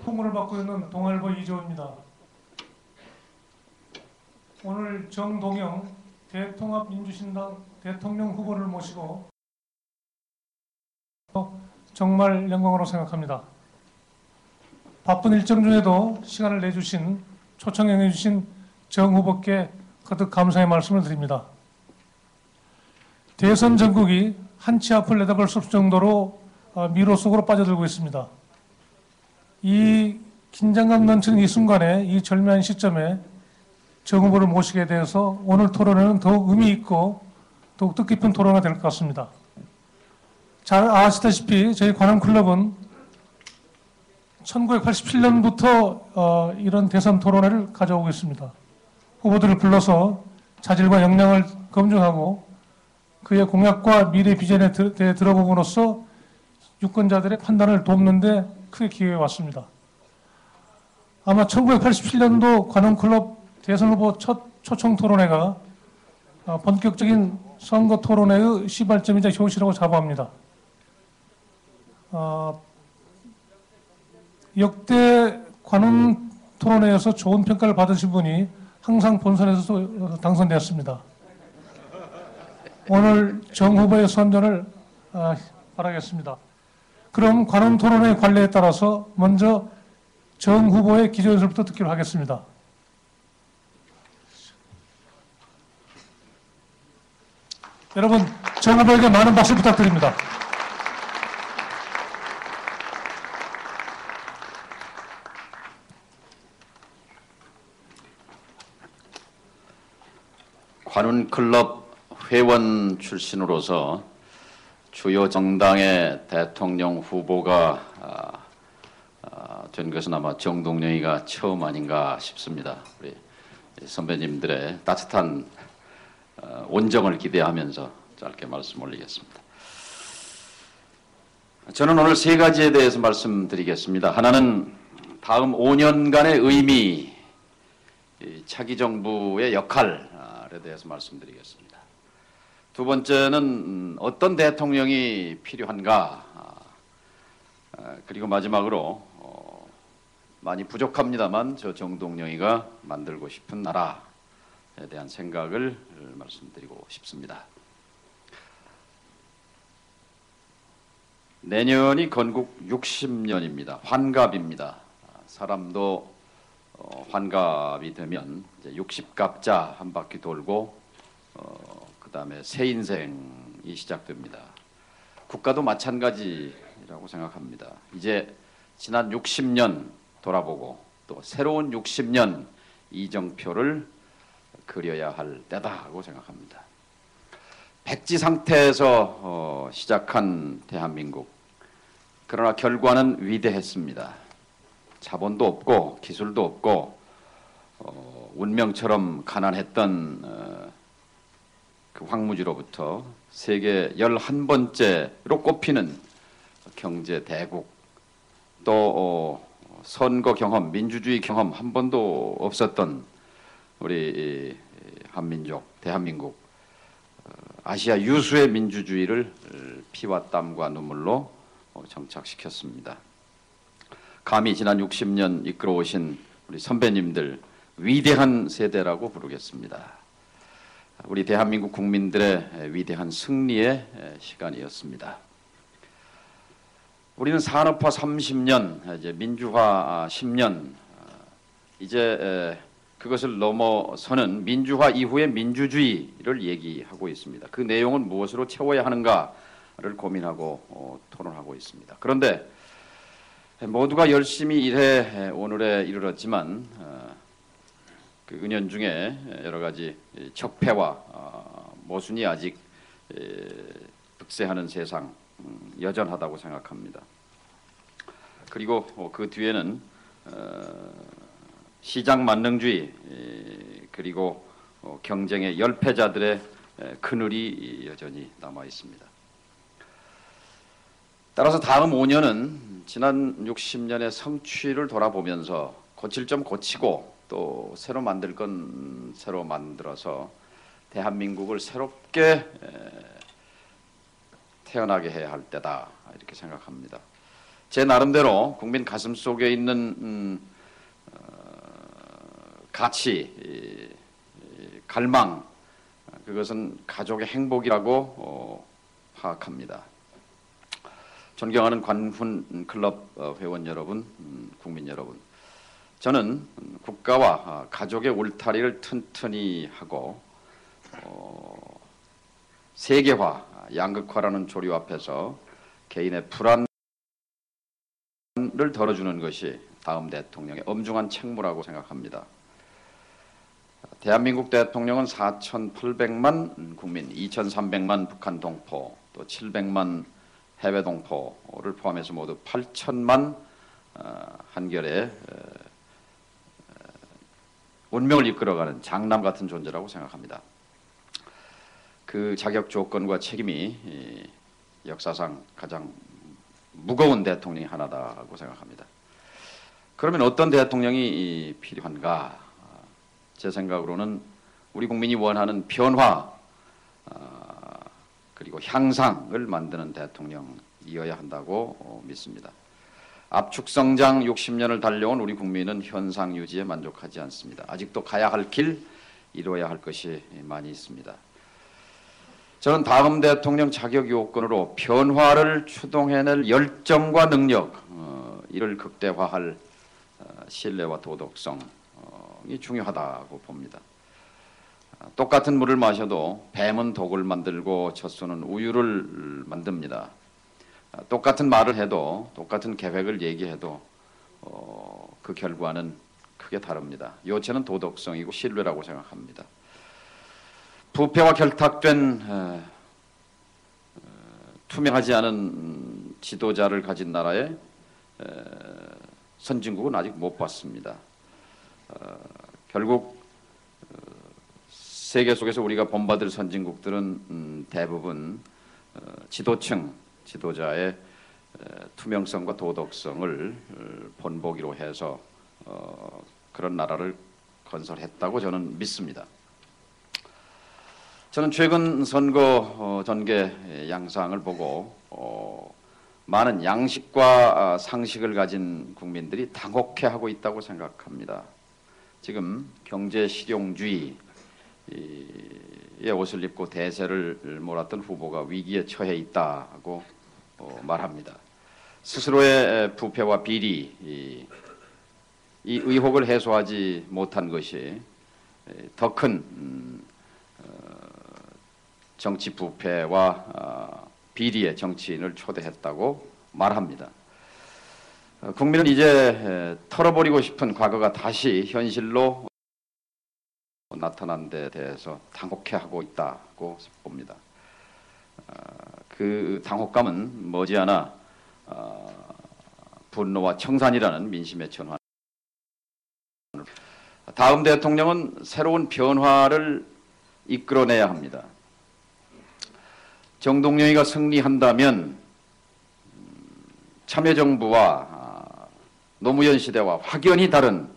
통보를 받고 있는 동아일보 이재호입니다. 오늘 정동영 대통합민주신당 대통령 후보를 모시고 정말 영광으로 생각합니다. 바쁜 일정 중에도 시간을 내주신 초청해 주신 정 후보께 거듭 감사의 말씀을 드립니다. 대선 전국이 한치 앞을 내다볼 수 없을 정도로 미로 속으로 빠져들고 있습니다. 이 긴장감 넘치는 이 순간에, 이 절묘한 시점에 정 후보를 모시게 되어서 오늘 토론회는 더욱 의미 있고 더욱 뜻깊은 토론회가 될 것 같습니다. 잘 아시다시피 저희 관음클럽은 1987년부터 이런 대선 토론회를 가져오고 있습니다. 후보들을 불러서 자질과 역량을 검증하고 그의 공약과 미래 비전에 대해 들어봄으로써 유권자들의 판단을 돕는 데 크게 기여해 왔습니다. 아마 1987년도 관음클럽 대선 후보 첫 초청 토론회가 본격적인 선거 토론회의 시발점이자 효시라고 자부합니다. 역대 관훈 토론회에서 좋은 평가를 받으신 분이 항상 본선에서 당선되었습니다. 오늘 정 후보의 선전을 바라겠습니다. 그럼 관훈 토론회 관례에 따라서 먼저 정 후보의 기조연설부터 듣기로 하겠습니다. 여러분, 정 후보에게 많은 박수 부탁드립니다. 관훈클럽 회원 출신으로서 주요 정당의 대통령 후보가 된 것은 아마 정동영이가 처음 아닌가 싶습니다. 우리 선배님들의 따뜻한 온정을 기대하면서 짧게 말씀 올리겠습니다. 저는 오늘 세 가지에 대해서 말씀드리겠습니다. 하나는 다음 5년간의 의미, 차기 정부의 역할에 대해서 말씀드리겠습니다. 두 번째는 어떤 대통령이 필요한가, 그리고 마지막으로 많이 부족합니다만 저 정동영이가 만들고 싶은 나라에 대한 생각을 말씀드리고 싶습니다. 내년이 건국 60년입니다. 환갑입니다. 사람도 환갑이 되면 이제 60갑자 한 바퀴 돌고 그 다음에 새 인생이 시작됩니다. 국가도 마찬가지라고 생각합니다. 이제 지난 60년 돌아보고 또 새로운 60년 이정표를 그려야 할 때다고 생각합니다. 백지 상태에서 시작한 대한민국, 그러나 결과는 위대했습니다. 자본도 없고 기술도 없고 운명처럼 가난했던 그 황무지로부터 세계 11번째로 꼽히는 경제 대국, 또 선거 경험, 민주주의 경험 한 번도 없었던 우리 한민족, 대한민국, 아시아 유수의 민주주의를 피와 땀과 눈물로 정착시켰습니다. 감히 지난 60년 이끌어오신 우리 선배님들, 위대한 세대라고 부르겠습니다. 우리 대한민국 국민들의 위대한 승리의 시간이었습니다. 우리는 산업화 30년, 이제 민주화 10년, 이제 그것을 넘어서는 민주화 이후의 민주주의를 얘기하고 있습니다. 그 내용은 무엇으로 채워야 하는가를 고민하고 토론하고 있습니다. 그런데 모두가 열심히 일해 오늘에 이르렀지만 그 은연중에 여러 가지 적폐와 모순이 아직 득세하는 세상 여전하다고 생각합니다. 그리고 그 뒤에는 시장 만능주의, 그리고 경쟁의 열패자들의 그늘이 여전히 남아 있습니다. 따라서 다음 5년은 지난 60년의 성취를 돌아보면서 고칠 점 고치고 또 새로 만들 건 새로 만들어서 대한민국을 새롭게 태어나게 해야 할 때다, 이렇게 생각합니다. 제 나름대로 국민 가슴속에 있는 가치, 갈망, 그것은 가족의 행복이라고 파악합니다. 존경하는 관훈 클럽 회원 여러분, 국민 여러분, 저는 국가와 가족의 울타리를 튼튼히 하고 세계화, 양극화라는 조류 앞에서 개인의 불안을 덜어주는 것이 다음 대통령의 엄중한 책무라고 생각합니다. 대한민국 대통령은 4,800만 국민, 2,300만 북한 동포, 또 700만 해외 동포를 포함해서 모두 8천만 한결의 운명을 이끌어가는 장남 같은 존재라고 생각합니다. 그 자격 조건과 책임이 역사상 가장 무거운 대통령이 하나다고 생각합니다. 그러면 어떤 대통령이 필요한가? 제 생각으로는 우리 국민이 원하는 변화 그리고 향상을 만드는 대통령이어야 한다고 믿습니다. 압축성장 60년을 달려온 우리 국민은 현상 유지에 만족하지 않습니다. 아직도 가야 할 길, 이루어야 할 것이 많이 있습니다. 저는 다음 대통령 자격 요건으로 변화를 추동해낼 열정과 능력, 이를 극대화할 신뢰와 도덕성이 중요하다고 봅니다. 똑같은 물을 마셔도 뱀은 독을 만들고 젖소는 우유를 만듭니다. 똑같은 말을 해도 똑같은 계획을 얘기해도 그 결과는 크게 다릅니다. 요체는 도덕성이고 신뢰라고 생각합니다. 부패와 결탁된 투명하지 않은 지도자를 가진 나라의 선진국은 아직 못 봤습니다. 결국 세계 속에서 우리가 본받을 선진국들은 대부분 지도층, 지도자의 투명성과 도덕성을 본보기로 해서 그런 나라를 건설했다고 저는 믿습니다. 저는 최근 선거 전개 양상을 보고 많은 양식과 상식을 가진 국민들이 당혹해하고 있다고 생각합니다. 지금 경제 실용주의의 옷을 입고 대세를 몰았던 후보가 위기에 처해 있다고 말합니다. 스스로의 부패와 비리, 이 의혹을 해소하지 못한 것이 더 큰 정치 부패와 비리의 정치인을 초대했다고 말합니다. 국민은 이제 털어버리고 싶은 과거가 다시 현실로 나타난 데 대해서 당혹해하고 있다고 봅니다. 그 당혹감은 머지않아 분노와 청산이라는 민심의 전환. 다음 대통령은 새로운 변화를 이끌어내야 합니다. 정동영이가 승리한다면 참여정부와 노무현 시대와 확연히 다른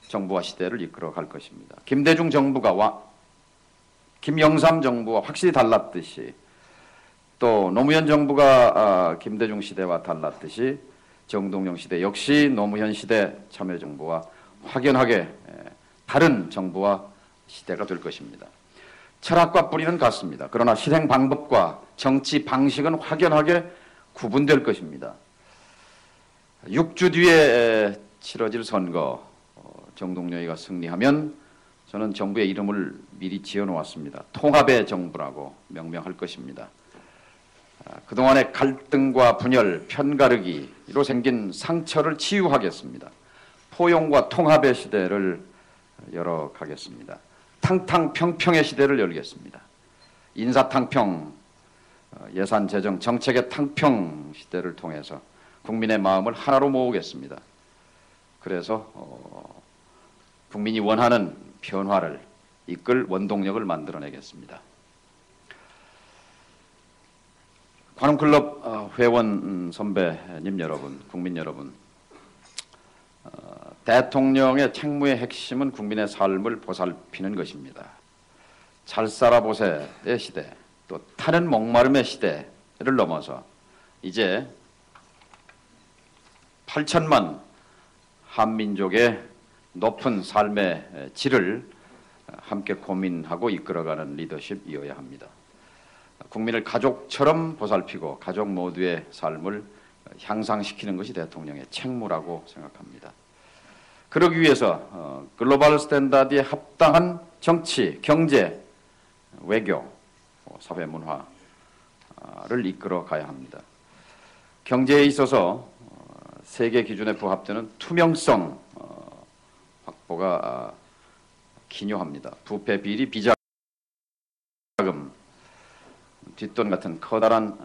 정부와 시대를 이끌어갈 것입니다. 김대중 정부가 김영삼 정부와 확실히 달랐듯이 또 노무현 정부가 김대중 시대와 달랐듯이 정동영 시대 역시 노무현 시대 참여정부와 확연하게 다른 정부와 시대가 될 것입니다. 철학과 뿌리는 같습니다. 그러나 실행 방법과 정치 방식은 확연하게 구분될 것입니다. 6주 뒤에 치러질 선거 정동영이가 승리하면 저는 정부의 이름을 미리 지어놓았습니다. 통합의 정부라고 명명할 것입니다. 그동안의 갈등과 분열, 편가르기로 생긴 상처를 치유하겠습니다. 포용과 통합의 시대를 열어가겠습니다. 탕탕평평의 시대를 열겠습니다. 인사탕평, 예산, 재정, 정책의 탕평 시대를 통해서 국민의 마음을 하나로 모으겠습니다. 그래서 국민이 원하는 변화를 이끌 원동력을 만들어내겠습니다. 관훈클럽 회원 선배님 여러분, 국민 여러분, 대통령의 책무의 핵심은 국민의 삶을 보살피는 것입니다. 잘 살아보세의 시대, 또 타는 목마름의 시대를 넘어서 이제 8천만 한민족의 높은 삶의 질을 함께 고민하고 이끌어가는 리더십이어야 합니다. 국민을 가족처럼 보살피고 가족 모두의 삶을 향상시키는 것이 대통령의 책무라고 생각합니다. 그러기 위해서 글로벌 스탠다드에 합당한 정치, 경제, 외교, 사회 문화를 이끌어 가야 합니다. 경제에 있어서 세계 기준에 부합되는 투명성 확보가 기요합니다. 부패, 비리, 비자금, 뒷돈 같은 커다란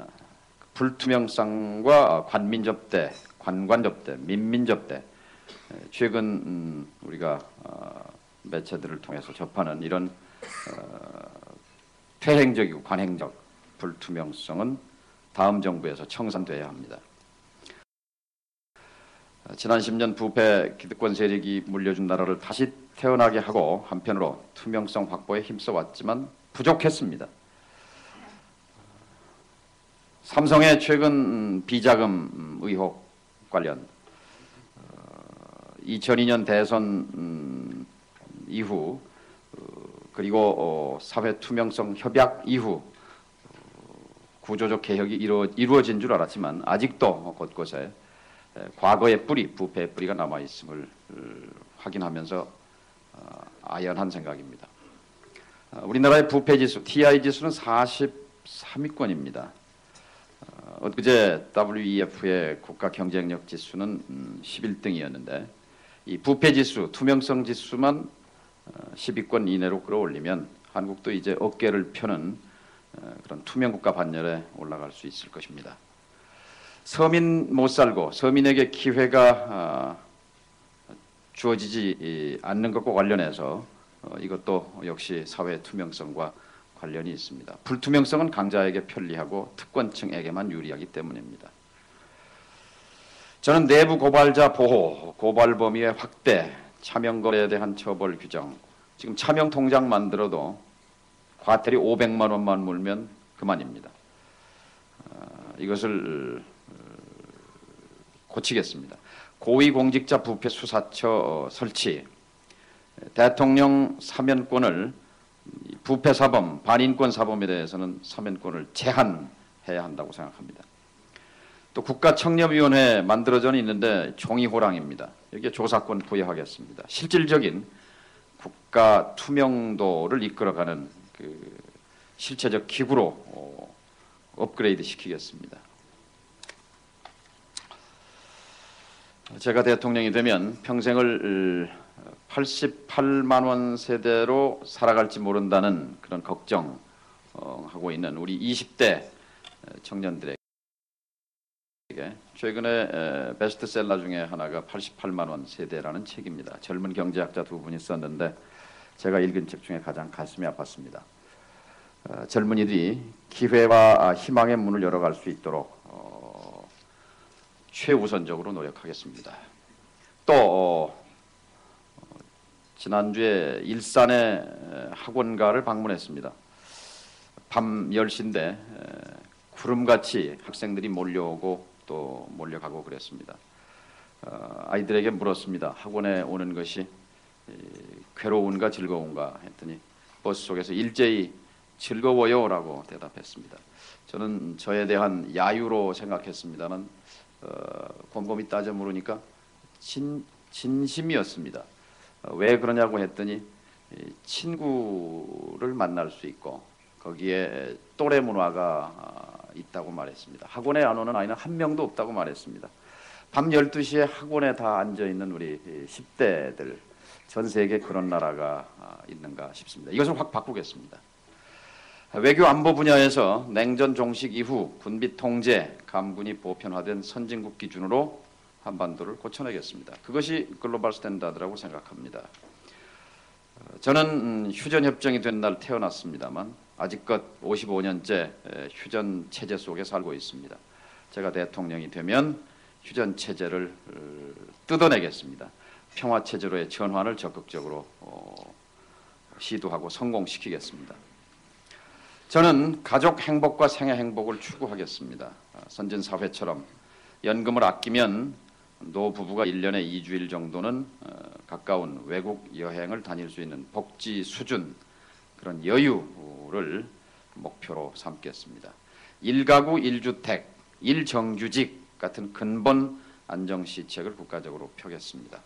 불투명성과 관민접대, 관관접대, 민민접대, 최근 우리가 매체들을 통해서 접하는 이런 퇴행적이고 관행적 불투명성은 다음 정부에서 청산돼야 합니다. 지난 10년 부패 기득권 세력이 물려준 나라를 다시 태어나게 하고 한편으로 투명성 확보에 힘써왔지만 부족했습니다. 삼성의 최근 비자금 의혹 관련 2002년 대선 이후 그리고 사회 투명성 협약 이후 구조적 개혁이 이루어진 줄 알았지만 아직도 곳곳에 과거의 뿌리, 부패의 뿌리가 남아있음을 확인하면서 아연한 생각입니다. 우리나라의 부패지수, TI지수는 43위권입니다. 엊그제 WEF의 국가 경쟁력 지수는 11등이었는데 이 부패지수, 투명성 지수만 10위권 이내로 끌어올리면 한국도 이제 어깨를 펴는 그런 투명국가 반열에 올라갈 수 있을 것입니다. 서민 못 살고 서민에게 기회가 주어지지 않는 것과 관련해서 이것도 역시 사회 투명성과 관련이 있습니다. 불투명성은 강자에게 편리하고 특권층에게만 유리하기 때문입니다. 저는 내부 고발자 보호, 고발 범위의 확대, 차명거래에 대한 처벌 규정, 지금 차명 통장 만들어도 과태료 500만 원만 물면 그만입니다. 이것을 고치겠습니다. 고위공직자 부패 수사처 설치, 대통령 사면권을 부패 사범, 반인권 사범에 대해서는 사면권을 제한해야 한다고 생각합니다. 또 국가청렴위원회 만들어져 있는데 종이호랑입니다. 여기에 조사권 부여하겠습니다. 실질적인 국가 투명도를 이끌어가는 그 실체적 기구로 업그레이드 시키겠습니다. 제가 대통령이 되면 평생을 88만 원 세대로 살아갈지 모른다는 그런 걱정하고 있는 우리 20대 청년들에게 최근에 베스트셀러 중에 하나가 88만 원 세대라는 책입니다. 젊은 경제학자 두 분이 썼는데 제가 읽은 책 중에 가장 가슴이 아팠습니다. 젊은이들이 기회와 희망의 문을 열어갈 수 있도록 최우선적으로 노력하겠습니다. 또 지난주에 일산의 학원가를 방문했습니다. 밤 10시인데 구름같이 학생들이 몰려오고 또 몰려가고 그랬습니다. 아이들에게 물었습니다. 학원에 오는 것이 괴로운가 즐거운가 했더니 버스 속에서 일제히 즐거워요라고 대답했습니다. 저는 저에 대한 야유로 생각했습니다만 곰곰이 따져 물으니까 진심이었습니다. 왜 그러냐고 했더니 친구를 만날 수 있고 거기에 또래 문화가 있다고 말했습니다. 학원에 안 오는 아이는 한 명도 없다고 말했습니다. 밤 12시에 학원에 다 앉아있는 우리 10대들 전 세계에 그런 나라가 있는가 싶습니다. 이것을 확 바꾸겠습니다. 외교 안보 분야에서 냉전 종식 이후 군비 통제, 감군이 보편화된 선진국 기준으로 한반도를 고쳐내겠습니다. 그것이 글로벌 스탠다드라고 생각합니다. 저는 휴전협정이 된 날 태어났습니다만 아직껏 55년째 휴전 체제 속에 살고 있습니다. 제가 대통령이 되면 휴전 체제를 뜯어내겠습니다. 평화 체제로의 전환을 적극적으로 시도하고 성공시키겠습니다. 저는 가족 행복과 생애 행복을 추구하겠습니다. 선진 사회처럼 연금을 아끼면 노부부가 1년에 2주일 정도는 가까운 외국 여행을 다닐 수 있는 복지 수준, 그런 여유를 목표로 삼겠습니다. 1가구 1주택, 1정규직 같은 근본 안정시책을 국가적으로 펴겠습니다.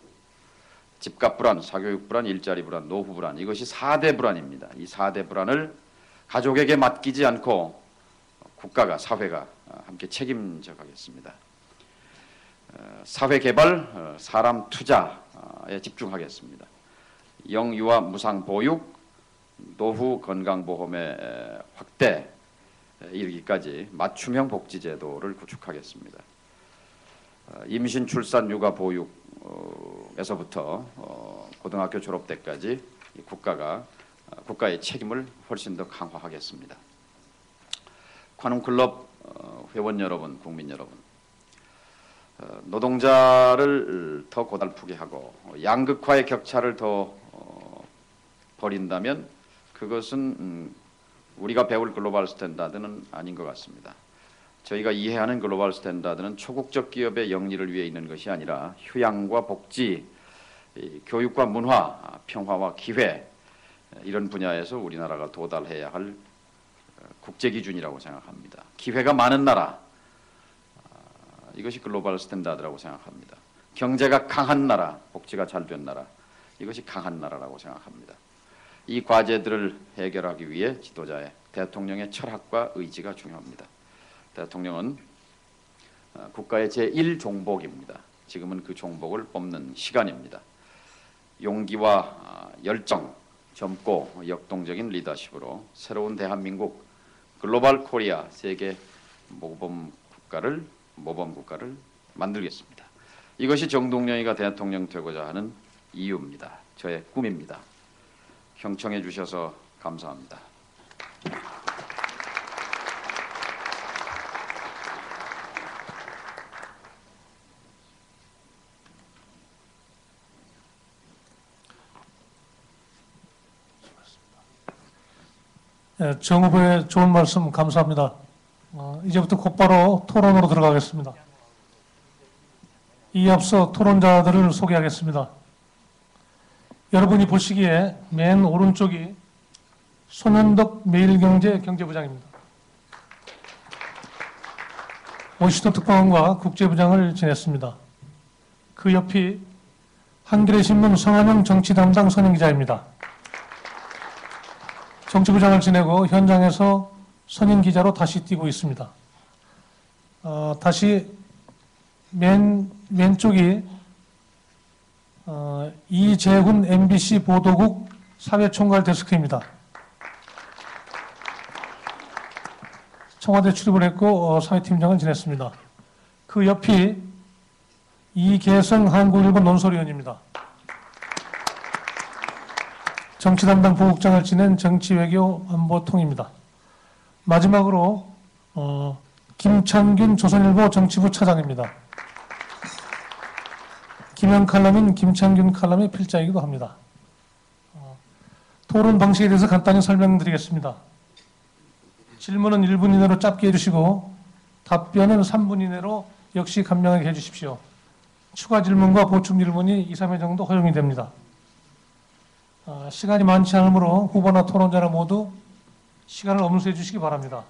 집값 불안, 사교육 불안, 일자리 불안, 노후 불안, 이것이 4대 불안입니다. 이 4대 불안을 가족에게 맡기지 않고 국가가, 사회가 함께 책임져 가겠습니다. 사회개발, 사람 투자에 집중하겠습니다. 영유아 무상 보육, 노후 건강보험의 확대 이르기까지 맞춤형 복지제도를 구축하겠습니다. 임신, 출산, 육아, 보육에서부터 고등학교 졸업 때까지 국가의 책임을 훨씬 더 강화하겠습니다. 관훈클럽 회원 여러분, 국민 여러분, 노동자를 더 고달프게 하고 양극화의 격차를 더 벌인다면 그것은 우리가 배울 글로벌 스탠다드는 아닌 것 같습니다. 저희가 이해하는 글로벌 스탠다드는 초국적 기업의 영리를 위해 있는 것이 아니라 휴양과 복지, 교육과 문화, 평화와 기회, 이런 분야에서 우리나라가 도달해야 할 국제 기준이라고 생각합니다. 기회가 많은 나라, 이것이 글로벌 스탠다드라고 생각합니다. 경제가 강한 나라, 복지가 잘 된 나라, 이것이 강한 나라라고 생각합니다. 이 과제들을 해결하기 위해 지도자의 대통령의 철학과 의지가 중요합니다. 대통령은 국가의 제1종복입니다. 지금은 그 종복을 뽑는 시간입니다. 용기와 열정, 젊고 역동적인 리더십으로 새로운 대한민국, 글로벌 코리아, 세계 모범 국가를 만들겠습니다. 이것이 정동영이가 대통령 되고자 하는 이유입니다. 저의 꿈입니다. 경청해 주셔서 감사합니다. 정 후보의 좋은 말씀 감사합니다. 이제부터 곧바로 토론으로 들어가겠습니다. 이 앞서 토론자들을 소개하겠습니다. 여러분이 보시기에 맨 오른쪽이 손현덕 매일경제 경제부장입니다. 워싱턴 특파원과 국제부장을 지냈습니다. 그 옆이 한겨레신문 성한영 정치담당 선임기자입니다. 정치부장을 지내고 현장에서 선임기자로 다시 뛰고 있습니다. 다시 왼쪽이 이재훈 MBC 보도국 사회총괄 데스크입니다. 청와대 출입을 했고 사회팀장을 지냈습니다. 그 옆이 이계성 한국일보 논설위원입니다. 정치담당 부국장을 지낸 정치외교 안보통입니다. 마지막으로 김창균 조선일보 정치부 차장입니다. 김영 칼럼인 김창균 칼럼의 필자이기도 합니다. 토론 방식에 대해서 간단히 설명드리겠습니다. 질문은 1분 이내로 짧게 해주시고 답변은 3분 이내로 역시 간명하게 해주십시오. 추가 질문과 보충 질문이 2, 3회 정도 허용이 됩니다. 시간이 많지 않으므로 후보나 토론자나 모두 시간을 엄수해 주시기 바랍니다.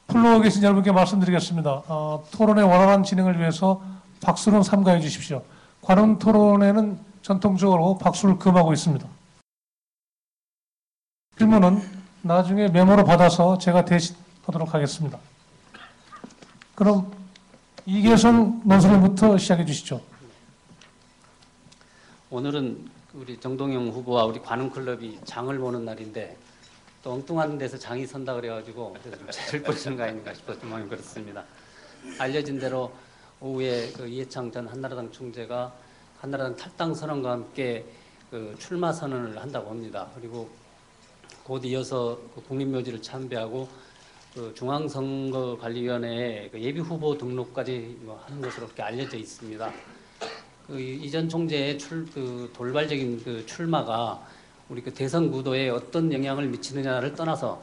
플로어에 계신 여러분께 말씀드리겠습니다. 토론의 원활한 진행을 위해서 박수는 삼가해 주십시오. 관훈 토론에는 전통적으로 박수를 금하고 있습니다. 질문은 나중에 메모로 받아서 제가 대신하도록 하겠습니다. 그럼 이계성 논설위원부터 시작해 주시죠. 오늘은 우리 정동영 후보와 우리 관훈클럽이 장을 보는 날인데 또 엉뚱한 데서 장이 선다 그래가지고 좀 죄를 뿌리는 거 아닌가 싶어서 좀 그렇습니다. 알려진 대로 오후에 그 이해창 전 한나라당 총재가 한나라당 탈당 선언과 함께 그 출마 선언을 한다고 합니다. 그리고 곧 이어서 그 국립묘지를 참배하고 그 중앙선거관리위원회 그 예비 후보 등록까지 뭐 하는 것으로 그렇게 알려져 있습니다. 그 이전 총재의 그 돌발적인 그 출마가 우리 그 대선 구도에 어떤 영향을 미치느냐를 떠나서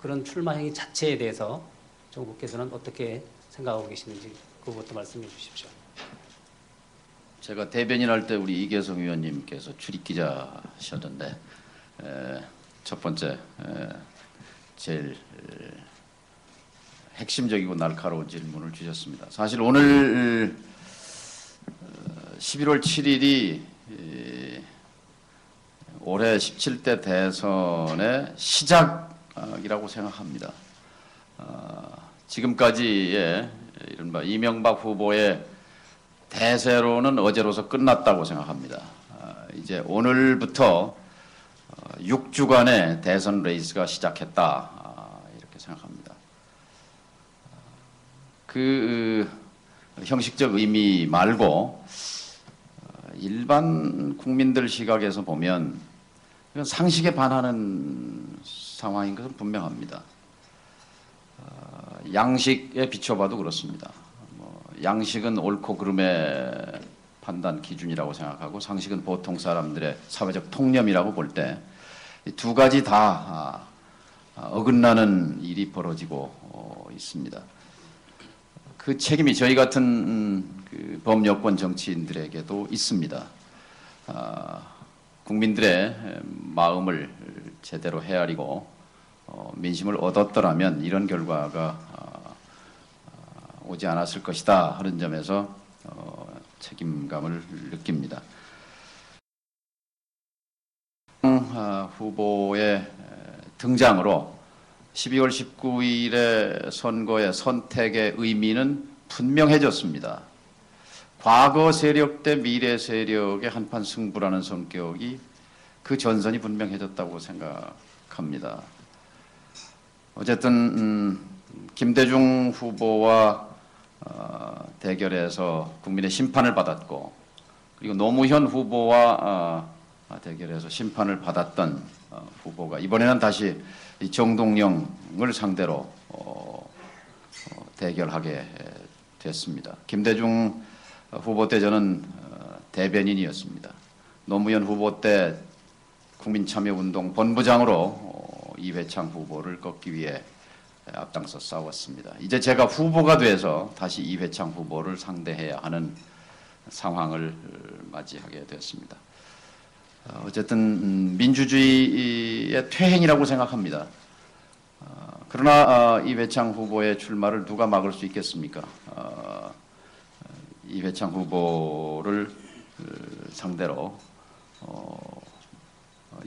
그런 출마 행위 자체에 대해서 정부께서는 어떻게 생각하고 계시는지 그것부터 말씀해 주십시오. 제가 대변인할 때 우리 이계성 의원님께서 출입 기자셨는데 첫 번째 제일 핵심적이고 날카로운 질문을 주셨습니다. 사실 오늘 11월 7일이 올해 17대 대선의 시작이라고 생각합니다. 지금까지의 이른바 이명박 후보의 대세로는 어제로서 끝났다고 생각합니다. 이제 오늘부터 6주간의 대선 레이스가 시작했다 이렇게 생각합니다. 그 형식적 의미 말고 일반 국민들 시각에서 보면 이건 상식에 반하는 상황인 것은 분명합니다. 양식에 비춰봐도 그렇습니다. 양식은 옳고 그름의 판단 기준이라고 생각하고 상식은 보통 사람들의 사회적 통념이라고 볼 때 두 가지 다 어긋나는 일이 벌어지고 있습니다. 그 책임이 저희 같은 그 범여권 정치인들에게도 있습니다. 국민들의 마음을 제대로 헤아리고 민심을 얻었더라면 이런 결과가 오지 않았을 것이다 하는 점에서 책임감을 느낍니다. 후보의 등장으로 12월 19일의 선거의 선택의 의미는 분명해졌습니다. 과거 세력 대 미래 세력의 한판 승부라는 성격이 그 전선이 분명해졌다고 생각합니다. 어쨌든 김대중 후보와 대결해서 국민의 심판을 받았고 그리고 노무현 후보와 대결해서 심판을 받았던 후보가 이번에는 다시 정동영을 상대로 대결하게 됐습니다. 김대중 후보 때 저는 대변인이었습니다. 노무현 후보 때 국민참여운동 본부장으로 이회창 후보를 꺾기 위해 앞장서 싸웠습니다. 이제 제가 후보가 돼서 다시 이회창 후보를 상대해야 하는 상황을 맞이하게 됐습니다. 어쨌든 민주주의의 퇴행이라고 생각합니다. 그러나 이회창 후보의 출마를 누가 막을 수 있겠습니까? 이회창 후보를 상대로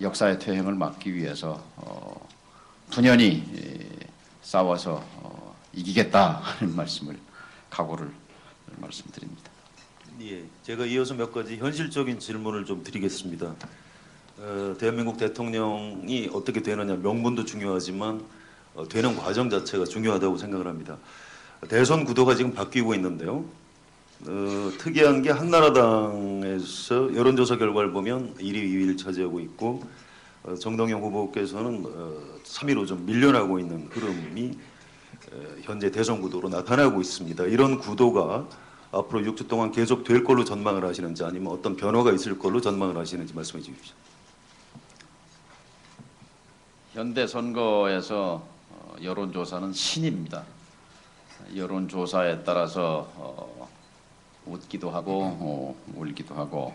역사의 퇴행을 막기 위해서 분연히 싸워서 이기겠다 하는 각오를 말씀드립니다. 예, 제가 이어서 몇 가지 현실적인 질문을 좀 드리겠습니다. 대한민국 대통령이 어떻게 되느냐 명분도 중요하지만 되는 과정 자체가 중요하다고 생각을 합니다. 대선 구도가 지금 바뀌고 있는데요. 특이한 게 한나라당에서 여론조사 결과를 보면 1위, 2위를 차지하고 있고 정동영 후보께서는 3위로 좀 밀려나고 있는 흐름이 현재 대선 구도로 나타나고 있습니다. 이런 구도가 앞으로 6주 동안 계속 될 걸로 전망을 하시는지 아니면 어떤 변화가 있을 걸로 전망을 하시는지 말씀해 주십시오. 현대 선거에서 여론조사는 신입니다. 여론조사에 따라서 웃기도 하고 울기도 하고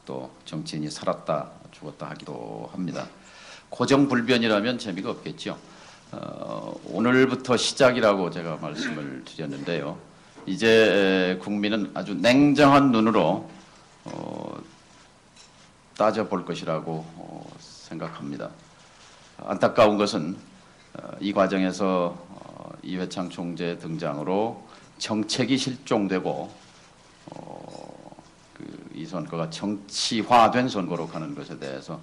또 정치인이 살았다 죽었다 하기도 합니다. 고정불변이라면 재미가 없겠죠. 오늘부터 시작이라고 제가 말씀을 드렸는데요. 이제 국민은 아주 냉정한 눈으로 따져볼 것이라고 생각합니다. 안타까운 것은 이 과정에서 이회창 총재 등장으로 정책이 실종되고 이 선거가 정치화된 선거로 가는 것에 대해서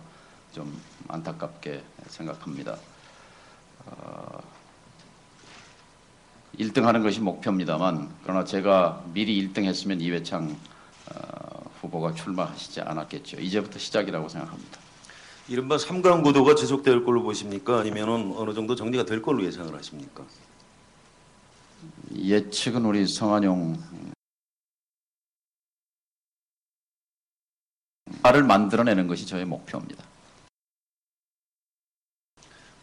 좀 안타깝게 생각합니다. 1등하는 것이 목표입니다만 그러나 제가 미리 1등했으면 이회창 후보가 출마하시지 않았겠죠. 이제부터 시작이라고 생각합니다. 이른바 3강 구도가 지속될 걸로 보십니까? 아니면은 어느 정도 정리가 될 걸로 예상을 하십니까? 예측은 우리 성한용 를 만들어내는 것이 저의 목표입니다.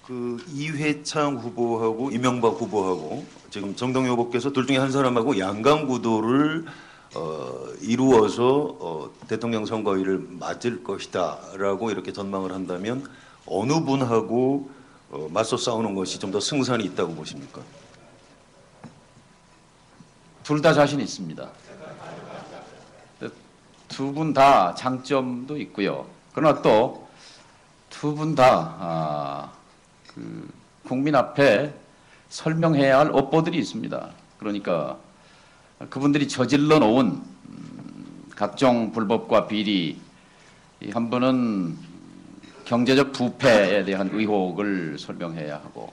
그 이회창 후보하고 이명박 후보하고 지금 정동영 후보께서 둘 중에 한 사람하고 양강 구도를 이루어서 대통령 선거위를 맞을 것이다라고 이렇게 전망을 한다면 어느 분하고 맞서 싸우는 것이 좀 더 승산이 있다고 보십니까? 둘 다 자신 있습니다. 두 분 다 장점도 있고요. 그러나 또 두 분 다 국민 앞에 설명해야 할 업보들이 있습니다. 그러니까 그분들이 저질러 놓은 각종 불법과 비리, 한 분은 경제적 부패에 대한 의혹을 설명해야 하고,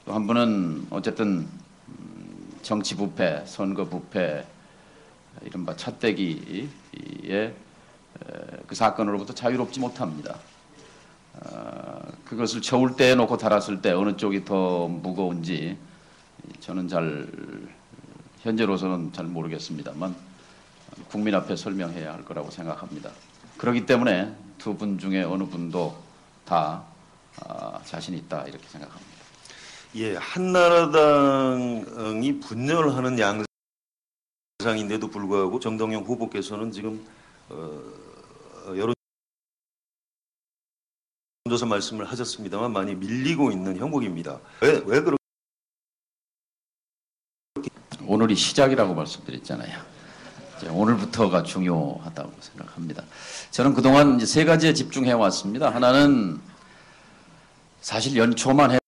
또 한 분은 어쨌든 정치 부패, 선거 부패, 이른바 차떼기의 그 사건으로부터 자유롭지 못합니다. 그것을 저울대에 놓고 달았을 때 어느 쪽이 더 무거운지 저는 현재로서는 잘 모르겠습니다만 국민 앞에 설명해야 할 거라고 생각합니다. 그렇기 때문에 두 분 중에 어느 분도 다 자신 있다 이렇게 생각합니다. 예, 한나라당이 분열하는 양상인데도 불구하고 정동영 후보께서는 지금 여론조사 말씀을 하셨습니다만 많이 밀리고 있는 형국입니다. 왜 그렇게? 오늘이 시작이라고 말씀드렸잖아요. 이제 오늘부터가 중요하다고 생각합니다. 저는 그동안 이제 세 가지에 집중해 왔습니다. 하나는 사실 연초만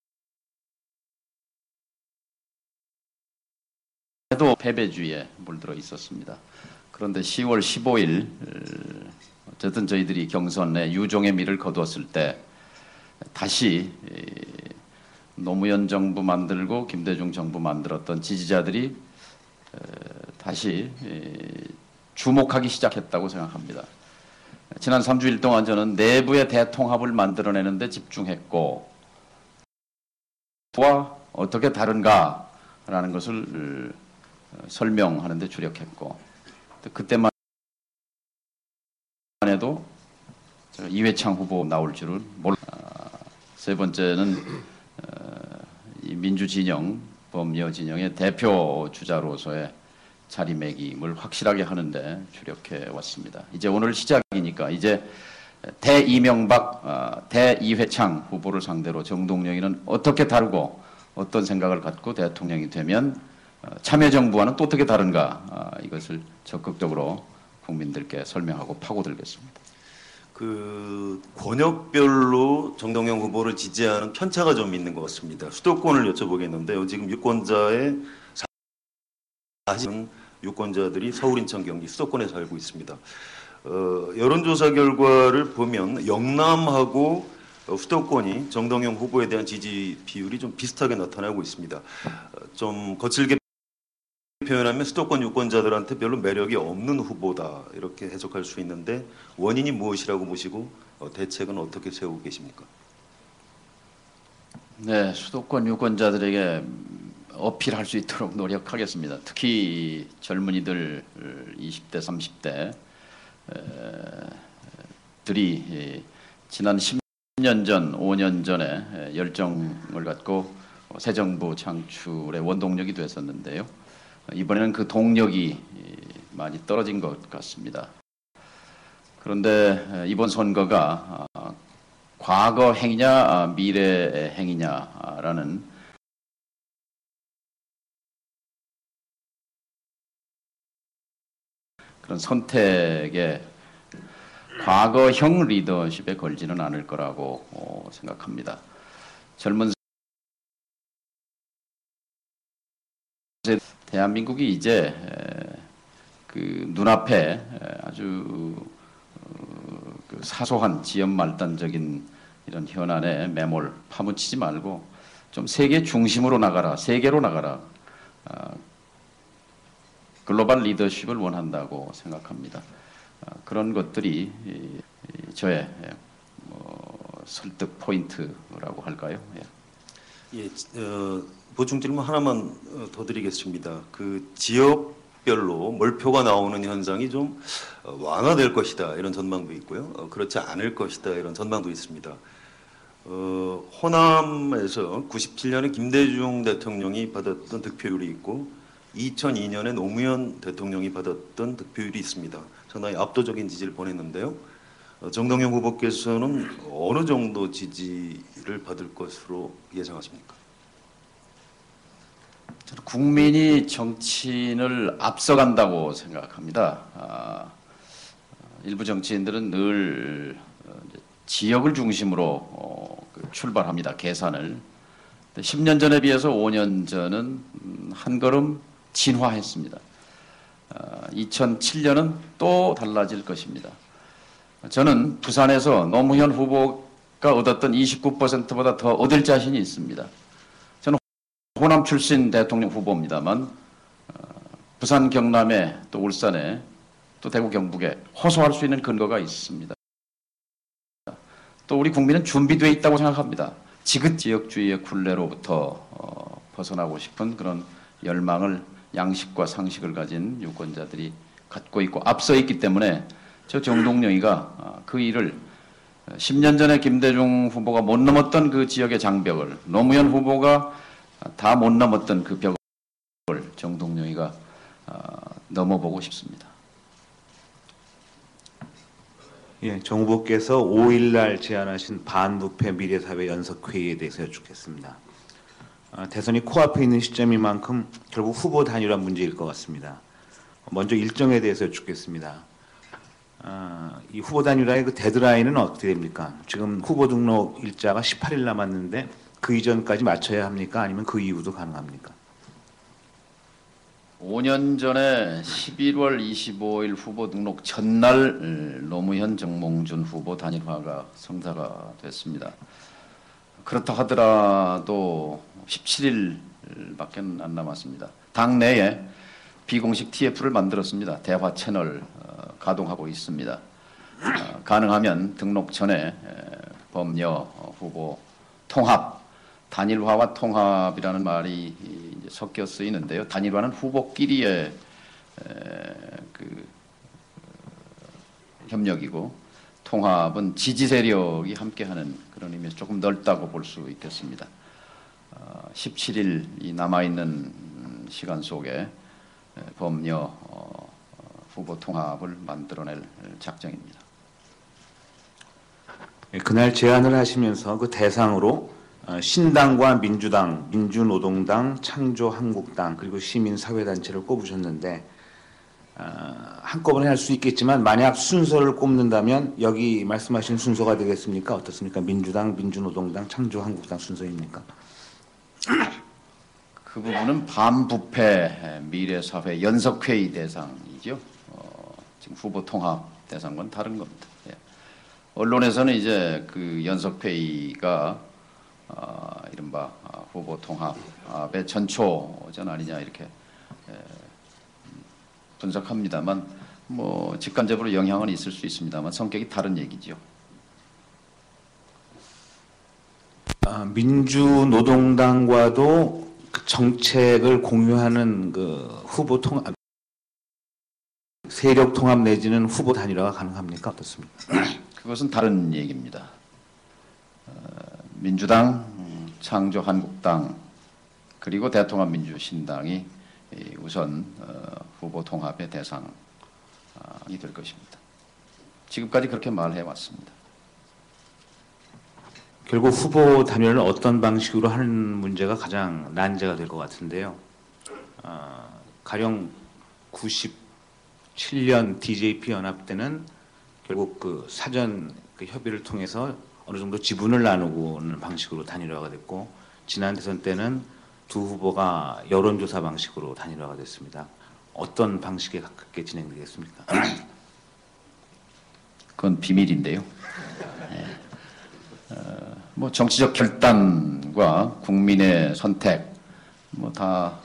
해도 패배주의에 물들어 있었습니다. 그런데 10월 15일 어쨌든 저희들이 경선에 유종의 미를 거두었을 때 다시 노무현 정부 만들고 김대중 정부 만들었던 지지자들이 다시 주목하기 시작했다고 생각합니다. 지난 3주일 동안 저는 내부의 대통합을 만들어내는 데 집중했고, 와 어떻게 다른가라는 것을 설명하는 데 주력했고, 그때만 해도 이회창 후보 나올 줄은 세 번째는 이 민주진영, 범여진영의 대표 주자로서의 자리매김을 확실하게 하는데 주력해 왔습니다. 이제 오늘 시작이니까 이제 대이명박, 대이회창 후보를 상대로 정동영이는 어떻게 다르고 어떤 생각을 갖고 대통령이 되면 참여정부와는 또 어떻게 다른가, 이것을 적극적으로 국민들께 설명하고 파고들겠습니다. 그 권역별로 정동영 후보를 지지하는 편차가 좀 있는 것 같습니다. 수도권을 여쭤보겠는데요. 지금 유권자의 40은 유권자들이 서울, 인천, 경기 수도권에 살고 있습니다. 여론조사 결과를 보면 영남하고 수도권이 정동영 후보에 대한 지지 비율이 좀 비슷하게 나타나고 있습니다. 좀 거칠게 표현하면 수도권 유권자들한테 별로 매력이 없는 후보다 이렇게 해석할 수 있는데 원인이 무엇이라고 보시고 대책은 어떻게 세우고 계십니까? 네, 수도권 유권자들에게 어필할 수 있도록 노력하겠습니다. 특히 젊은이들 20대, 30대 들이 지난 10년 전, 5년 전에 열정을 갖고 새 정부 창출의 원동력이 됐었는데요. 이번에는 그 동력이 많이 떨어진 것 같습니다. 그런데 이번 선거가 과거 행위냐 미래 행위냐라는 그런 선택에 과거형 리더십에 걸지는 않을 거라고 생각합니다. 젊은 대한민국이 이제 그 눈앞에 아주 그 사소한 지연 말단적인 이런 현안에 매몰 파묻히지 말고 좀 세계 중심으로 나가라, 세계로 나가라, 글로벌 리더십을 원한다고 생각합니다. 그런 것들이 저의 설득 포인트라고 할까요? 예. 예, 보충 질문 하나만 더 드리겠습니다. 그 지역별로 몰표가 나오는 현상이 좀 완화될 것이다 이런 전망도 있고요. 그렇지 않을 것이다 이런 전망도 있습니다. 호남에서 97년에 김대중 대통령이 받았던 득표율이 있고 2002년에 노무현 대통령이 받았던 득표율이 있습니다. 상당히 압도적인 지지를 보냈는데요. 정동영 후보께서는 어느 정도 지지를 받을 것으로 예상하십니까? 저는 국민이 정치인을 앞서간다고 생각합니다. 일부 정치인들은 늘 이제 지역을 중심으로 출발합니다. 계산을. 10년 전에 비해서 5년 전은 한 걸음 진화했습니다. 2007년은 또 달라질 것입니다. 저는 부산에서 노무현 후보가 얻었던 29%보다 더 얻을 자신이 있습니다. 저는 호남 출신 대통령 후보입니다만 부산, 경남에 또 울산에 또 대구, 경북에 호소할 수 있는 근거가 있습니다. 또 우리 국민은 준비되어 있다고 생각합니다. 지긋 지역주의의 굴레로부터 벗어나고 싶은 그런 열망을 양식과 상식을 가진 유권자들이 갖고 있고 앞서 있기 때문에 저 정동영이가 그 일을 10년 전에 김대중 후보가 못 넘었던 그 지역의 장벽을 노무현 후보가 다 못 넘었던 그 벽을 정동영이가 넘어보고 싶습니다. 예, 정 후보께서 5일날 제안하신 반부패 미래사회 연석회의에 대해서 여쭙겠습니다. 대선이 코앞에 있는 시점인 만큼 결국 후보 단일화 문제일 것 같습니다. 먼저 일정에 대해서 여쭙겠습니다. 이 후보 단일화의 그 데드라인은 어떻게 됩니까? 지금 후보 등록 일자가 18일 남았는데 그 이전까지 맞춰야 합니까? 아니면 그 이후도 가능합니까? 5년 전에 11월 25일 후보 등록 전날 노무현 정몽준 후보 단일화가 성사가 됐습니다. 그렇다 하더라도 17일밖에 안 남았습니다. 당내에 비공식 TF를 만들었습니다. 대화 채널 가동하고 있습니다. 가능하면 등록 전에 범여 후보 통합, 단일화와 통합이라는 말이 이제 섞여 쓰이는데요. 단일화는 후보끼리의 협력이고 통합은 지지 세력이 함께하는 그런 의미에서 조금 넓다고 볼 수 있겠습니다. 17일이 남아있는 시간 속에 범여 후보 통합을 만들어낼 작정입니다. 그날 제안을 하시면서 그 대상으로 신당과 민주당, 민주노동당, 창조한국당 그리고 시민사회단체를 꼽으셨는데 한꺼번에 할 수 있겠지만 만약 순서를 꼽는다면 여기 말씀하신 순서가 되겠습니까? 어떻습니까? 민주당, 민주노동당, 창조한국당 순서입니까? 그 부분은 반부패 미래사회 연석회의 대상이죠. 지금 후보 통합 대상과는 다른 겁니다. 예. 언론에서는 이제 그 연석회의가 이른바 후보 통합의 전초전 아니냐 이렇게 분석합니다만 뭐 직간접으로 영향은 있을 수 있습니다만 성격이 다른 얘기죠. 민주노동당과도 그 정책을 공유하는 그 후보 통합 세력 통합 내지는 후보 단일화가 가능합니까? 어떻습니까? 그것은 다른 얘기입니다. 민주당, 창조한국당 그리고 대통합민주신당이 우선 후보 통합의 대상이 될 것입니다. 지금까지 그렇게 말해 왔습니다. 결국 후보 단일화를 어떤 방식으로 하는 문제가 가장 난제가 될 것 같은데요. 가령 97년 DJP 연합 때는 결국 그 사전 그 협의를 통해서 어느 정도 지분을 나누고는 방식으로 단일화가 됐고 지난 대선 때는 두 후보가 여론조사 방식으로 단일화가 됐습니다. 어떤 방식에 가깝게 진행되겠습니까? 그건 비밀인데요. 뭐 정치적 결단과 국민의 선택 뭐 다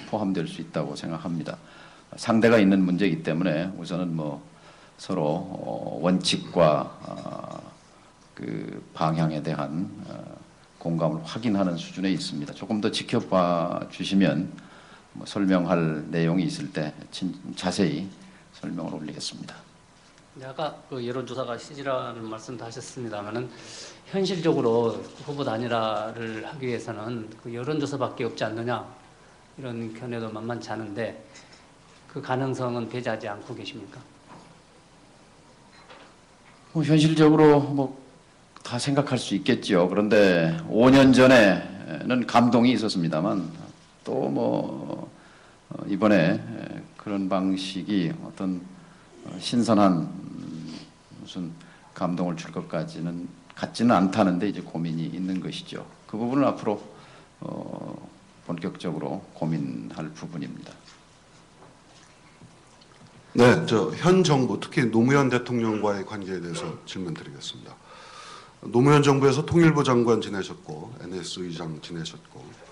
포함될 수 있다고 생각합니다. 상대가 있는 문제이기 때문에 우선은 뭐 서로 원칙과 그 방향에 대한 공감을 확인하는 수준에 있습니다. 조금 더 지켜봐 주시면 뭐 설명할 내용이 있을 때 자세히 설명을 올리겠습니다. 네, 아까 그 여론조사가 시지라는 말씀도 하셨습니다만은 현실적으로 후보 단일화를 하기 위해서는 그 여론조사밖에 없지 않느냐 이런 견해도 만만치 않은데 그 가능성은 배제하지 않고 계십니까? 뭐 현실적으로 뭐 다 생각할 수 있겠죠. 그런데 5년 전에는 감동이 있었습니다만 또 뭐 이번에 그런 방식이 어떤 신선한 무슨 감동을 줄 것까지는 같지는 않다는데 이제 고민이 있는 것이죠. 그 부분은 앞으로 본격적으로 고민할 부분입니다. 네, 현 정부 특히 노무현 대통령과의 관계에 대해서 질문드리겠습니다. 노무현 정부에서 통일부 장관 지내셨고 NS 의장 지내셨고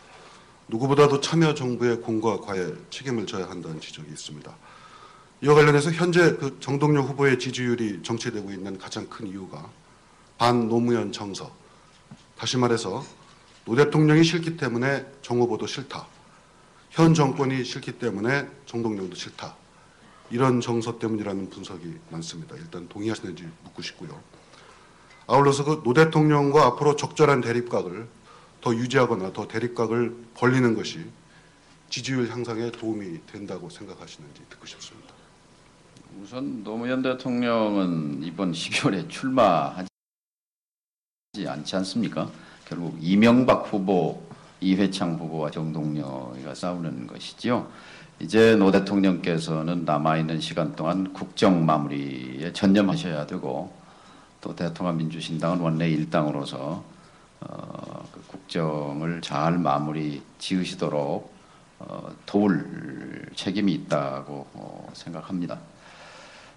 누구보다도 참여정부의 공과 과에 책임을 져야 한다는 지적이 있습니다. 이와 관련해서 현재 그 정동영 후보의 지지율이 정체되고 있는 가장 큰 이유가 반노무현 정서, 다시 말해서 노 대통령이 싫기 때문에 정 후보도 싫다, 현 정권이 싫기 때문에 정동영도 싫다, 이런 정서 때문이라는 분석이 많습니다. 일단 동의하시는지 묻고 싶고요. 아울러서 그 노 대통령과 앞으로 적절한 대립각을 더 유지하거나 더 대립각을 벌리는 것이 지지율 향상에 도움이 된다고 생각하시는지 듣고 싶습니다. 우선 노무현 대통령은 이번 12월에 출마하지 않지 않습니까? 결국 이명박 후보, 이회창 후보와 정동영이가 싸우는 것이죠. 이제 노 대통령께서는 남아있는 시간 동안 국정 마무리에 전념하셔야 되고 또 대통합민주신당은 원내 일당으로서 그 국정을 잘 마무리 지으시도록 도울 책임이 있다고 생각합니다.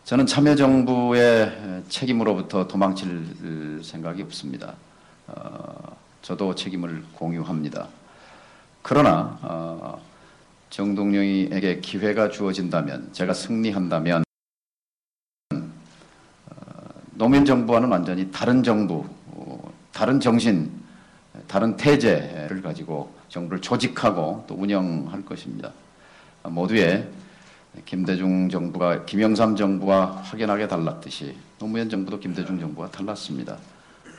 저는 참여정부의 책임으로부터 도망칠 생각이 없습니다. 저도 책임을 공유합니다. 그러나 정동영에게 기회가 주어진다면, 제가 승리한다면 노무현 정부와는 완전히 다른 정부, 다른 정신, 다른 태제를 가지고 정부를 조직하고 또 운영할 것입니다. 모두의 김대중 정부가 김영삼 정부와 확연하게 달랐듯이 노무현 정부도 김대중 정부와 달랐습니다.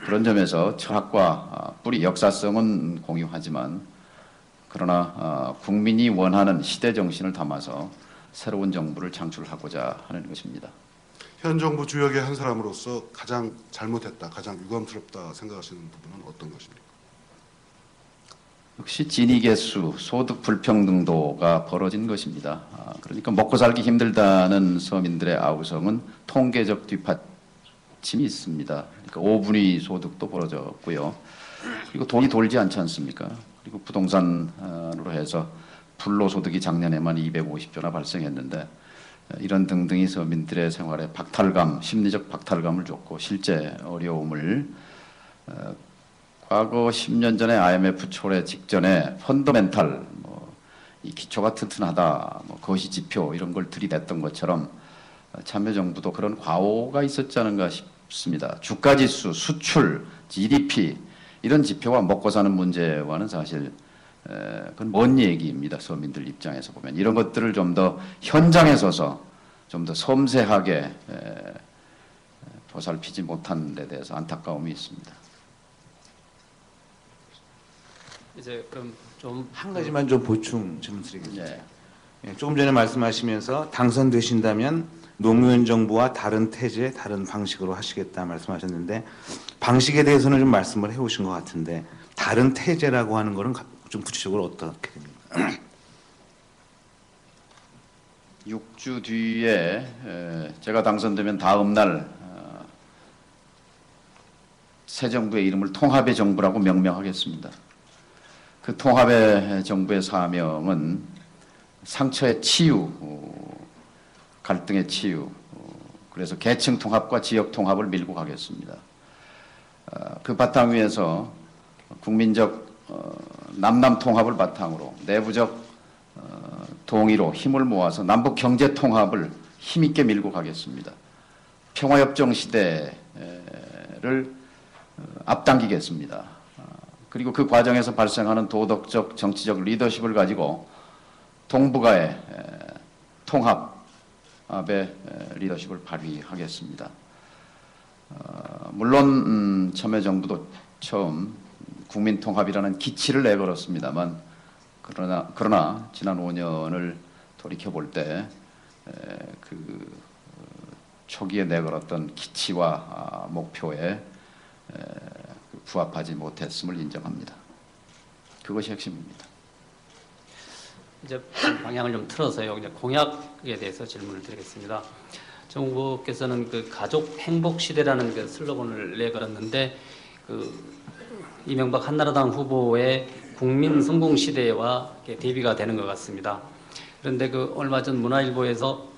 그런 점에서 철학과 뿌리, 역사성은 공유하지만 그러나 국민이 원하는 시대 정신을 담아서 새로운 정부를 창출하고자 하는 것입니다. 현 정부 주역의 한 사람으로서 가장 잘못했다, 가장 유감스럽다 생각하시는 부분은 어떤 것입니까? 역시 진위계수, 소득 불평등도가 벌어진 것입니다. 그러니까 먹고 살기 힘들다는 서민들의 아우성은 통계적 뒷받침이 있습니다. 그러니까 5분위 소득도 벌어졌고요. 그리고 돈이 돌지 않지 않습니까? 그리고 부동산으로 해서 불로소득이 작년에만 250조나 발생했는데 이런 등등이 서민들의 생활에 박탈감, 심리적 박탈감을 줬고 실제 어려움을 과거 10년 전에 IMF 초래 직전에 펀더멘탈, 이 기초가 튼튼하다, 거시 지표 이런 걸 들이댔던 것처럼 참여정부도 그런 과오가 있었지 않은가 싶습니다. 주가지수, 수출, GDP 이런 지표와 먹고 사는 문제와는 사실 그건 먼 얘기입니다. 서민들 입장에서 보면 이런 것들을 좀 더 현장에 서서 좀 더 섬세하게 보살피지 못한 데 대해서 안타까움이 있습니다. 이제 그럼 좀 한 가지만 좀 보충 질문드리겠습니다. 네. 예, 조금 전에 말씀하시면서 당선되신다면 노무현 정부와 다른 태제, 다른 방식으로 하시겠다 말씀하셨는데 방식에 대해서는 좀 말씀을 해오신 것 같은데 다른 태제라고 하는 거는 좀 구체적으로 어떻게 됩니까? 6주 뒤에 제가 당선되면 다음 날 새 정부의 이름을 통합의 정부라고 명명하겠습니다. 그 통합의 정부의 사명은 상처의 치유, 갈등의 치유, 그래서 계층 통합과 지역 통합을 밀고 가겠습니다. 그 바탕 위에서 국민적 남남 통합을 바탕으로 내부적 동의로 힘을 모아서 남북 경제 통합을 힘있게 밀고 가겠습니다. 평화협정 시대를 앞당기겠습니다. 그리고 그 과정에서 발생하는 도덕적, 정치적 리더십을 가지고 동북아의 통합의 리더십을 발휘하겠습니다. 물론 참여정부도 처음 국민통합이라는 기치를 내걸었습니다만 그러나 지난 5년을 돌이켜볼 때 그 초기에 내걸었던 기치와 목표에 부합하지 못했음을 인정합니다. 그것이 핵심입니다. 이제 방향을 좀 틀어서요. 이제 공약에 대해서 질문을 드리겠습니다. 정부께서는 그 가족 행복 시대라는 그 슬로건을 내걸었는데 이명박 한나라당 후보의 국민 성공 시대와 대비가 되는 것 같습니다. 그런데 얼마 전 문화일보에서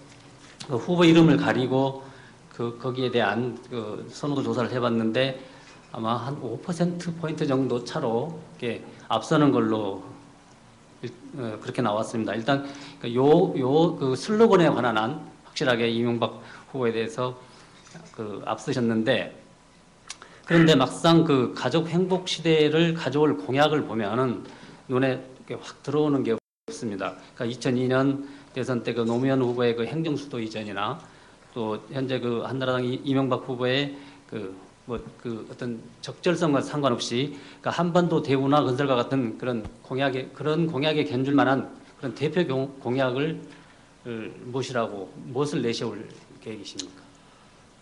후보 이름을 가리고 거기에 대한 선호도 조사를 해봤는데 아마 한 5%포인트 정도 차로 앞서는 걸로 그렇게 나왔습니다. 일단 그 슬로건에 관한 한 확실하게 이명박 후보에 대해서 앞서셨는데, 그런데 막상 그 가족 행복 시대를 가져올 공약을 보면은 눈에 확 들어오는 게 없습니다. 그러니까 2002년 대선 때 노무현 후보의 행정수도 이전이나 또 현재 한나라당 이명박 후보의 어떤 적절성과 상관없이 한반도 대운하 건설과 같은 그런 공약에 견줄 만한 그런 대표 공약을 무엇을 내세울 계획이십니까?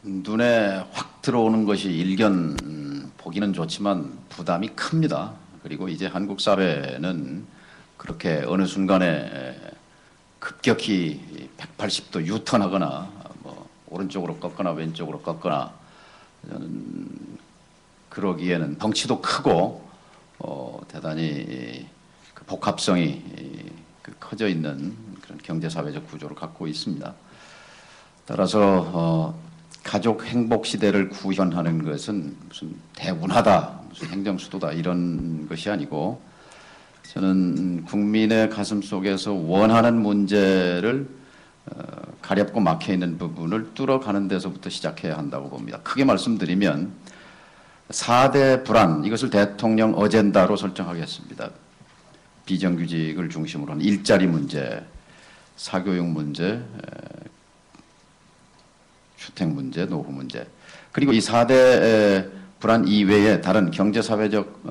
눈에 확 들어오는 것이 일견 보기는 좋지만 부담이 큽니다. 그리고 이제 한국 사회는 그렇게 어느 순간에 급격히 180도 유턴하거나 오른쪽으로 꺾거나 왼쪽으로 꺾거나 저는 그러기에는 덩치도 크고 대단히 복합성이 커져 있는 그런 경제사회적 구조를 갖고 있습니다. 따라서 가족 행복 시대를 구현하는 것은 무슨 대운하다, 무슨 행정수도다 이런 것이 아니고, 저는 국민의 가슴 속에서 원하는 문제를 가렵고 막혀 있는 부분을 뚫어가는 데서부터 시작해야 한다고 봅니다. 크게 말씀드리면 4대 불안, 이것을 대통령 어젠다로 설정하겠습니다. 비정규직을 중심으로 한 일자리 문제, 사교육 문제, 주택 문제, 노후 문제, 그리고 이 4대 불안 이외에 다른 경제사회적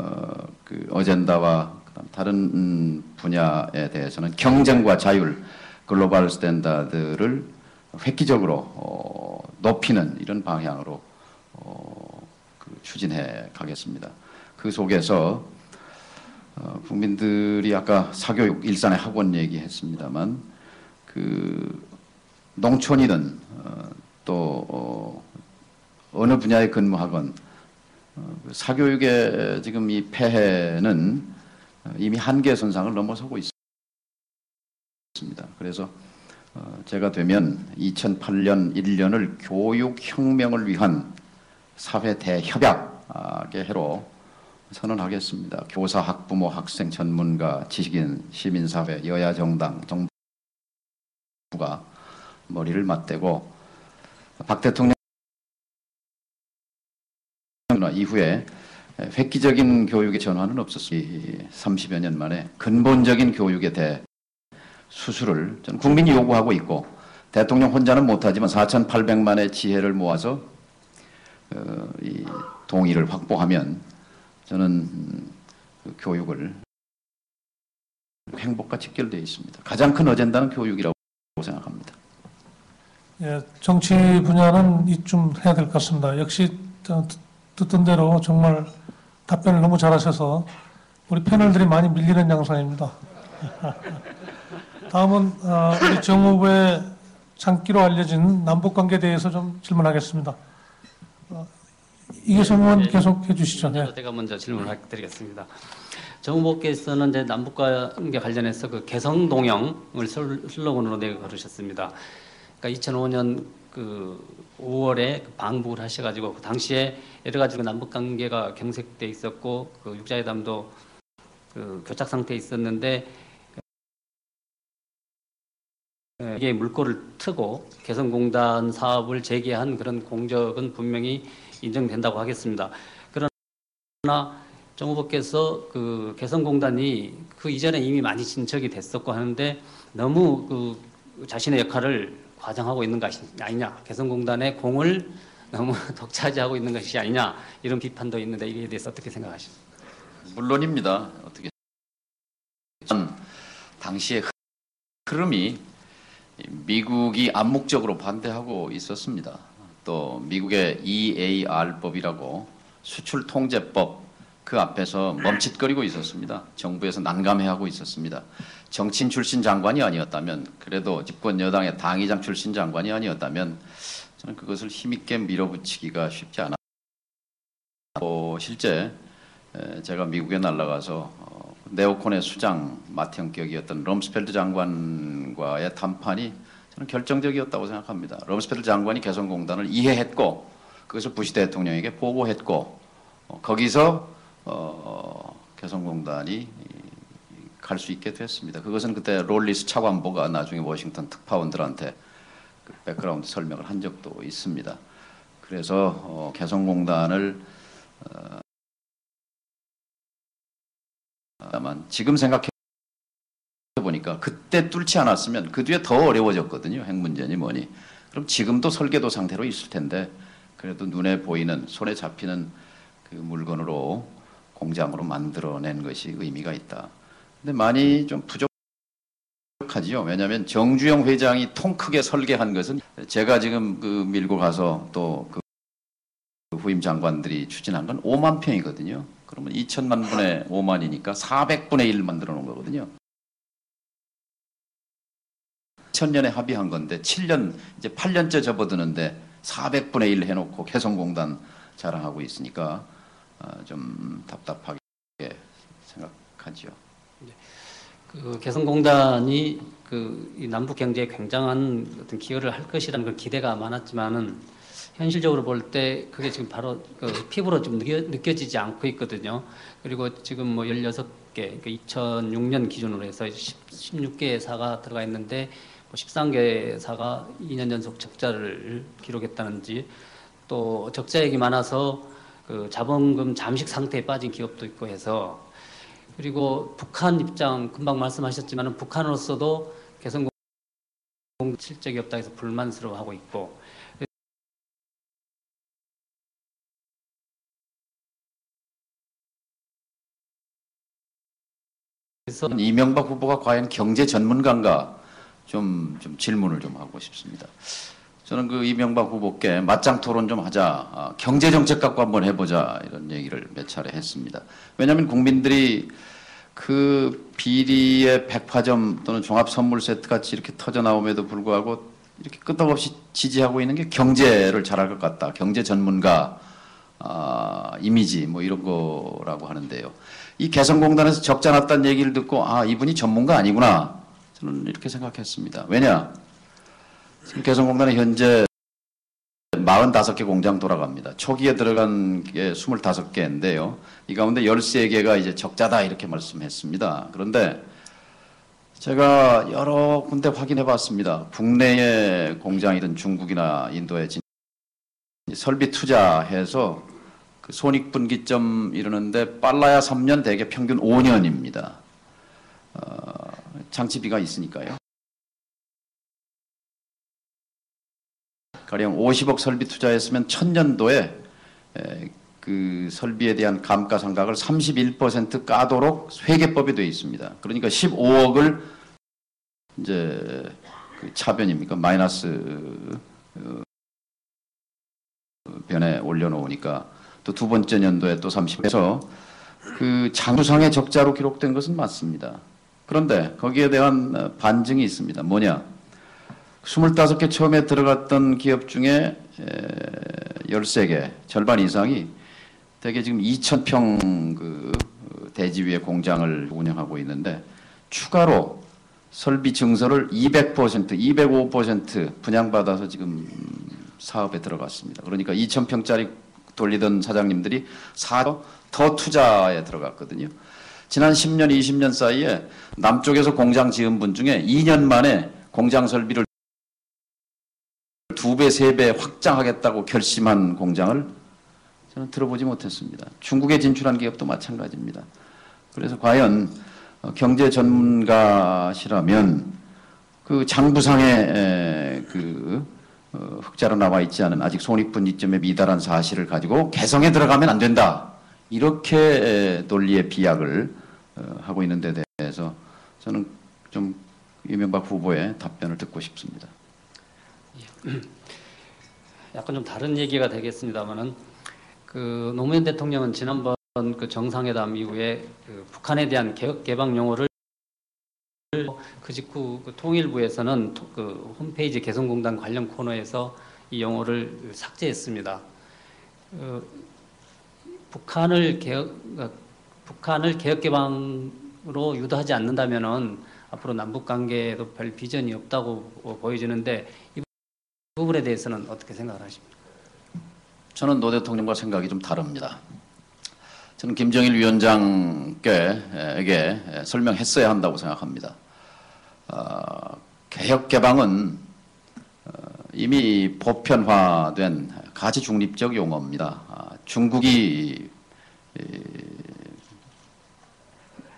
어젠다와 다른 분야에 대해서는 경쟁과 자율, 글로벌 스탠다드를 획기적으로 높이는 이런 방향으로 추진해 가겠습니다. 그 속에서 국민들이 아까 사교육, 일산의 학원 얘기했습니다만 농촌이든 또 어느 분야에 근무하건 사교육의 지금 이 폐해는 이미 한계선상을 넘어서고 있습니다. 그래서 제가 되면 2008년 1년을 교육혁명을 위한 사회 대협약의 해로 선언하겠습니다. 교사, 학부모, 학생, 전문가, 지식인, 시민사회, 여야 정당, 정부가 머리를 맞대고 박 대통령 이후에 획기적인 교육의 전환은 없었습니다. 30여 년 만에 근본적인 교육에 대해 수술을 전 국민이 요구하고 있고, 대통령 혼자는 못하지만 4,800만의 지혜를 모아서 이 동의를 확보하면 저는 교육을 행복과 직결되어 있습니다. 가장 큰 어젠다는 교육이라고 생각합니다. 예, 정치 분야는 이쯤 해야 될 것 같습니다. 역시 듣던 대로 정말 답변을 너무 잘하셔서 우리 패널들이 많이 밀리는 양상입니다. 다음은 우리 정 후보의 장기로 알려진 남북관계에 대해서 좀 질문하겠습니다. 이계성 의원 계속 해주시죠. 네. 제가 먼저 질문을 드리겠습니다. 정 후보께서는 이제 남북관계 관련해서 개성동형을 슬로건으로 내걸으셨습니다. 그러니까 2005년 5월에 방북을 하셔가지고 당시에 여러 가지 남북관계가 경색돼 있었고 육자회담도 교착 상태에 있었는데 이게 물꼬를 트고 개성공단 사업을 재개한 그런 공적은 분명히 인정된다고 하겠습니다. 정 후보께서 그 개성공단이 그 이전에 이미 많이 진척이 됐었고 하는데 너무 그 자신의 역할을 과장하고 있는 것이 아니냐, 개성공단의 공을 너무 독차지하고 있는 것이 아니냐, 이런 비판도 있는데 이에 대해서 어떻게 생각하십니까? 물론입니다. 어떻게 당시의 흐름이 미국이 암묵적으로 반대하고 있었습니다. 또 미국의 EAR법이라고 수출통제법, 그 앞에서 멈칫거리고 있었습니다. 정부에서 난감해하고 있었습니다. 정치인 출신 장관이 아니었다면, 그래도 집권 여당의 당의장 출신 장관이 아니었다면 저는 그것을 힘있게 밀어붙이기가 쉽지 않았고, 실제 제가 미국에 날아가서 네오콘의 수장 맏형격이었던 럼스펠드 장관과의談판이 저는 결정적이었다고 생각합니다. 럼스펠드 장관이 개성공단을 이해했고 그것을 부시 대통령에게 보고했고, 거기서 개성공단이 갈 수 있게 됐습니다. 그것은 그때 롤리스 차관보가 나중에 워싱턴 특파원들한테 그 백그라운드 설명을 한 적도 있습니다. 그래서 개성공단을 다만 지금 생각해 보니까 그때 뚫지 않았으면 그 뒤에 더 어려워졌거든요. 핵 문제니 뭐니. 그럼 지금도 설계도 상태로 있을 텐데, 그래도 눈에 보이는, 손에 잡히는 그 물건으로 공장으로 만들어낸 것이 의미가 있다. 근데 많이 좀 부족하지요. 왜냐하면 정주영 회장이 통 크게 설계한 것은 제가 지금 그 밀고 가서 또 그 후임 장관들이 추진한 건 5만 평이거든요. 그러면 2천만 분의 5만이니까 400분의 1 만들어 놓은 거거든요. 2000년에 합의한 건데 7년, 이제 8년째 접어드는데 400분의 1 해놓고 개성공단 자랑하고 있으니까 좀 답답하게 생각하지요. 그 개성공단이 이 남북 경제에 굉장한 어떤 기여를 할 것이라는 그 기대가 많았지만은 현실적으로 볼 때 그게 지금 바로 그 피부로 좀 느껴지지 않고 있거든요. 그리고 지금 뭐 16개, 그 2006년 기준으로 해서 16개 사가 들어가 있는데 뭐 13개 사가 2년 연속 적자를 기록했다는지, 또 적자액이 많아서 그 자본금 잠식 상태에 빠진 기업도 있고 해서, 그리고 북한 입장 금방 말씀하셨지만 북한으로서도 개성공단 실적이 없다 해서 불만스러워하고 있고, 그래서 이명박 후보가 과연 경제 전문가인가 좀 질문을 좀 하고 싶습니다. 저는 그 이명박 후보께 맞짱 토론 좀 하자, 경제 정책 갖고 한번 해보자, 이런 얘기를 몇 차례 했습니다. 왜냐하면 국민들이 그 비리의 백화점 또는 종합 선물 세트 같이 이렇게 터져 나옴에도 불구하고 이렇게 끄떡없이 지지하고 있는 게 경제를 잘할 것 같다, 경제 전문가 이미지 뭐 이런 거라고 하는데요. 이 개성공단에서 적자 났다는 얘기를 듣고 이분이 전문가 아니구나, 저는 이렇게 생각했습니다. 왜냐? 지금 개성공단에 현재 45개 공장 돌아갑니다. 초기에 들어간 게 25개인데요. 이 가운데 13개가 이제 적자다, 이렇게 말씀했습니다. 그런데 제가 여러 군데 확인해 봤습니다. 국내의 공장이든 중국이나 인도에 설비 투자해서 그 손익분기점 이르는데 빨라야 3년, 대개 평균 5년입니다. 장치비가 있으니까요. 가령 50억 설비 투자했으면 1000년도에 그 설비에 대한 감가상각을 31% 까도록 회계법에 되어 있습니다. 그러니까 15억을 이제 그 차변입니까? 마이너스 변에 올려놓으니까 또 두 번째 년도에 또 30에서 그 장부상의 적자로 기록된 것은 맞습니다. 그런데 거기에 대한 반증이 있습니다. 뭐냐? 25개 처음에 들어갔던 기업 중에 13개, 절반 이상이 대개 지금 2000평 그 대지 위에 공장을 운영하고 있는데, 추가로 설비 증서를 200%, 205% 분양받아서 지금 사업에 들어갔습니다. 그러니까 2000평짜리 돌리던 사장님들이 더 투자에 들어갔거든요. 지난 10년, 20년 사이에 남쪽에서 공장 지은 분 중에 2년 만에 공장 설비를 2배, 3배 확장하겠다고 결심한 공장을 저는 들어보지 못했습니다. 중국에 진출한 기업도 마찬가지입니다. 그래서 과연 경제 전문가시라면 그 장부상에 흑자로 나와 있지 않은 아직 손익분기점에 미달한 사실을 가지고 개성에 들어가면 안 된다. 이렇게 논리의 비약을 하고 있는 데 대해서 저는 좀 이명박 후보의 답변을 듣고 싶습니다. 약간 좀 다른 얘기가 되겠습니다만은 그 노무현 대통령은 지난번 그 정상회담 이후에 그 북한에 대한 개혁 개방 용어를 그 직후 그 통일부에서는 그 홈페이지 개성공단 관련 코너에서 이 용어를 삭제했습니다. 북한을 개혁 개방으로 유도하지 않는다면은 앞으로 남북 관계에도 별 비전이 없다고 보여지는데 이 부분에 대해서는 어떻게 생각을 하십니까? 저는 노 대통령과 생각이 좀 다릅니다. 저는 김정일 위원장에게 설명했어야 한다고 생각합니다. 개혁 개방은 이미 보편화된 가치 중립적 용어입니다. 중국이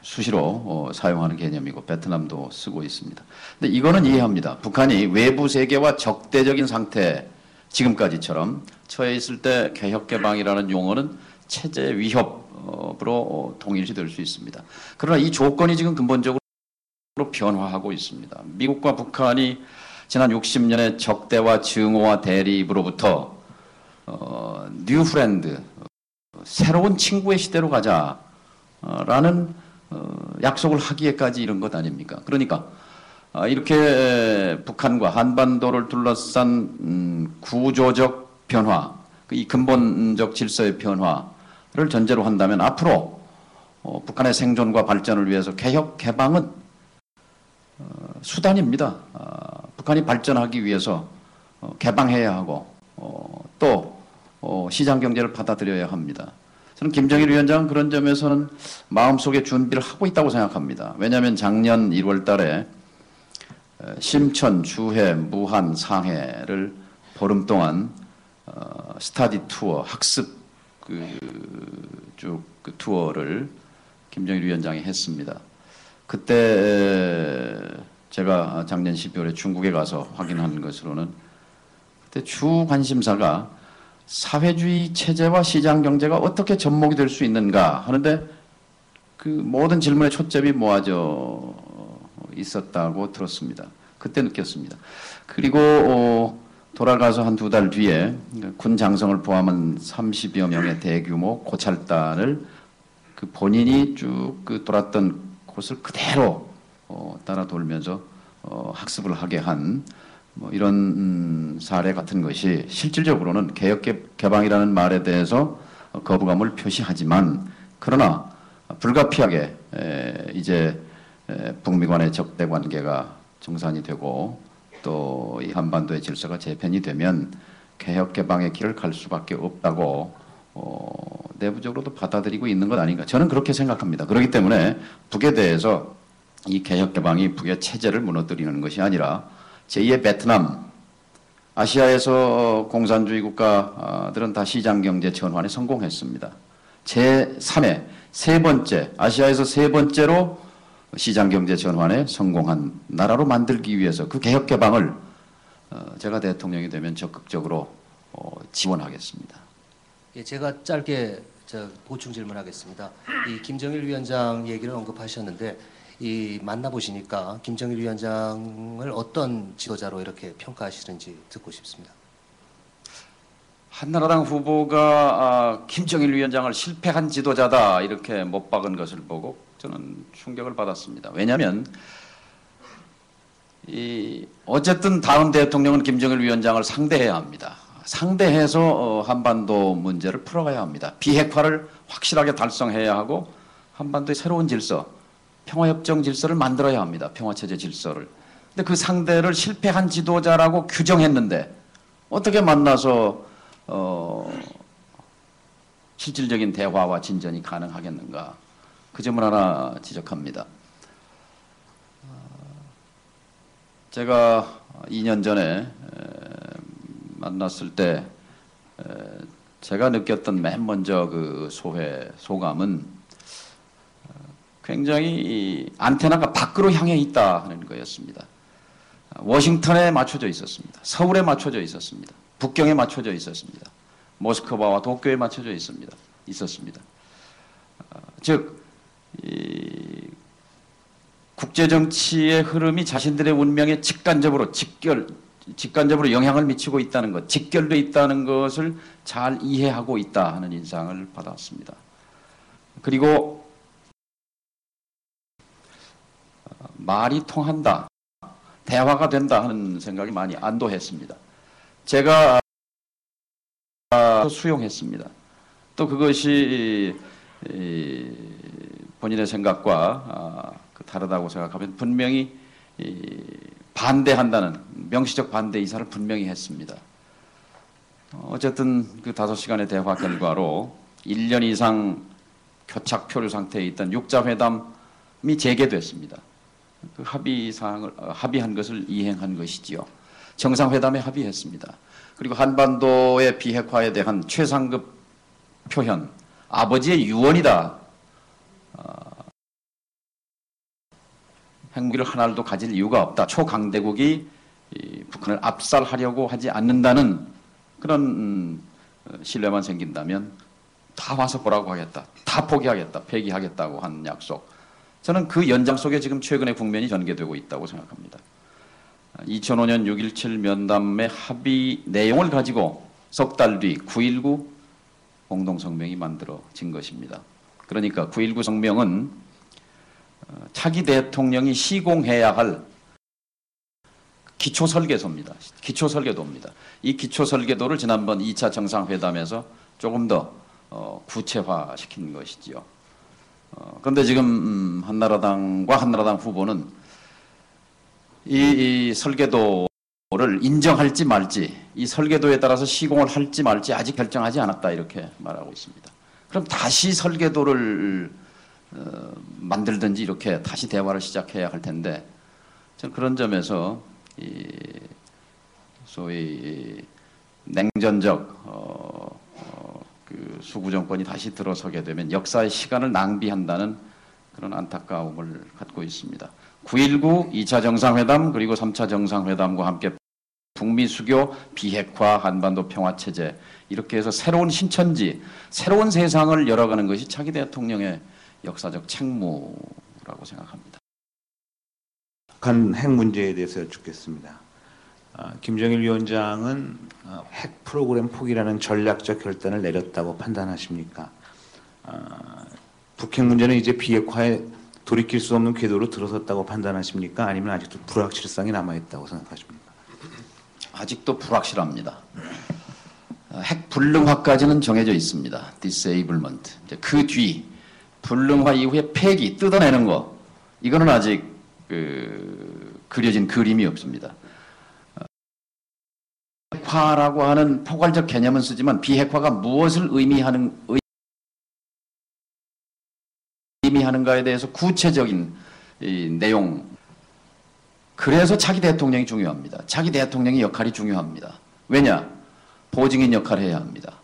수시로 사용하는 개념이고 베트남도 쓰고 있습니다. 근데 이거는 이해합니다. 북한이 외부 세계와 적대적인 상태 지금까지처럼 처해 있을 때 개혁 개방이라는 용어는 체제 위협으로 동일시될 수 있습니다. 그러나 이 조건이 지금 근본적으로 변화하고 있습니다. 미국과 북한이 지난 60년의 적대와 증오와 대립으로부터 뉴 프렌드, 새로운 친구의 시대로 가자라는 약속을 하기에까지 이런 것 아닙니까? 그러니까 이렇게 북한과 한반도를 둘러싼 구조적 변화, 이 근본적 질서의 변화를 전제로 한다면 앞으로 북한의 생존과 발전을 위해서 개혁 개방은 수단입니다. 북한이 발전하기 위해서 개방해야 하고 또 시장 경제를 받아들여야 합니다. 저는 김정일 위원장은 그런 점에서는 마음속에 준비를 하고 있다고 생각합니다. 왜냐하면 작년 1월 달에 심천, 주해, 무한, 상해를 보름 동안 스타디 투어, 학습 쭉 그 투어를 김정일 위원장이 했습니다. 그때 제가 작년 12월에 중국에 가서 확인한 것으로는 그때 주 관심사가 사회주의 체제와 시장 경제가 어떻게 접목이 될 수 있는가 하는데 그 모든 질문의 초점이 모아져 있었다고 들었습니다. 그때 느꼈습니다. 그리고 돌아가서 한 2달 뒤에 군 장성을 포함한 30여 명의 대규모 고찰단을 그 본인이 쭉 그 돌았던 곳을 그대로 따라 돌면서 학습을 하게 한 뭐 이런 사례 같은 것이 실질적으로는 개혁 개방이라는 말에 대해서 거부감을 표시하지만 그러나 불가피하게 이제 북미 간의 적대 관계가 정산이 되고 또 이 한반도의 질서가 재편이 되면 개혁 개방의 길을 갈 수밖에 없다고 내부적으로도 받아들이고 있는 것 아닌가 저는 그렇게 생각합니다. 그렇기 때문에 북에 대해서 이 개혁 개방이 북의 체제를 무너뜨리는 것이 아니라 제2의 베트남, 아시아에서 공산주의 국가들은 다 시장경제 전환에 성공했습니다. 제3의 세 번째, 아시아에서 세 번째로 시장경제 전환에 성공한 나라로 만들기 위해서 그 개혁 개방을 제가 대통령이 되면 적극적으로 지원하겠습니다. 예, 제가 짧게 보충 질문하겠습니다. 이 김정일 위원장 얘기를 언급하셨는데 이 만나보시니까 김정일 위원장을 어떤 지도자로 이렇게 평가하시는지 듣고 싶습니다. 한나라당 후보가 김정일 위원장을 실패한 지도자다 이렇게 못 박은 것을 보고 저는 충격을 받았습니다. 왜냐하면 어쨌든 다음 대통령은 김정일 위원장을 상대해야 합니다. 상대해서 한반도 문제를 풀어가야 합니다. 비핵화를 확실하게 달성해야 하고 한반도의 새로운 질서, 평화협정 질서를 만들어야 합니다. 평화체제 질서를. 근데 그 상대를 실패한 지도자라고 규정했는데 어떻게 만나서 실질적인 대화와 진전이 가능하겠는가. 그 점을 하나 지적합니다. 제가 2년 전에 만났을 때 제가 느꼈던 맨 먼저 그 소감은 굉장히 이 안테나가 밖으로 향해 있다 하는 거였습니다. 워싱턴에 맞춰져 있었습니다. 서울에 맞춰져 있었습니다. 북경에 맞춰져 있었습니다. 모스크바와 도쿄에 맞춰져 있었습니다. 즉 이 국제 정치의 흐름이 자신들의 운명에 직간접으로 영향을 미치고 있다는 것, 직결돼 있다는 것을 잘 이해하고 있다 하는 인상을 받았습니다. 그리고 말이 통한다, 대화가 된다 하는 생각이 많이 안도했습니다. 제가 수용했습니다. 또 그것이 본인의 생각과 다르다고 생각하면 분명히 반대한다는 명시적 반대 이사를 분명히 했습니다. 어쨌든 그 5시간의 대화 결과로 1년 이상 교착 표류 상태에 있던 육자회담이 재개됐습니다. 그 합의한 것을 이행한 것이지요. 정상회담에 합의했습니다. 그리고 한반도의 비핵화에 대한 최상급 표현, 아버지의 유언이다. 핵무기를 하나도 가질 이유가 없다. 초강대국이 북한을 압살하려고 하지 않는다는 그런 신뢰만 생긴다면 다 와서 보라고 하겠다. 다 포기하겠다. 폐기하겠다고 한 약속. 저는 그 연장 속에 지금 최근의 국면이 전개되고 있다고 생각합니다. 2005년 6.17 면담의 합의 내용을 가지고 석 달 뒤 9.19 공동성명이 만들어진 것입니다. 그러니까 9.19 성명은 차기 대통령이 시공해야 할 기초설계도입니다. 이 기초설계도를 지난번 2차 정상회담에서 조금 더 구체화시킨 것이지요. 그런데 지금 한나라당과 한나라당 후보는 이 설계도를 인정할지 말지, 이 설계도에 따라서 시공을 할지 말지 아직 결정하지 않았다 이렇게 말하고 있습니다. 그럼 다시 설계도를 만들든지 이렇게 다시 대화를 시작해야 할 텐데, 저는 그런 점에서 소위 냉전적 그 수구 정권이 다시 들어서게 되면 역사의 시간을 낭비한다는 그런 안타까움을 갖고 있습니다. 9.19 2차 정상회담 그리고 3차 정상회담과 함께 북미 수교, 비핵화, 한반도 평화체제 이렇게 해서 새로운 신천지, 새로운 세상을 열어가는 것이 차기 대통령의 역사적 책무라고 생각합니다. 북한 핵 문제에 대해서 여쭙겠습니다. 김정일 위원장은 핵 프로그램 포기라는 전략적 결단을 내렸다고 판단하십니까? 북핵 문제는 이제 비핵화에 돌이킬 수 없는 궤도로 들어섰다고 판단하십니까? 아니면 아직도 불확실성이 남아있다고 생각하십니까? 아직도 불확실합니다. 핵 불능화까지는 정해져 있습니다. disablement. 이제 그 뒤 불능화 이후에 폐기, 뜯어내는 거, 이거는 아직 그려진 그림이 없습니다. 핵화라고 하는 포괄적 개념은 쓰지만 비핵화가 무엇을 의미하는가에 대해서 구체적인 내용. 그래서 차기 대통령이 중요합니다. 차기 대통령의 역할이 중요합니다. 왜냐? 보증인 역할을 해야 합니다.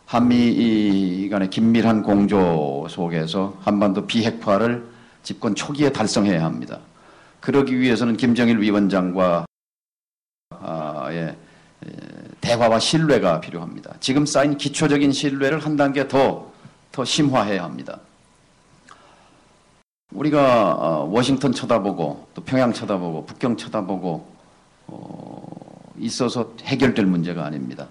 한미 간의 긴밀한 공조 속에서 한반도 비핵화를 집권 초기에 달성해야 합니다. 그러기 위해서는 김정일 위원장과 대화와 신뢰가 필요합니다. 지금 쌓인 기초적인 신뢰를 한 단계 더 심화해야 합니다. 우리가 워싱턴 쳐다보고 또 평양 쳐다보고 북경 쳐다보고 있어서 해결될 문제가 아닙니다.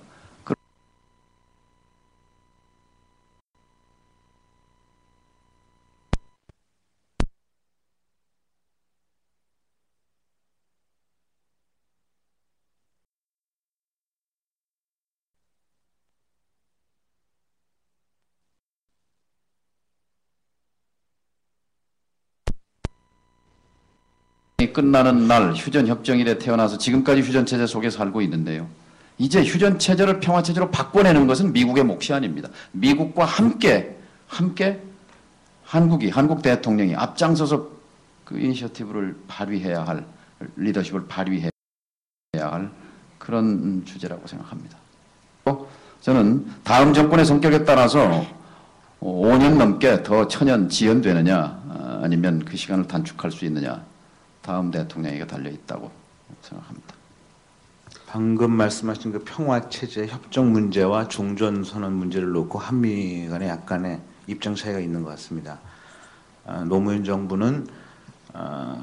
끝나는 날 휴전협정일에 태어나서 지금까지 휴전체제 속에 살고 있는데요. 이제 휴전체제를 평화체제로 바꿔내는 것은 미국의 몫이 아닙니다. 미국과 함께 한국 대통령이 앞장서서 그 이니셔티브를 발휘해야 할, 리더십을 발휘해야 할 그런 주제라고 생각합니다. 저는 다음 정권의 성격에 따라서 5년 넘게 더 천연 지연되느냐 아니면 그 시간을 단축할 수 있느냐 다음 대통령에게 달려 있다고 생각합니다. 방금 말씀하신 그 평화체제 협정 문제와 종전선언 문제를 놓고 한미 간에 약간의 입장 차이가 있는 것 같습니다. 노무현 정부는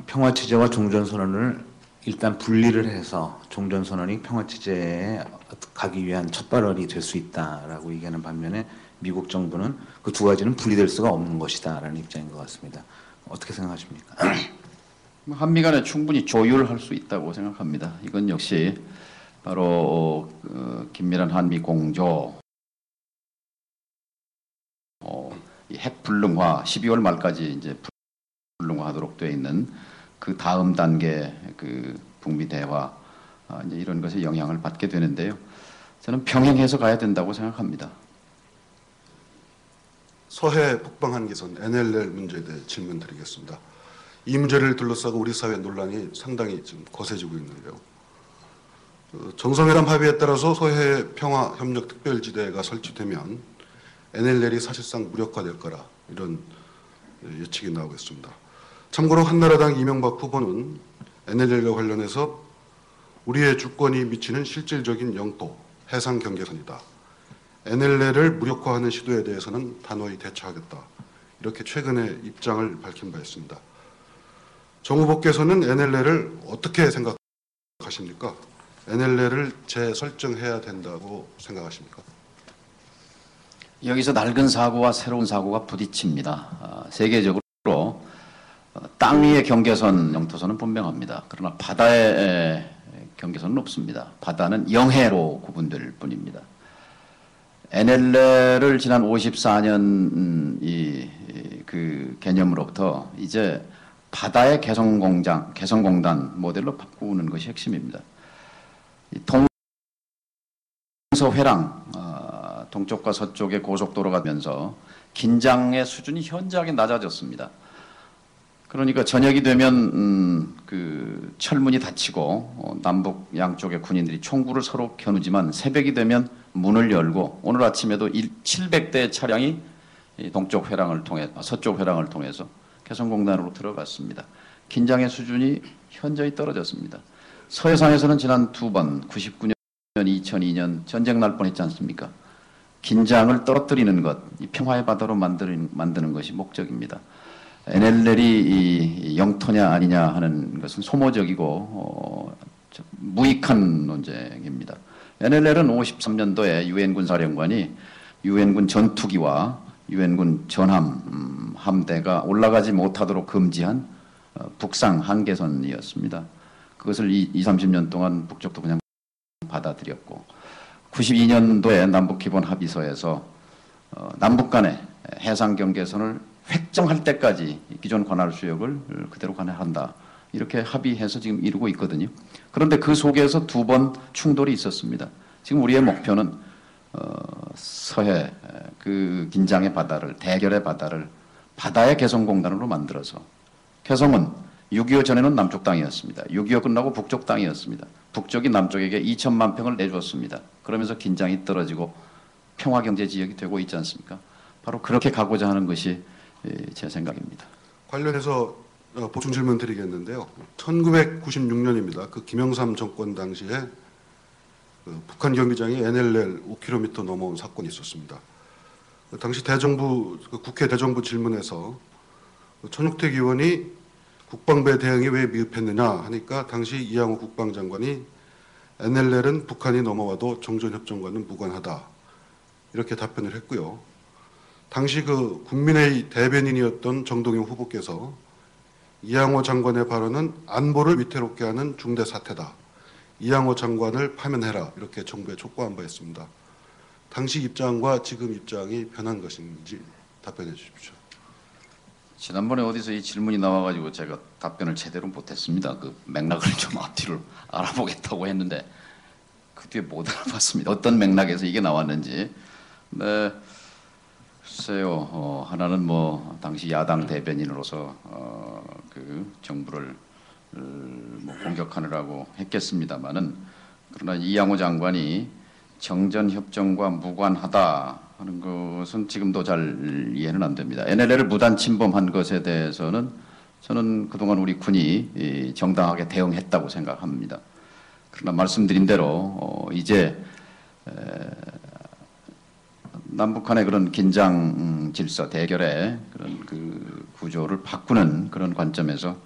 평화체제와 종전선언을 일단 분리를 해서 종전선언이 평화체제에 가기 위한 첫발걸이 될 수 있다라고 얘기하는 반면에 미국 정부는 그 두 가지는 분리될 수가 없는 것이다라는 입장인 것 같습니다. 어떻게 생각하십니까? 한미 간에 충분히 조율할 수 있다고 생각합니다. 이건 역시 바로 긴밀한 한미 공조, 이 핵불능화 12월 말까지 이제 불능화하도록 되어 있는 그 다음 단계 그 북미 대화 이제 이런 것에 영향을 받게 되는데요. 저는 병행해서 가야 된다고 생각합니다. 서해 북방 한계선 NLL 문제에 대해 질문드리겠습니다. 이 문제를 둘러싸고 우리 사회 논란이 상당히 지금 거세지고 있는데요. 정상회담 합의에 따라서 서해 평화협력특별지대가 설치되면 NLL이 사실상 무력화될 거라 이런 예측이 나오고 있습니다. 참고로 한나라당 이명박 후보는 NLL과 관련해서 우리의 주권이 미치는 실질적인 영토, 해상 경계선이다. NLL을 무력화하는 시도에 대해서는 단호히 대처하겠다. 이렇게 최근에 입장을 밝힌 바 있습니다. 정 후보께서는 NLL을 어떻게 생각하십니까? NLL을 재설정해야 된다고 생각하십니까? 여기서 낡은 사고와 새로운 사고가 부딪힙니다. 세계적으로 땅 위의 경계선, 영토선은 분명합니다. 그러나 바다의 경계선은 없습니다. 바다는 영해로 구분될 뿐입니다. NLL을 지난 54년 그 개념으로부터 이제 바다의 개성공단 모델로 바꾸는 것이 핵심입니다. 동서회랑, 동쪽과 서쪽의 고속도로가 되면서 긴장의 수준이 현저하게 낮아졌습니다. 그러니까 저녁이 되면 그 철문이 닫히고 남북 양쪽의 군인들이 총구를 서로 겨누지만 새벽이 되면 문을 열고 오늘 아침에도 700대 차량이 동쪽 회랑을 통해 서쪽 회랑을 통해서 개성공단으로 들어갔습니다. 긴장의 수준이 현저히 떨어졌습니다. 서해상에서는 지난 두 번 99년, 2002년 전쟁 날 뻔했지 않습니까? 긴장을 떨어뜨리는 것, 이 평화의 바다로 만드는 것이 목적입니다. NLL이 영토냐 아니냐 하는 것은 소모적이고 무익한 논쟁입니다. NLL은 53년도에 유엔군 사령관이 유엔군 전투기와 유엔군 전함 함대가 올라가지 못하도록 금지한 북상 한계선이었습니다. 그것을 20-30년 동안 북쪽도 그냥 받아들였고 92년도에 남북기본합의서에서 남북 간의 해상 경계선을 획정할 때까지 기존 관할 수역을 그대로 관할한다. 이렇게 합의해서 지금 이루고 있거든요. 그런데 그 속에서 두 번 충돌이 있었습니다. 지금 우리의 목표는 서해 그 긴장의 바다를 대결의 바다를 바다의 개성공단으로 만들어서 개성은 6.25 전에는 남쪽 땅이었습니다. 6.25 끝나고 북쪽 땅이었습니다. 북쪽이 남쪽에게 2천만 평을 내줬습니다. 그러면서 긴장이 떨어지고 평화경제지역이 되고 있지 않습니까? 바로 그렇게 가고자 하는 것이 제 생각입니다. 관련해서 보충 질문 드리겠는데요. 1996년입니다. 그 김영삼 정권 당시에 그 북한 경비장이 NLL 5km 넘어온 사건이 있었습니다. 그 당시 국회 대정부 질문에서 천육택 의원이 국방부의 대응이 왜 미흡했느냐 하니까 당시 이양호 국방장관이 NLL은 북한이 넘어와도 정전협정과는 무관하다. 이렇게 답변을 했고요. 당시 그 국민회의 대변인이었던 정동영 후보께서 이양호 장관의 발언은 안보를 위태롭게 하는 중대 사태다. 이양호 장관을 파면해라. 이렇게 정부에 촉구한 바 있습니다. 당시 입장과 지금 입장이 변한 것인지 답변해 주십시오. 지난번에 어디서 이 질문이 나와가지고 제가 답변을 제대로 못했습니다. 그 맥락을 좀 앞뒤로 알아보겠다고 했는데 그 뒤에 못 알아봤습니다. 어떤 맥락에서 이게 나왔는지. 네, 글쎄요. 하나는 뭐 당시 야당 대변인으로서 그 정부를 뭐 공격하느라고 했겠습니다만은 그러나 이양호 장관이 정전협정과 무관하다 하는 것은 지금도 잘 이해는 안 됩니다. NLL을 무단 침범한 것에 대해서는 저는 그동안 우리 군이 정당하게 대응했다고 생각합니다. 그러나 말씀드린 대로 이제 남북한의 그런 긴장 질서 대결의 그런 그 구조를 바꾸는 그런 관점에서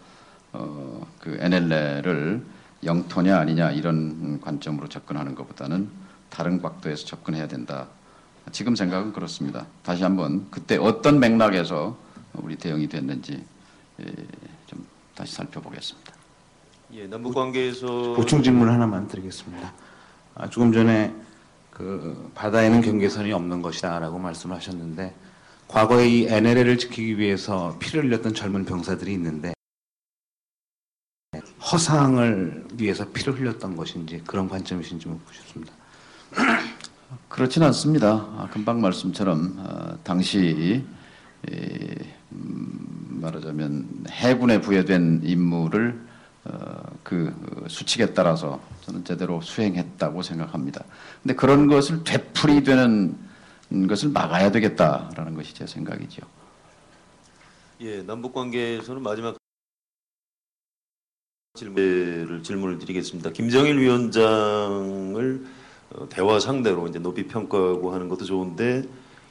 그 NLL을 영토냐 아니냐 이런 관점으로 접근하는 것보다는 다른 각도에서 접근해야 된다. 지금 생각은 그렇습니다. 다시 한번 그때 어떤 맥락에서 우리 대응이 됐는지 좀 다시 살펴보겠습니다. 예, 남북 관계에서 보충 질문 하나만 드리겠습니다. 조금 전에 그 바다에는 경계선이 없는 것이다라고 말씀하셨는데 과거에 이 NLL을 지키기 위해서 피를 흘렸던 젊은 병사들이 있는데 허상을 위해서 피를 흘렸던 것인지 그런 관점이신지 묻고 싶습니다. 그렇지는 않습니다. 금방 말씀처럼 당시 말하자면 해군에 부여된 임무를 그 수칙에 따라서 저는 제대로 수행했다고 생각합니다. 근데 그런 것을 되풀이되는 것을 막아야 되겠다라는 것이 제 생각이죠. 예, 남북 관계에서는 마지막 질문을 드리겠습니다. 김정일 위원장을 대화 상대로 이제 높이 평가하고 하는 것도 좋은데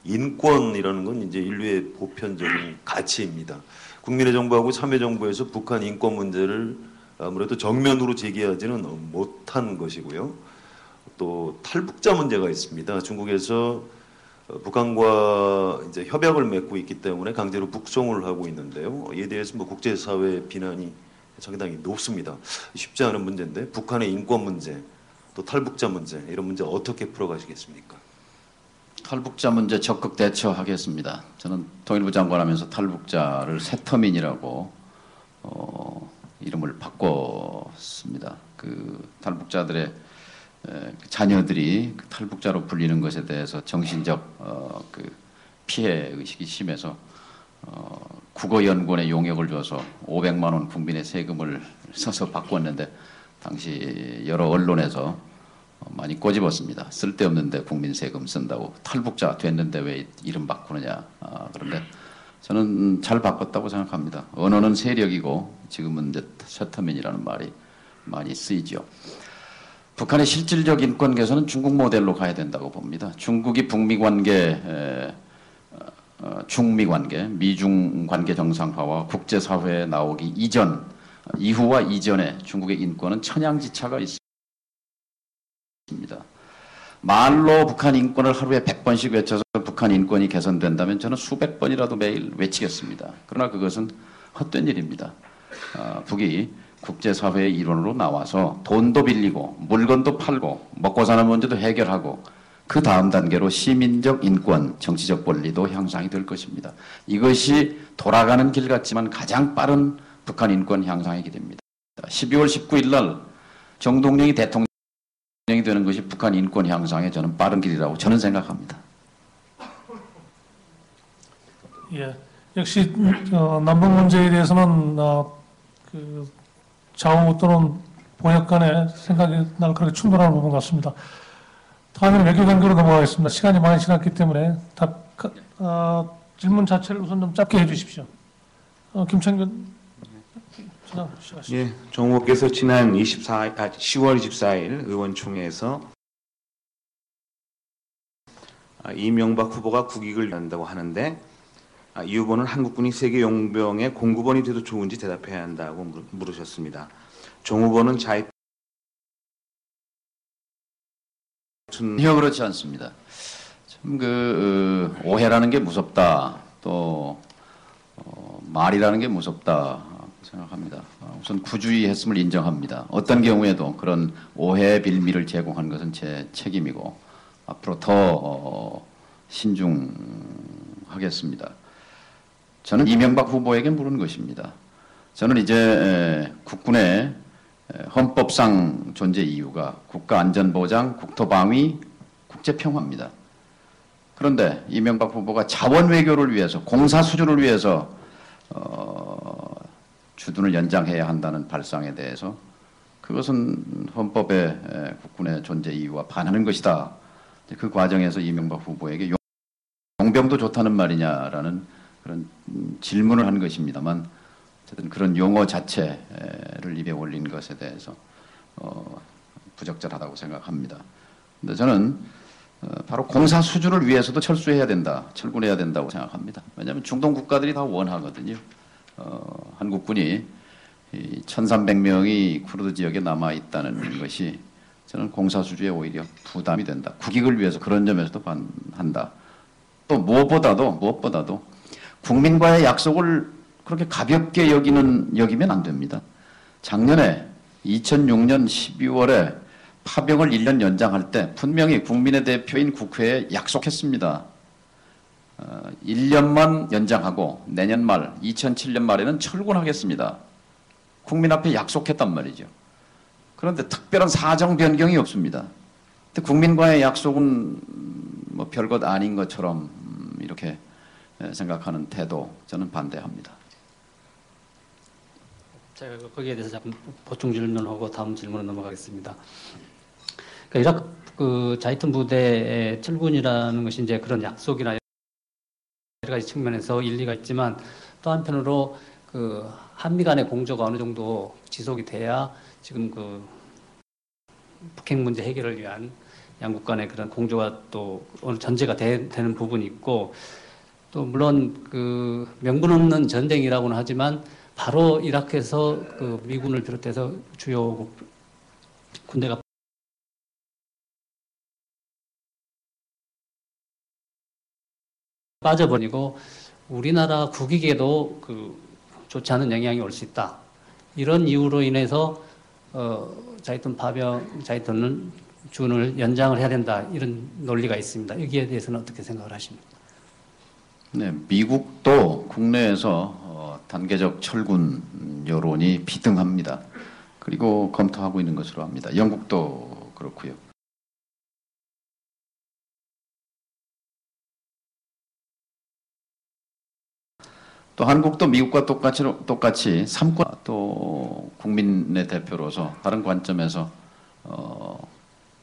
인권이라는 건 이제 인류의 보편적인 가치입니다. 국민의 정부하고 참여정부에서 북한 인권 문제를 아무래도 정면으로 제기하지는 못한 것이고요. 또 탈북자 문제가 있습니다. 중국에서 북한과 이제 협약을 맺고 있기 때문에 강제로 북송을 하고 있는데요. 이에 대해서 뭐 국제사회 비난이 상당히 높습니다. 쉽지 않은 문제인데 북한의 인권 문제, 또 탈북자 문제 이런 문제 어떻게 풀어가시겠습니까? 탈북자 문제 적극 대처하겠습니다. 저는 통일부 장관하면서 탈북자를 세터민이라고 이름을 바꿨습니다. 그 탈북자들의 자녀들이 그 탈북자로 불리는 것에 대해서 정신적 그 피해 의식이 심해서 국어연구원에 용역을 줘서 500만 원 국민의 세금을 써서 바꿨는데 당시 여러 언론에서 많이 꼬집었습니다. 쓸데없는데 국민 세금 쓴다고 탈북자 됐는데 왜 이름 바꾸느냐. 그런데 저는 잘 바꿨다고 생각합니다. 언어는 세력이고 지금은 이제 세터민이라는 말이 많이 쓰이죠. 북한의 실질적 인권 개선은 중국 모델로 가야 된다고 봅니다. 중국이 북미 관계, 중미 관계, 미중 관계 정상화와 국제사회에 나오기 이전, 이후와 이전에 중국의 인권은 천양지차가 있습니다. 말로 북한 인권을 하루에 100번씩 외쳐서 북한 인권이 개선된다면 저는 수백 번이라도 매일 외치겠습니다. 그러나 그것은 헛된 일입니다. 북이 국제사회의 일원으로 나와서 돈도 빌리고 물건도 팔고 먹고 사는 문제도 해결하고 그 다음 단계로 시민적 인권, 정치적 권리도 향상이 될 것입니다. 이것이 돌아가는 길 같지만 가장 빠른 북한 인권 향상의 길입니다. 12월 19일 날 정동영이 대통령이 되는 것이 북한 인권 향상의 저는 빠른 길이라고 저는 생각합니다. 예, 역시 남북 문제에 대해서는 그 좌우 또는 보역 간의 생각이 날 그렇게 충돌하는 부분 같습니다. 다음에는 외교관계로 넘어가겠습니다. 시간이 많이 지났기 때문에 질문 자체를 우선 좀 짧게 해주십시오. 김창균 소장 시작하시죠. 예, 정 후보께서 지난 10월 24일 의원총회에서 이명박 후보가 국익을 한다고 하는데 이 후보는 한국군이 세계 용병의 공급원이 돼도 좋은지 대답해야 한다고 물으셨습니다. 정 후보는 전혀 그렇지 않습니다. 참 오해라는 게 무섭다. 또 말이라는 게 무섭다 생각합니다. 우선 구주의했음을 인정합니다. 어떤 경우에도 그런 오해 빌미를 제공한 것은 제 책임이고 앞으로 더 신중하겠습니다. 저는 이명박 후보에게 물은 것입니다. 저는 이제 국군의 헌법상 존재 이유가 국가안전보장, 국토방위, 국제평화입니다. 그런데 이명박 후보가 자원외교를 위해서, 공사수주를 위해서 주둔을 연장해야 한다는 발상에 대해서 그것은 헌법의 국군의 존재 이유와 반하는 것이다 그 과정에서 이명박 후보에게 용병도 좋다는 말이냐라는 그런 질문을 한 것입니다만, 어쨌든 그런 용어 자체를 입에 올린 것에 대해서 부적절하다고 생각합니다. 근데 저는 바로 공사 수준을 위해서도 철수해야 된다, 철군해야 된다고 생각합니다. 왜냐하면 중동 국가들이 다 원하거든요. 한국군이 1,300명이 쿠르드 지역에 남아 있다는 것이 저는 공사 수주에 오히려 부담이 된다. 국익을 위해서 그런 점에서도 한다. 또 무엇보다도 국민과의 약속을 그렇게 가볍게 여기면 안 됩니다. 작년에 2006년 12월에 파병을 1년 연장할 때 분명히 국민의 대표인 국회에 약속했습니다. 1년만 연장하고 내년 말 2007년 말에는 철군하겠습니다. 국민 앞에 약속했단 말이죠. 그런데 특별한 사정 변경이 없습니다. 근데 국민과의 약속은 뭐 별것 아닌 것처럼 이렇게 생각하는 태도, 저는 반대합니다. 제가 거기에 대해서 잠깐 보충 질문하고 다음 질문으로 넘어가겠습니다. 그러니까 이라크 그 자이툰 부대의 철군이라는 것이 이제 그런 약속이나 여러 가지 측면에서 일리가 있지만, 또 한편으로 그 한미 간의 공조가 어느 정도 지속이 돼야 지금 그 북핵 문제 해결을 위한 양국 간의 그런 공조가 또 어느 전제가 되는 부분이 있고, 또 물론 그 명분 없는 전쟁이라고는 하지만 바로 이라크에서 그 미군을 비롯해서 주요 군대가 빠져버리고 우리나라 국익에도 그 좋지 않은 영향이 올 수 있다. 이런 이유로 인해서 자이툰을 준을 연장을 해야 된다. 이런 논리가 있습니다. 여기에 대해서는 어떻게 생각을 하십니까? 네, 미국도 국내에서 단계적 철군 여론이 비등합니다. 그리고 검토하고 있는 것으로 합니다. 영국도 그렇고요. 또 한국도 미국과 똑같이 삼권 또 국민의 대표로서 다른 관점에서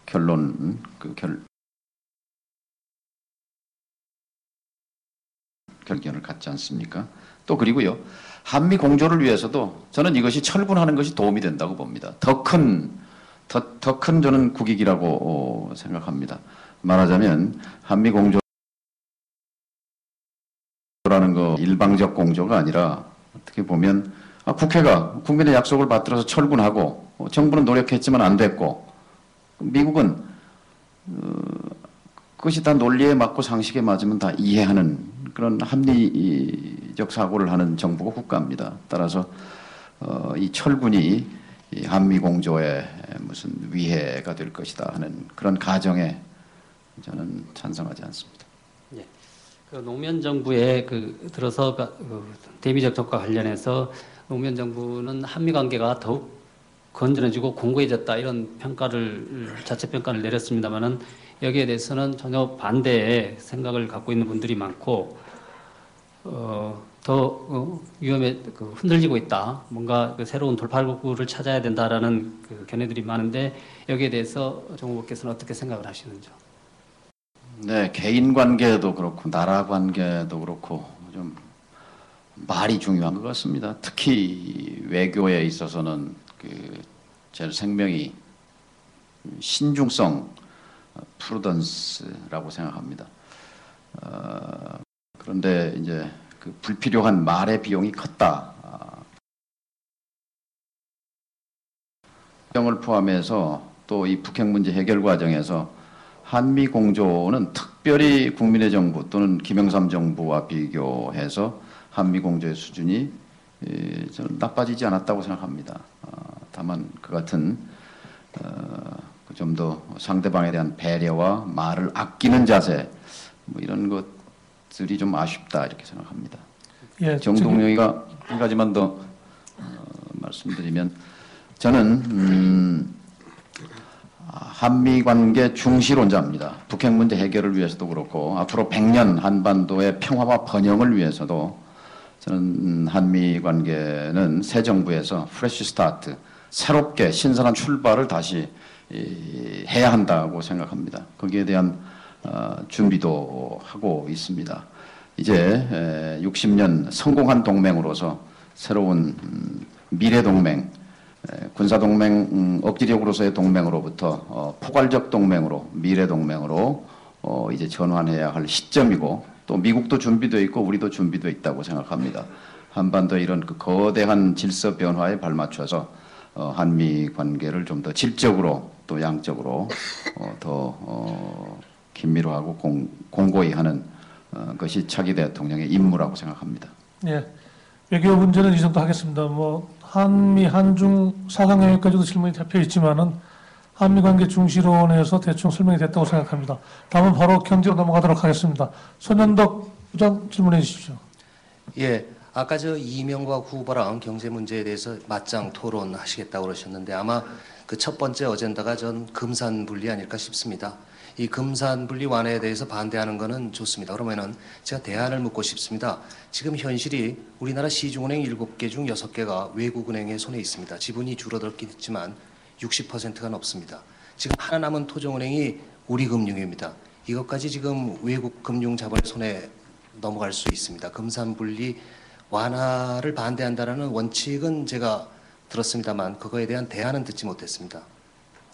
결견을 갖지 않습니까? 또 그리고요, 한미 공조를 위해서도 저는 이것이 철군하는 것이 도움이 된다고 봅니다. 더 큰 저는 국익이라고 생각합니다. 말하자면 한미 공조라는 거 일방적 공조가 아니라 어떻게 보면 국회가 국민의 약속을 받들어서 철군하고 정부는 노력했지만 안 됐고 미국은 그것이 다 논리에 맞고 상식에 맞으면 다 이해하는 그런 합리적 사고를 하는 정부가 국가입니다. 따라서 이 철군이 이 한미 공조에 무슨 위해가 될 것이다 하는 그런 가정에 저는 찬성하지 않습니다. 예. 그 노무현 정부에 들어서 대미적 적과 관련해서 노무현 정부는 한미 관계가 더욱 건전해지고 공고해졌다 이런 자체 평가를 내렸습니다만은 여기에 대해서는 전혀 반대의 생각을 갖고 있는 분들이 많고 더 흔들리고 있다. 뭔가 새로운 돌파구를 찾아야 된다라는 견해들이 많은데 여기에 대해서 정 후보께서는 어떻게 생각을 하시는지요? 네, 개인 관계도 그렇고 나라 관계도 그렇고 좀 말이 중요한 것 같습니다. 특히 외교에 있어서는 제 생명이 신중성, 프루던스라고 생각합니다. 그런데 이제 그 불필요한 말의 비용이 컸다. 을 포함해서 또 이 북핵 문제 해결 과정에서 한미 공조는 특별히 국민의 정부 또는 김영삼 정부와 비교해서 한미 공조의 수준이 저는 나빠지지 않았다고 생각합니다. 다만 그 같은 좀 더 상대방에 대한 배려와 말을 아끼는 자세 뭐 이런 것들이 좀 아쉽다 이렇게 생각합니다. 예, 정동영이가 한 가지만 더 말씀드리면 저는 한미 관계 중시론자입니다. 북핵 문제 해결을 위해서도 그렇고 앞으로 100년 한반도의 평화와 번영을 위해서도 저는 한미 관계는 새 정부에서 프레시 스타트, 새롭게 신선한 출발을 다시 해야 한다고 생각합니다. 거기에 대한 준비도 하고 있습니다. 이제 60년 성공한 동맹으로서 새로운 미래 동맹, 군사 동맹 억지력으로서의 동맹으로부터 포괄적 동맹으로 미래 동맹으로 이제 전환해야 할 시점이고, 또 미국도 준비되어 있고 우리도 준비되어 있다고 생각합니다. 한반도 이런 그 거대한 질서 변화에 발맞춰서 한미 관계를 좀 더 질적으로 또 양적으로 더 긴밀화하고 공고히 하는 것이 차기 대통령의 임무라고 생각합니다. 예, 외교 문제는 이 정도 하겠습니다. 뭐 한미 한중 4강 영역까지도 질문이 잡혀 있지만은 한미 관계 중시론에서 대충 설명이 됐다고 생각합니다. 다음은 바로 경제로 넘어가도록 하겠습니다. 손현덕 부장 질문해 주십시오. 예, 아까 저 이명박 후보랑 경제 문제에 대해서 맞짱 토론하시겠다고 그러셨는데 아마 그 첫 번째 어젠다가 전 금산분리 아닐까 싶습니다. 이 금산분리 완화에 대해서 반대하는 것은 좋습니다. 그러면은 제가 대안을 묻고 싶습니다. 지금 현실이 우리나라 시중은행 7개 중 6개가 외국은행의 손에 있습니다. 지분이 줄어들긴 했지만 60%가 넘습니다. 지금 하나 남은 토종은행이 우리금융입니다. 이것까지 지금 외국 금융 자본의 손에 넘어갈 수 있습니다. 금산분리 완화를 반대한다라는 원칙은 제가 들었습니다만 그거에 대한 대안은 듣지 못했습니다.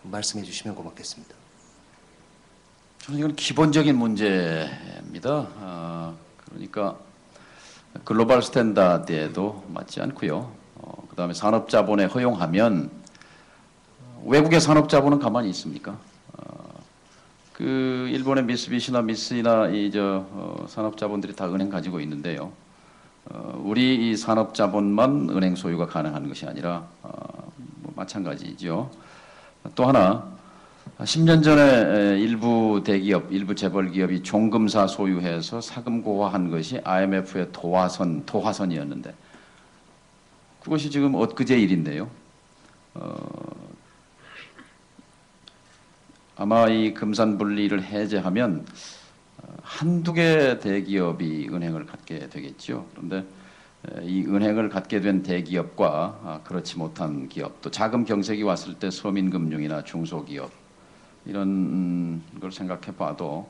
말씀해 주시면 고맙겠습니다. 저는 이건 기본적인 문제입니다. 그러니까 글로벌 스탠다드에도 맞지 않고요. 그다음에 산업자본에 허용하면 외국의 산업자본은 가만히 있습니까? 그 일본의 미쓰비시나 미쓰이나 산업자본들이 다 은행 가지고 있는데요. 우리 이 산업자본만 은행 소유가 가능한 것이 아니라 뭐 마찬가지죠. 또 하나 10년 전에 일부 대기업, 일부 재벌 기업이 종금사 소유해서 사금고화한 것이 IMF의 도화선이었는데 그것이 지금 엊그제 일인데요. 아마 이 금산분리를 해제하면 한두 개 대기업이 은행을 갖게 되겠죠. 그런데 이 은행을 갖게 된 대기업과 그렇지 못한 기업, 또 자금 경색이 왔을 때 서민금융이나 중소기업 이런 걸 생각해 봐도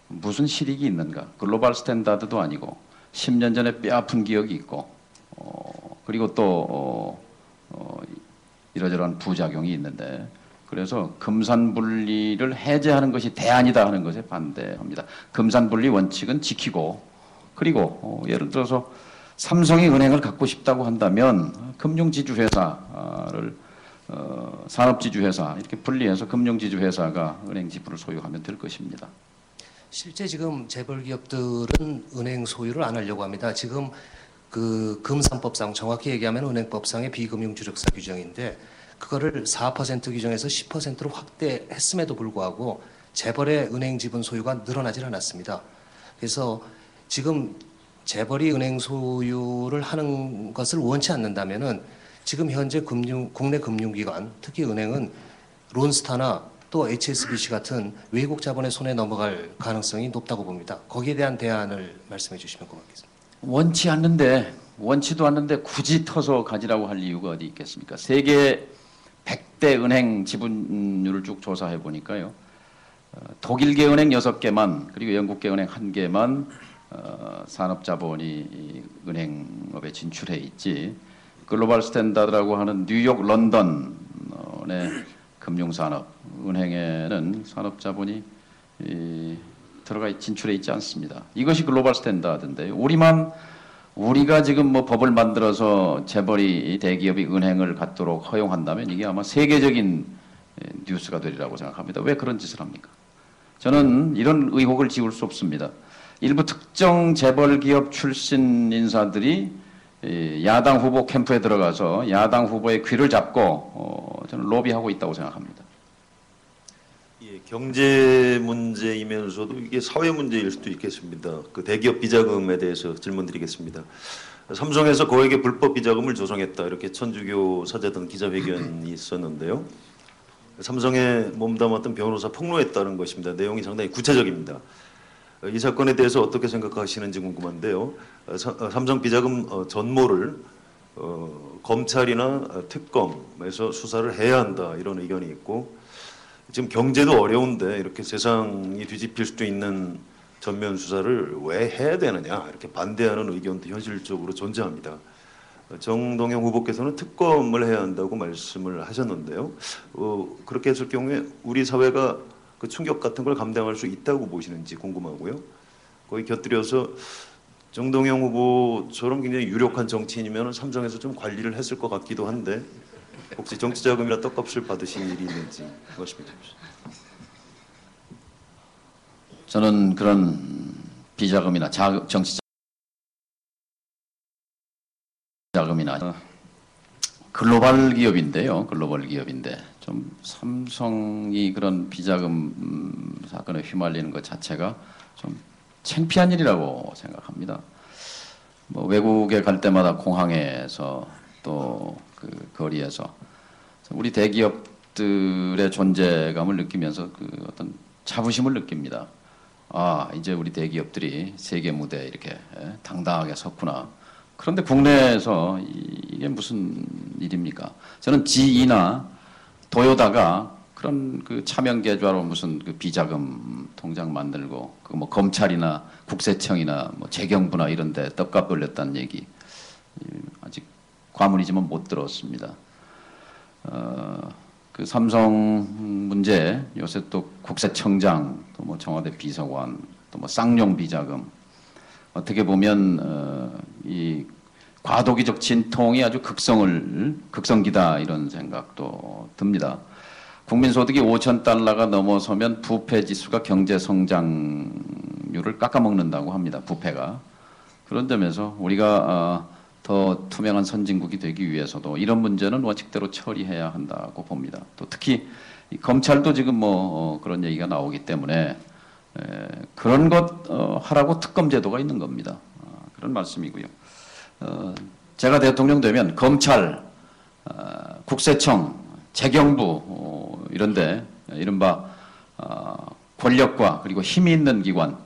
무슨 실익이 있는가. 글로벌 스탠다드도 아니고 10년 전에 뼈아픈 기억이 있고 그리고 또 이러저러한 부작용이 있는데, 그래서 금산분리를 해제하는 것이 대안이다 하는 것에 반대합니다. 금산분리 원칙은 지키고, 그리고 예를 들어서 삼성이 은행을 갖고 싶다고 한다면 금융지주회사를 산업지주회사 이렇게 분리해서 금융지주회사가 은행 지분을 소유하면 될 것입니다. 실제 지금 재벌 기업들은 은행 소유를 안 하려고 합니다. 지금 그 금산법상 정확히 얘기하면 은행법상의 비금융주력사 규정인데 그거를 4% 규정에서 10%로 확대했음에도 불구하고 재벌의 은행 지분 소유가 늘어나질 않았습니다. 그래서 지금 재벌이 은행 소유를 하는 것을 원치 않는다면은 지금 현재 국내 금융기관, 특히 은행은 론스타나 또 HSBC 같은 외국 자본의 손에 넘어갈 가능성이 높다고 봅니다. 거기에 대한 대안을 말씀해 주시면 고맙겠습니다. 원치도 않는데 굳이 터서 가지라고 할 이유가 어디 있겠습니까? 세계 100대 은행 지분율을 쭉 조사해 보니까요. 독일계 은행 6개만, 그리고 영국계 은행 1개만 산업자본이 은행업에 진출해 있지, 글로벌 스탠다드라고 하는 뉴욕, 런던의 금융산업, 은행에는 산업자본이 들어가 진출해 있지 않습니다. 이것이 글로벌 스탠다드인데요. 우리가 지금 뭐 법을 만들어서 재벌이 대기업이 은행을 갖도록 허용한다면 이게 아마 세계적인 뉴스가 되리라고 생각합니다. 왜 그런 짓을 합니까? 저는 이런 의혹을 지울 수 없습니다. 일부 특정 재벌 기업 출신 인사들이 야당 후보 캠프에 들어가서 야당 후보의 귀를 잡고 저는 로비하고 있다고 생각합니다. 예, 경제 문제이면서도 이게 사회 문제일 수도 있겠습니다. 그 대기업 비자금에 대해서 질문드리겠습니다. 삼성에서 고액의 불법 비자금을 조성했다, 이렇게 천주교 사자단 기자회견이 있었는데요. 삼성에 몸담았던 변호사 폭로했다는 것입니다. 내용이 상당히 구체적입니다. 이 사건에 대해서 어떻게 생각하시는지 궁금한데요. 삼성 비자금 전모를 검찰이나 특검에서 수사를 해야 한다, 이런 의견이 있고, 지금 경제도 어려운데 이렇게 세상이 뒤집힐 수도 있는 전면 수사를 왜 해야 되느냐 이렇게 반대하는 의견도 현실적으로 존재합니다. 정동영 후보께서는 특검을 해야 한다고 말씀을 하셨는데요. 그렇게 했을 경우에 우리 사회가 그 충격 같은 걸 감당할 수 있다고 보시는지 궁금하고요. 거기 곁들여서 정동영 후보처럼 굉장히 유력한 정치인이면 삼성에서 좀 관리를 했을 것 같기도 한데 혹시 정치자금이나 떡값을 받으신 일이 있는지 말씀해 주십시오. 저는 그런 비자금이나 정치 자금이나 글로벌 기업인데요. 글로벌 기업인데 좀 삼성이 그런 비자금 사건에 휘말리는 것 자체가 좀 창피한 일이라고 생각합니다. 뭐 외국에 갈 때마다 공항에서 또 그 거리에서 우리 대기업들의 존재감을 느끼면서 그 어떤 자부심을 느낍니다. 아, 이제 우리 대기업들이 세계 무대에 이렇게 당당하게 섰구나. 그런데 국내에서 이게 무슨 일입니까? 저는 GE나 도요다가 그런 그 차명 계좌로 무슨 그 비자금 통장 만들고 그 뭐 검찰이나 국세청이나 뭐 재경부나 이런데 떡값 돌렸다는 얘기 아직 과문이지만 못 들었습니다. 그 삼성 문제 요새 또 국세청장 또 뭐 청와대 비서관 또 뭐 쌍용 비자금 어떻게 보면 이 과도기적 진통이 아주 극성기다 이런 생각도 듭니다. 국민소득이 5,000달러가 넘어서면 부패 지수가 경제 성장률을 깎아먹는다고 합니다. 부패가. 그런 점에서 우리가 더 투명한 선진국이 되기 위해서도 이런 문제는 원칙대로 처리해야 한다고 봅니다. 또 특히 이 검찰도 지금 뭐 그런 얘기가 나오기 때문에 그런 것 하라고 특검 제도가 있는 겁니다. 그런 말씀이고요. 제가 대통령 되면 검찰, 국세청, 재경부 이런데 이른바 권력과 그리고 힘이 있는 기관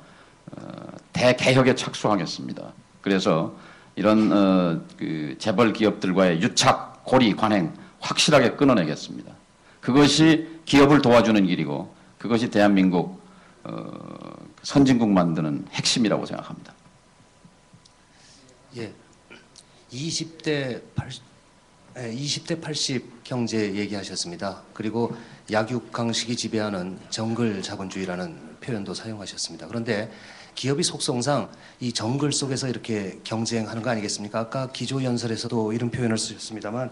대개혁에 착수하겠습니다. 그래서 이런 그 재벌 기업들과의 유착, 고리, 관행 확실하게 끊어내겠습니다. 그것이 기업을 도와주는 길이고 그것이 대한민국 선진국 만드는 핵심이라고 생각합니다. 예, 20대 80 경제 얘기하셨습니다. 그리고 약육강식이 지배하는 정글 자본주의라는 표현도 사용하셨습니다. 그런데 기업이 속성상 이 정글 속에서 이렇게 경쟁하는 거 아니겠습니까? 아까 기조연설에서도 이런 표현을 쓰셨습니다만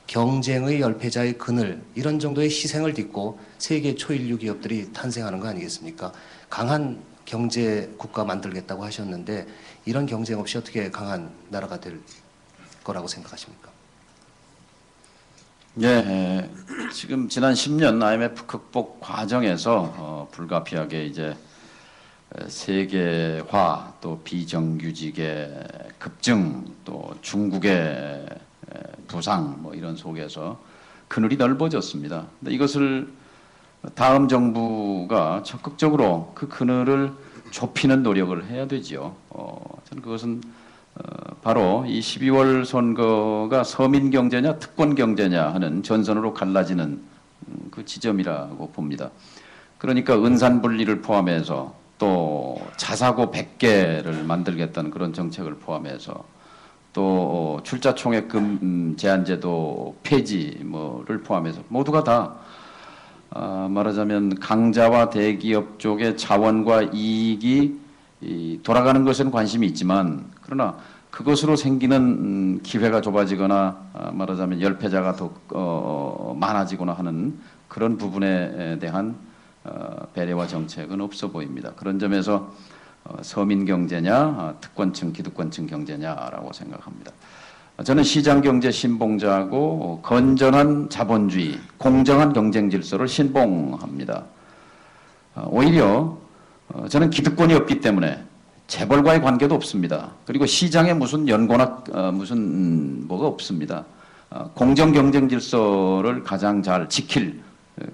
경쟁의 열패자의 그늘 이런 정도의 희생을 딛고 세계 초일류 기업들이 탄생하는 거 아니겠습니까? 강한 경제 국가 만들겠다고 하셨는데 이런 경쟁 없이 어떻게 강한 나라가 될 거라고 생각하십니까? 예, 지금 지난 10년 IMF 극복 과정에서 불가피하게 이제 세계화 또 비정규직의 급증 또 중국의 부상 뭐 이런 속에서 그늘이 넓어졌습니다. 근데 이것을 다음 정부가 적극적으로 그 그늘을 좁히는 노력을 해야 되지요. 저는 그것은 바로 이 12월 선거가 서민 경제냐 특권 경제냐 하는 전선으로 갈라지는 그 지점이라고 봅니다. 그러니까 은산 분리를 포함해서 또 자사고 100개를 만들겠다는 그런 정책을 포함해서 또 출자 총액금 제한제도 폐지 뭐를 포함해서 모두가 다 말하자면 강자와 대기업 쪽의 자원과 이익이 돌아가는 것에는 관심이 있지만 그러나 그것으로 생기는 기회가 좁아지거나 말하자면 열패자가 더 많아지거나 하는 그런 부분에 대한 배려와 정책은 없어 보입니다. 그런 점에서 서민 경제냐 특권층 기득권층 경제냐라고 생각합니다. 저는 시장경제 신봉자고 건전한 자본주의 공정한 경쟁 질서를 신봉합니다. 오히려 저는 기득권이 없기 때문에 재벌과의 관계도 없습니다. 그리고 시장에 무슨 연고나 무슨 뭐가 없습니다. 공정 경쟁 질서를 가장 잘 지킬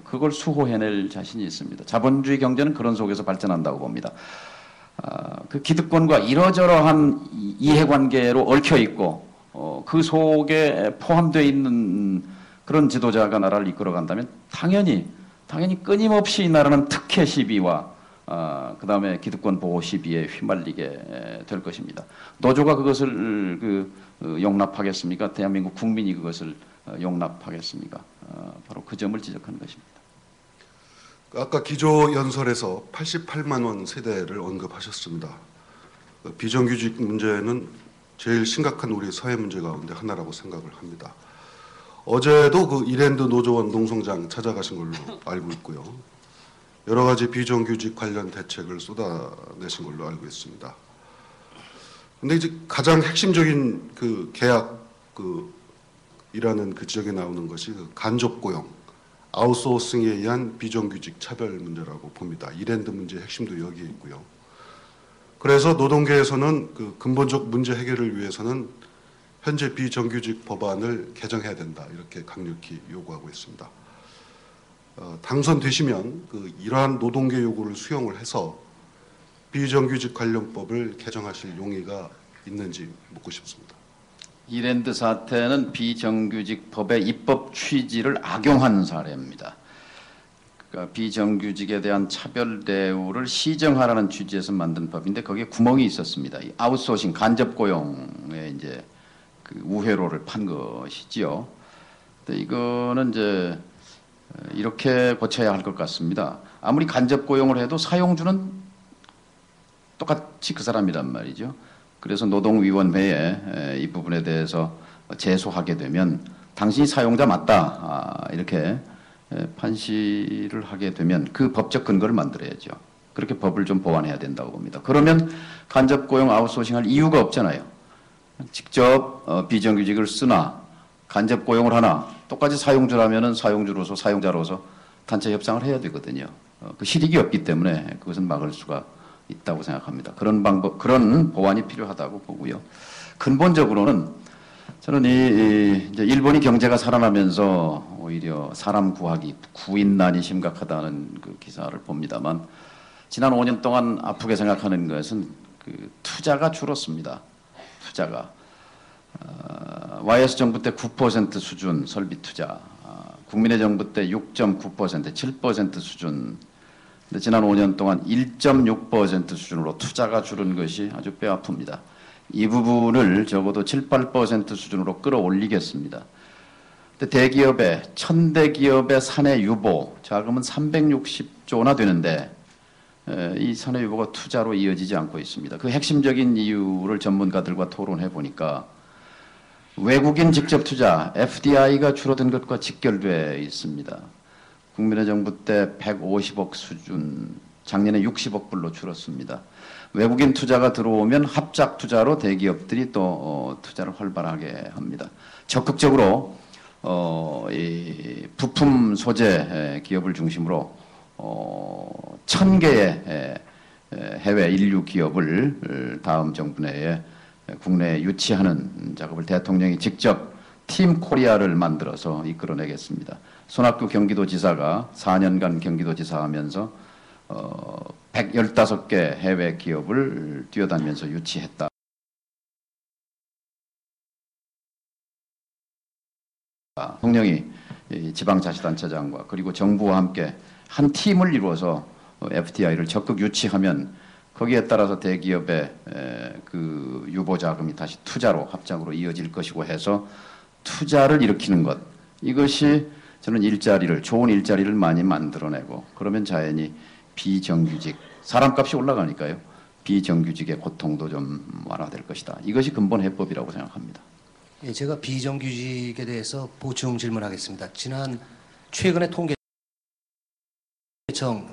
그걸 수호해낼 자신이 있습니다. 자본주의 경제는 그런 속에서 발전한다고 봅니다. 그 기득권과 이러저러한 이해관계로 얽혀 있고 그 속에 포함되어 있는 그런 지도자가 나라를 이끌어간다면 당연히 당연히 끊임없이 이 나라는 특혜 시비와 그다음에 기득권 보호 시비에 휘말리게 될 것입니다. 노조가 그것을 용납하겠습니까? 대한민국 국민이 그것을 용납하겠습니까? 바로 그 점을 지적하는 것입니다. 아까 기조 연설에서 88만 원 세대를 언급하셨습니다. 비정규직 문제는 제일 심각한 우리 사회 문제 가운데 하나라고 생각을 합니다. 어제도 그 이랜드 노조원 농성장 찾아가신 걸로 알고 있고요. 여러 가지 비정규직 관련 대책을 쏟아내신 걸로 알고 있습니다. 근데 이제 가장 핵심적인 그 계약 이라는 그 지적에 나오는 것이 그 간접 고용, 아웃소싱에 의한 비정규직 차별 문제라고 봅니다. 이랜드 문제의 핵심도 여기에 있고요. 그래서 노동계에서는 그 근본적 문제 해결을 위해서는 현재 비정규직 법안을 개정해야 된다 이렇게 강력히 요구하고 있습니다. 당선되시면 이러한 노동계 요구를 수용을 해서 비정규직 관련법을 개정하실 용의가 있는지 묻고 싶습니다. 이랜드 사태는 비정규직 법의 입법 취지를 악용한 사례입니다. 그러니까 비정규직에 대한 차별 대우를 시정하라는 취지에서 만든 법인데 거기에 구멍이 있었습니다. 이 아웃소싱 간접 고용에 이제 그 우회로를 판 것이지요. 근데 이거는 이제 이렇게 고쳐야 할 것 같습니다. 아무리 간접 고용을 해도 사용주는 똑같이 그 사람이란 말이죠. 그래서 노동위원회에 이 부분에 대해서 제소하게 되면 당신이 사용자 맞다 이렇게 판시를 하게 되면 그 법적 근거를 만들어야죠. 그렇게 법을 좀 보완해야 된다고 봅니다. 그러면 간접 고용 아웃소싱할 이유가 없잖아요. 직접 비정규직을 쓰나 간접 고용을 하나 똑같이 사용주라면은 사용주로서 사용자로서 단체 협상을 해야 되거든요. 그 실익이 없기 때문에 그것은 막을 수가 있다고 생각합니다. 그런 방법, 그런 보완이 필요하다고 보고요. 근본적으로는 저는 이제 일본이 경제가 살아나면서 오히려 사람 구하기, 구인난이 심각하다는 그 기사를 봅니다만 지난 5년 동안 아프게 생각하는 것은 그 투자가 줄었습니다. 투자가 YS 정부 때 9% 수준 설비 투자, 국민의 정부 때 6.9%, 7% 수준. 근데 지난 5년 동안 1.6% 수준으로 투자가 줄은 것이 아주 뼈아픕니다. 이 부분을 적어도 7, 8% 수준으로 끌어올리겠습니다. 근데 대기업의 1000대 기업의 사내 유보 자금은 360조나 되는데 이 사내 유보가 투자로 이어지지 않고 있습니다. 그 핵심적인 이유를 전문가들과 토론해 보니까 외국인 직접 투자 FDI가 줄어든 것과 직결되어 있습니다. 국민의 정부 때 150억 수준, 작년에 60억 불로 줄었습니다. 외국인 투자가 들어오면 합작 투자로 대기업들이 또 투자를 활발하게 합니다. 적극적으로 이 부품 소재 기업을 중심으로 1000개의 해외 인류 기업을 다음 정부 내에 국내에 유치하는 작업을 대통령이 직접 팀 코리아를 만들어서 이끌어내겠습니다. 손학규 경기도지사가 4년간 경기도지사 하면서 115개 해외 기업을 뛰어다니면서 유치했다. 대통령이 지방자치단체장과 그리고 정부와 함께 한 팀을 이루어서 FDI를 적극 유치하면 거기에 따라서 대기업의 그 유보 자금이 다시 투자로 합작으로 이어질 것이고 해서 투자를 일으키는 것, 이것이 저는 일자리를, 좋은 일자리를 많이 만들어내고 그러면 자연히 비정규직, 사람값이 올라가니까요. 비정규직의 고통도 좀 완화될 것이다. 이것이 근본 해법이라고 생각합니다. 예, 제가 비정규직에 대해서 보충 질문하겠습니다. 최근에 통계청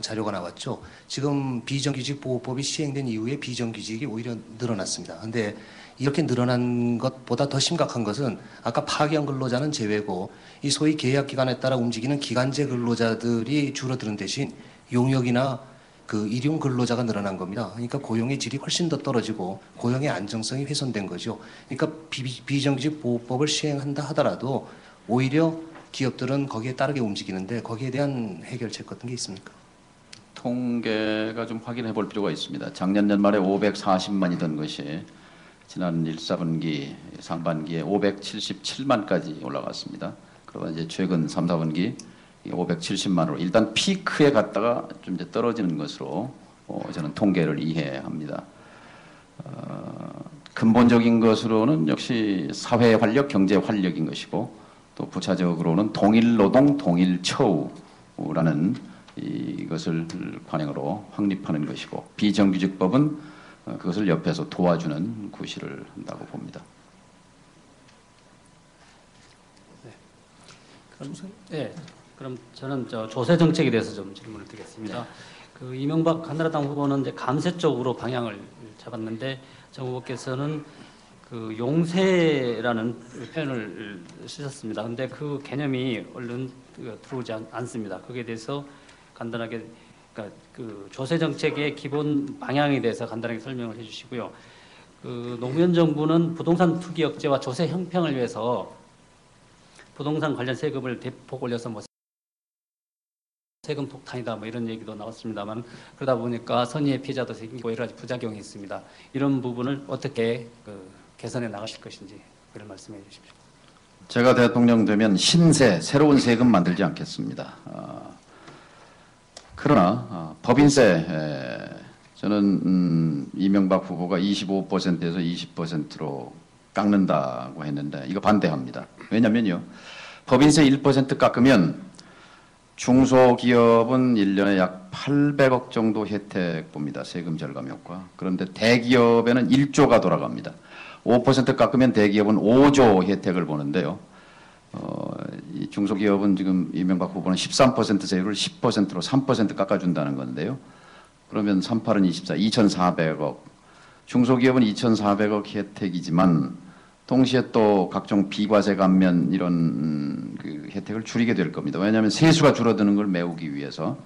자료가 나왔죠. 지금 비정규직 보호법이 시행된 이후에 비정규직이 오히려 늘어났습니다. 그런데 이렇게 늘어난 것보다 더 심각한 것은 아까 파견 근로자는 제외고 이 소위 계약 기간에 따라 움직이는 기간제 근로자들이 줄어드는 대신 용역이나 그 일용 근로자가 늘어난 겁니다. 그러니까 고용의 질이 훨씬 더 떨어지고 고용의 안정성이 훼손된 거죠. 그러니까 비정규직 보호법을 시행한다 하더라도 오히려 기업들은 거기에 따르게 움직이는데 거기에 대한 해결책 같은 게 있습니까? 통계가 좀 확인해 볼 필요가 있습니다. 작년 연말에 540만이던 것이 지난 1, 4분기 상반기에 577만까지 올라갔습니다. 그러다 이제 최근 3, 4분기 570만 원으로 일단 피크에 갔다가 좀 이제 떨어지는 것으로 저는 통계를 이해합니다. 근본적인 것으로는 역시 사회 활력, 경제 활력인 것이고 또 부차적으로는 동일 노동, 동일 처우라는 이것을 관행으로 확립하는 것이고 비정규직법은 그것을 옆에서 도와주는 구실을 한다고 봅니다. 그럼 저는 조세 정책에 대해서 좀 질문을 드리겠습니다. 그 이명박 한나라당 후보는 이제 감세 쪽으로 방향을 잡았는데 정 후보께서는 그 용세라는 표현을 쓰셨습니다. 근데 그 개념이 얼른 들어오지 않습니다. 거기에 대해서 간단하게 그러니까 그 조세 정책의 기본 방향에 대해서 간단하게 설명을 해주시고요. 그 노무현 정부는 부동산 투기 억제와 조세 형평을 위해서 부동산 관련 세금을 대폭 올려서 뭐 세금 폭탄이다 뭐 이런 얘기도 나왔습니다만 그러다 보니까 선의의 피해자도 생기고 여러 가지 부작용이 있습니다. 이런 부분을 어떻게 개선해 나가실 것인지 그런 말씀해 주십시오. 제가 대통령 되면 신세, 새로운 세금 만들지 않겠습니다. 그러나 법인세 저는 이명박 후보가 25%에서 20%로 깎는다고 했는데 이거 반대합니다. 왜냐면요. 법인세 1% 깎으면 중소기업은 1년에 약 800억 정도 혜택 봅니다. 세금 절감 효과. 그런데 대기업에는 1조가 돌아갑니다. 5% 깎으면 대기업은 5조 혜택을 보는데요. 이 중소기업은 지금 이명박 후보는 13% 세율을 10%로 3% 깎아준다는 건데요. 그러면 38은 24, 2,400억. 중소기업은 2,400억 혜택이지만 동시에 또 각종 비과세 감면 이런 그 혜택을 줄이게 될 겁니다. 왜냐하면 세수가 줄어드는 걸 메우기 위해서.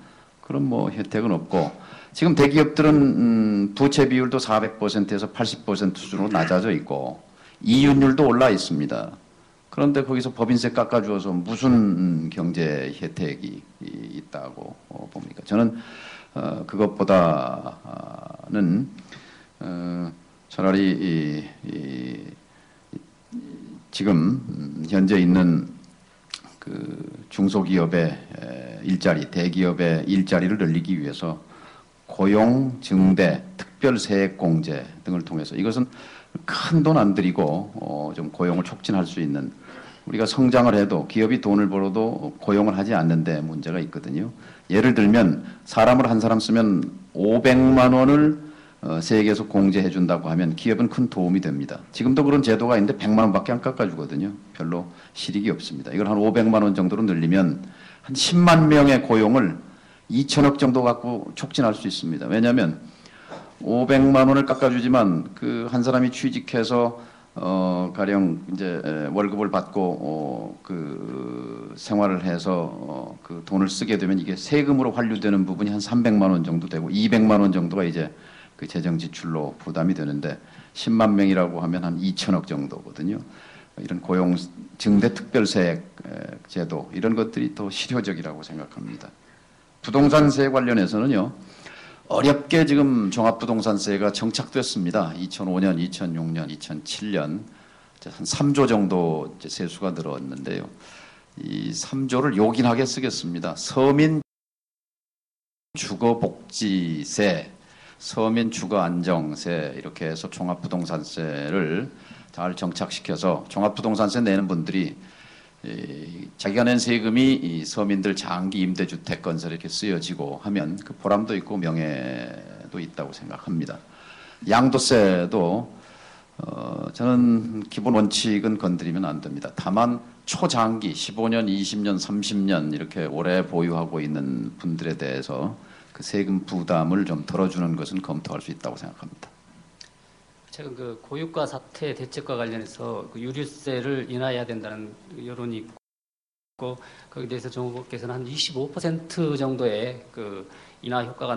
그럼 뭐 혜택은 없고 지금 대기업들은 부채 비율도 400%에서 80% 수준으로 낮아져 있고 이윤율도 올라 있습니다. 그런데 거기서 법인세 깎아주어서 무슨 경제 혜택이 있다고 봅니까? 저는 그것보다는 차라리 지금 현재 있는 그 중소기업의 일자리, 대기업의 일자리를 늘리기 위해서 고용 증대, 특별세액공제 등을 통해서 이것은 큰 돈 안 들이고 좀 고용을 촉진할 수 있는 우리가 성장을 해도 기업이 돈을 벌어도 고용을 하지 않는데 문제가 있거든요. 예를 들면 사람을 한 사람 쓰면 500만 원을 세액에서 공제해 준다고 하면 기업은 큰 도움이 됩니다. 지금도 그런 제도가 있는데 100만 원밖에 안 깎아주거든요. 별로 실익이 없습니다. 이걸 한 500만 원 정도로 늘리면 한 10만 명의 고용을 2천억 정도 갖고 촉진할 수 있습니다. 왜냐하면 500만 원을 깎아주지만 그 한 사람이 취직해서 가령 이제 월급을 받고 그 생활을 해서 그 돈을 쓰게 되면 이게 세금으로 환류되는 부분이 한 300만 원 정도 되고 200만 원 정도가 이제 그 재정 지출로 부담이 되는데 10만 명이라고 하면 한 2천억 정도거든요. 이런 고용 증대 특별세액 제도 이런 것들이 더 실효적이라고 생각합니다. 부동산세 관련해서는요. 어렵게 지금 종합부동산세가 정착됐습니다. 2005년, 2006년, 2007년 한 3조 정도 이제 세수가 늘었는데요. 이 3조를 요긴하게 쓰겠습니다. 서민 주거복지세, 서민 주거안정세 이렇게 해서 종합부동산세를 잘 정착시켜서 종합부동산세 내는 분들이 자기가 낸 세금이 이 서민들 장기 임대주택 건설에 이렇게 쓰여지고 하면 그 보람도 있고 명예도 있다고 생각합니다. 양도세도 저는 기본 원칙은 건드리면 안 됩니다. 다만 초장기 15년, 20년, 30년 이렇게 오래 보유하고 있는 분들에 대해서 그 세금 부담을 좀 덜어주는 것은 검토할 수 있다고 생각합니다. 최근 그 고유가 사태 대책과 관련해서 그 유류세를 인하해야 된다는 여론이 있고 거기에 대해서 정 후보께서는 한 25% 정도의 그 인하 효과가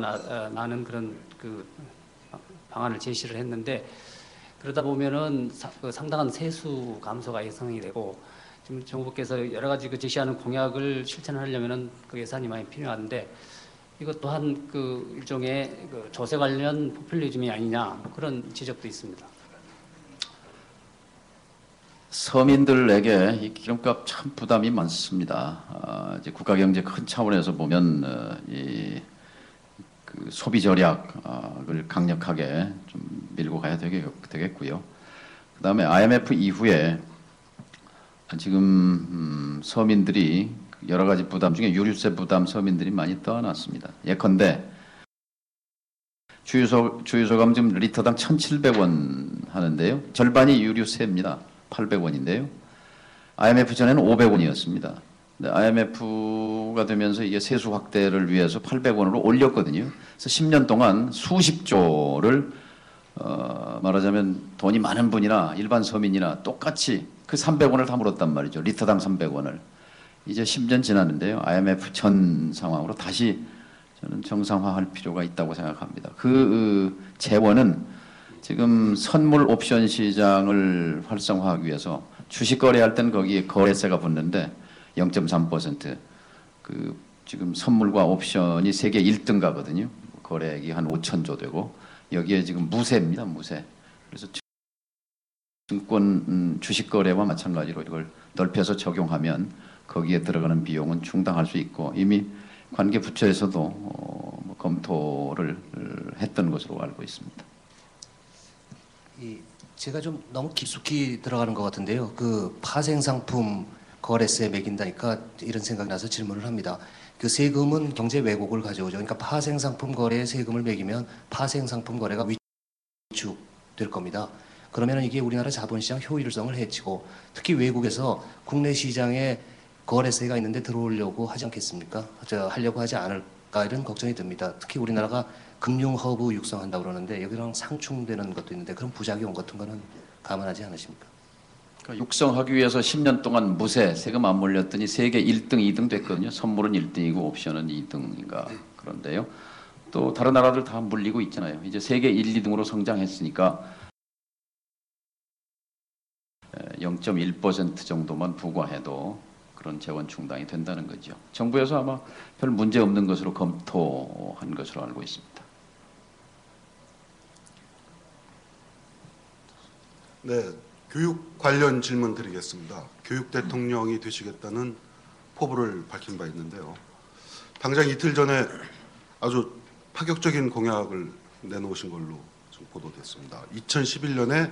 나는 그런 그 방안을 제시를 했는데 그러다 보면은 상당한 세수 감소가 예상이 되고 지금 정 후보께서 여러 가지 그 제시하는 공약을 실천하려면은 그 예산이 많이 필요한데 이것 또한 그 일종의 그 조세 관련 포퓰리즘이 아니냐 그런 지적도 있습니다. 서민들에게 이 기름값 참 부담이 많습니다. 이제 국가 경제 큰 차원에서 보면 그 소비 절약을 강력하게 좀 밀고 가야 되겠고요. 그다음에 IMF 이후에 지금 서민들이 여러 가지 부담 중에 유류세 부담 서민들이 많이 떠안았습니다. 예컨대 주유소감 지금 리터당 1,700원 하는데요. 절반이 유류세입니다. 800원인데요. IMF 전에는 500원이었습니다. IMF가 되면서 이게 세수 확대를 위해서 800원으로 올렸거든요. 그래서 10년 동안 수십 조를 말하자면 돈이 많은 분이나 일반 서민이나 똑같이 그 300원을 다 물었단 말이죠. 리터당 300원을. 이제 10년 지났는데요. IMF 전 상황으로 다시 저는 정상화할 필요가 있다고 생각합니다. 그 재원은 지금 선물 옵션 시장을 활성화하기 위해서 주식 거래할 때는 거기에 거래세가 붙는데 0.3%. 그 지금 선물과 옵션이 세계 1등 가거든요. 거래액이 한 5천조 되고 여기에 지금 무세입니다. 무세. 그래서 증권 주식 거래와 마찬가지로 이걸 넓혀서 적용하면 거기에 들어가는 비용은 충당할 수 있고 이미 관계 부처에서도 검토를 했던 것으로 알고 있습니다. 제가 좀 너무 깊숙이 들어가는 것 같은데요. 그 파생상품 거래세 매긴다니까 이런 생각이 나서 질문을 합니다. 그 세금은 경제 왜곡을 가져오죠. 그러니까 파생상품 거래에 세금을 매기면 파생상품 거래가 위축될 겁니다. 그러면 이게 우리나라 자본시장 효율성을 해치고 특히 외국에서 국내 시장에 거래세가 있는데 들어오려고 하지 않겠습니까? 하려고 하지 않을까 이런 걱정이 듭니다. 특히 우리나라가 금융 허브 육성한다고 그러는데 여기랑 상충되는 것도 있는데 그런 부작용 같은 거는 감안하지 않으십니까? 그러니까 육성하기 위해서 10년 동안 무세 세금 안 물렸더니 세계 1등, 2등 됐거든요. 선물은 1등이고 옵션은 2등인가 그런데요. 또 다른 나라들 다 물리고 있잖아요. 이제 세계 1, 2등으로 성장했으니까 0.1% 정도만 부과해도 그런 재원 충당이 된다는 거죠. 정부에서 아마 별 문제 없는 것으로 검토한 것으로 알고 있습니다. 네, 교육 관련 질문 드리겠습니다. 교육 대통령이 되시겠다는 포부를 밝힌 바 있는데요. 당장 이틀 전에 아주 파격적인 공약을 내놓으신 걸로 좀 보도됐습니다. 2011년에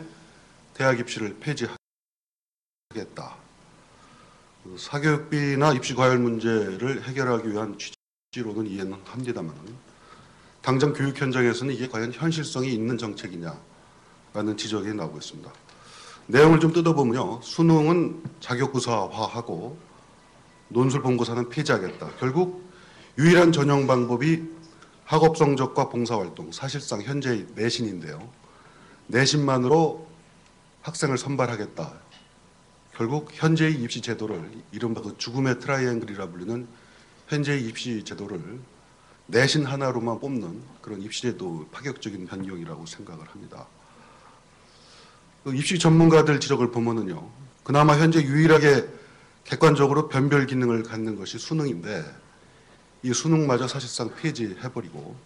대학 입시를 폐지하겠다. 사교육비나 입시 과열 문제를 해결하기 위한 취지로는 이해는 합니다만 당장 교육 현장에서는 이게 과연 현실성이 있는 정책이냐라는 지적이 나오고 있습니다. 내용을 좀 뜯어보면요. 수능은 자격구사화하고 논술 본고사는 폐지하겠다. 결국 유일한 전형 방법이 학업 성적과 봉사활동, 사실상 현재의 내신인데요. 내신만으로 학생을 선발하겠다. 결국 현재의 입시 제도를 이른바 그 죽음의 트라이앵글이라 불리는 현재의 입시 제도를 내신 하나로만 뽑는 그런 입시 제도 파격적인 변경이라고 생각을 합니다. 그 입시 전문가들 지적을 보면은요, 그나마 현재 유일하게 객관적으로 변별 기능을 갖는 것이 수능인데 이 수능마저 사실상 폐지해버리고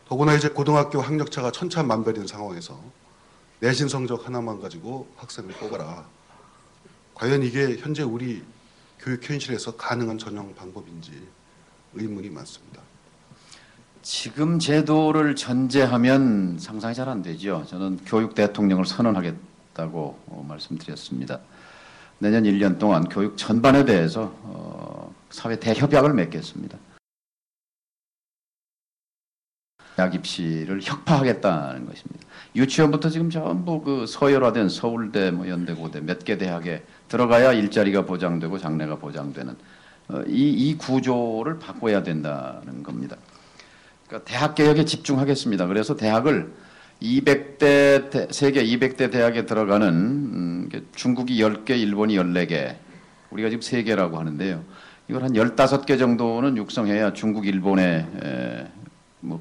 더구나 이제 고등학교 학력차가 천차만별인 상황에서 내신 성적 하나만 가지고 학생을 뽑아라. 과연 이게 현재 우리 교육 현실에서 가능한 전형 방법인지 의문이 많습니다. 지금 제도를 전제하면 상상이 잘 안 되죠. 저는 교육 대통령을 선언하겠다고 말씀드렸습니다. 내년 1년 동안 교육 전반에 대해서 사회 대협약을 맺겠습니다. 대학 입시를 혁파하겠다는 것입니다. 유치원부터 지금 전부 그 서열화된 서울대, 연대고대 몇 개 대학에 들어가야 일자리가 보장되고 장래가 보장되는 이 구조를 바꿔야 된다는 겁니다. 그러니까 대학 개혁에 집중하겠습니다. 그래서 대학을 200대 세계 200대 대학에 들어가는 중국이 10개, 일본이 14개, 우리가 지금 3개라고 하는데요. 이걸 한 15개 정도는 육성해야 중국, 일본에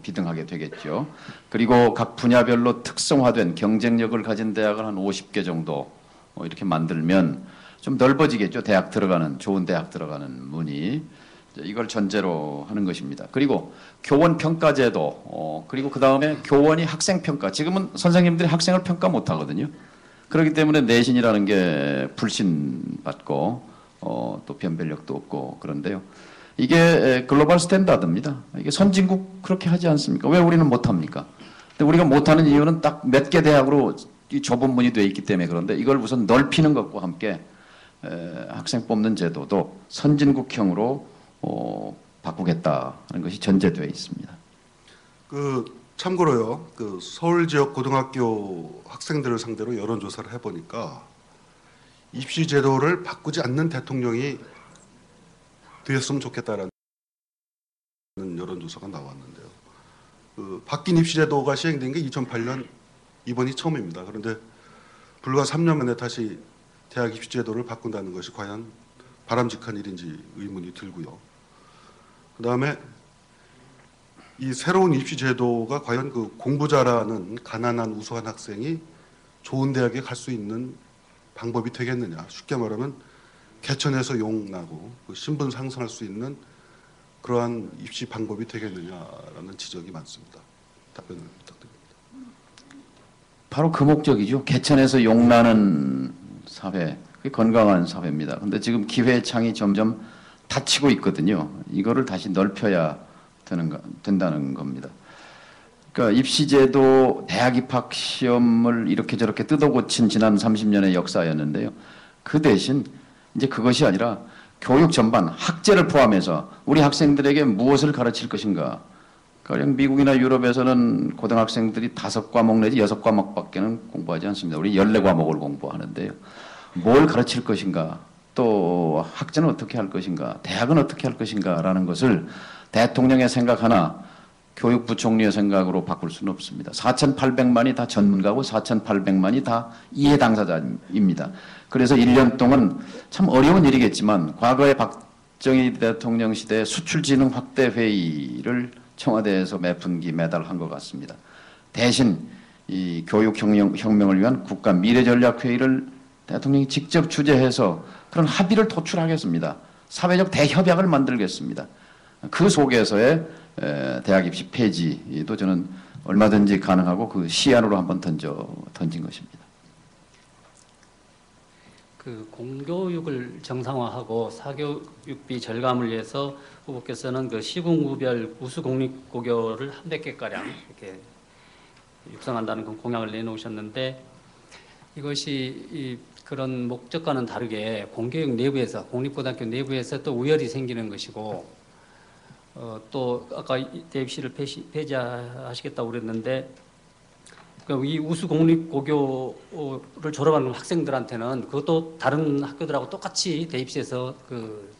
비등하게 되겠죠. 그리고 각 분야별로 특성화된 경쟁력을 가진 대학을 한 50개 정도 이렇게 만들면 좀 넓어지겠죠. 대학 들어가는, 좋은 대학 들어가는 문이. 이걸 전제로 하는 것입니다. 그리고 교원 평가제도, 그리고 그 다음에 교원이 학생 평가. 지금은 선생님들이 학생을 평가 못 하거든요. 그렇기 때문에 내신이라는 게 불신받고 또 변별력도 없고 그런데요. 이게 글로벌 스탠다드입니다. 이게 선진국 그렇게 하지 않습니까? 왜 우리는 못합니까? 근데 우리가 못하는 이유는 딱 몇 개 대학으로 이 좁은 문이 되어 있기 때문에 그런데 이걸 우선 넓히는 것과 함께 학생 뽑는 제도도 선진국형으로 바꾸겠다는 것이 전제되어 있습니다. 참고로요, 서울 지역 고등학교 학생들을 상대로 여론조사를 해보니까 입시 제도를 바꾸지 않는 대통령이 되었으면 좋겠다라는 여론조사가 나왔는데요. 바뀐 입시 제도가 시행된 게 2008년 이번이 처음입니다. 그런데 불과 3년 만에 다시 대학 입시 제도를 바꾼다는 것이 과연 바람직한 일인지 의문이 들고요. 그 다음에 이 새로운 입시 제도가 과연 공부 잘하는 가난한 우수한 학생이 좋은 대학에 갈 수 있는 방법이 되겠느냐. 쉽게 말하면 개천에서 용 나고 신분 상승할 수 있는 그러한 입시 방법이 되겠느냐라는 지적이 많습니다. 답변을 부탁드립니다. 바로 그 목적이죠. 개천에서 용 나는 사회, 그게 건강한 사회입니다. 그런데 지금 기회의 창이 점점 닫히고 있거든요. 이거를 다시 넓혀야 된다는 겁니다. 그러니까 입시제도 대학 입학 시험을 이렇게 저렇게 뜯어고친 지난 30년의 역사였는데요. 그 대신 이제 그것이 아니라 교육 전반, 학제를 포함해서 우리 학생들에게 무엇을 가르칠 것인가. 가령 미국이나 유럽에서는 고등학생들이 5과목 내지 6과목밖에는 공부하지 않습니다. 우리 14과목을 공부하는데요. 뭘 가르칠 것인가, 또 학제는 어떻게 할 것인가, 대학은 어떻게 할 것인가라는 것을 대통령의 생각 하나, 교육부 총리의 생각으로 바꿀 수는 없습니다. 4,800만이 다 전문가고 4,800만이 다 이해 당사자입니다. 그래서 1년 동안 참 어려운 일이겠지만 과거에 박정희 대통령 시대 수출진흥 확대 회의를 청와대에서 매 분기 매달 한 것 같습니다. 대신 이 교육혁명을 위한 국가 미래전략회의를 대통령이 직접 주재해서 그런 합의를 도출하겠습니다. 사회적 대협약을 만들겠습니다. 그 속에서의 대학 입시 폐지도 저는 얼마든지 가능하고 그 시안으로 한번 던진 것입니다. 그 공교육을 정상화하고 사교육비 절감을 위해서 후보께서는 그 시군구별 우수공립고교를 100개가량 이렇게 육성한다는 그 공약을 내놓으셨는데 이것이 그런 목적과는 다르게 공교육 내부에서 공립고등학교 내부에서 또 우열이 생기는 것이고 또 아까 대입시를 폐지하시겠다고 그랬는데 이 우수 공립고교를 졸업하는 학생들한테는 그것도 다른 학교들하고 똑같이 대입시에서 그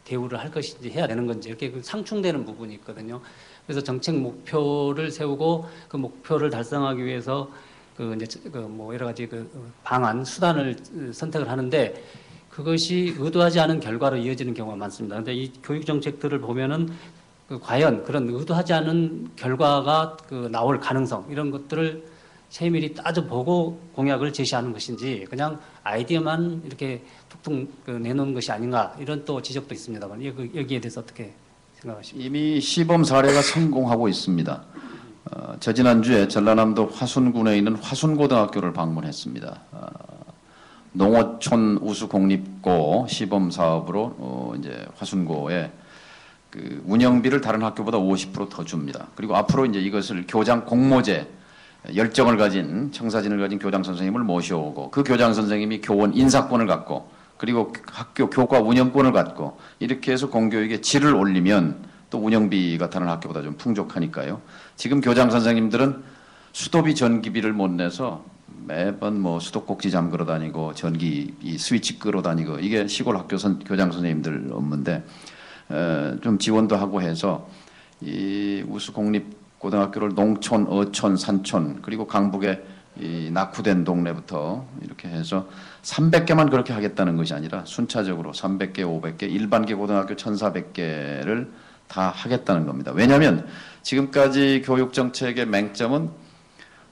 대우를 할 것인지 해야 되는 건지 이렇게 상충되는 부분이 있거든요. 그래서 정책 목표를 세우고 그 목표를 달성하기 위해서 뭐 여러 가지 방안 수단을 선택을 하는데 그것이 의도하지 않은 결과로 이어지는 경우가 많습니다. 그런데 이 교육 정책들을 보면은 과연 그런 의도하지 않은 결과가 나올 가능성 이런 것들을 세밀히 따져보고 공약을 제시하는 것인지 그냥 아이디어만 이렇게 툭툭 내놓는 것이 아닌가 이런 또 지적도 있습니다만 여기에 대해서 어떻게 생각하십니까? 이미 시범 사례가 성공하고 있습니다. 저지난주에 전라남도 화순군에 있는 화순고등학교를 방문했습니다. 농어촌 우수공립고 시범 사업으로 이제 화순고에 그 운영비를 다른 학교보다 50% 더 줍니다. 그리고 앞으로 이제 이것을 교장 공모제 열정을 가진 청사진을 가진 교장 선생님을 모셔오고 그 교장 선생님이 교원 인사권을 갖고 그리고 학교 교과 운영권을 갖고 이렇게 해서 공교육의 질을 올리면 또 운영비가 다른 학교보다 좀 풍족하니까요. 지금 교장 선생님들은 수도비 전기비를 못 내서 매번 뭐 수도꼭지 잠그러 다니고 전기비 스위치 끄러 다니고 이게 시골 학교 교장 선생님들 업무인데 좀 지원도 하고 해서 이 우수 공립 고등학교를 농촌, 어촌, 산촌 그리고 강북의 이 낙후된 동네부터 이렇게 해서 300개만 그렇게 하겠다는 것이 아니라 순차적으로 300개, 500개, 일반계 고등학교 1,400개를 다 하겠다는 겁니다. 왜냐하면 지금까지 교육정책의 맹점은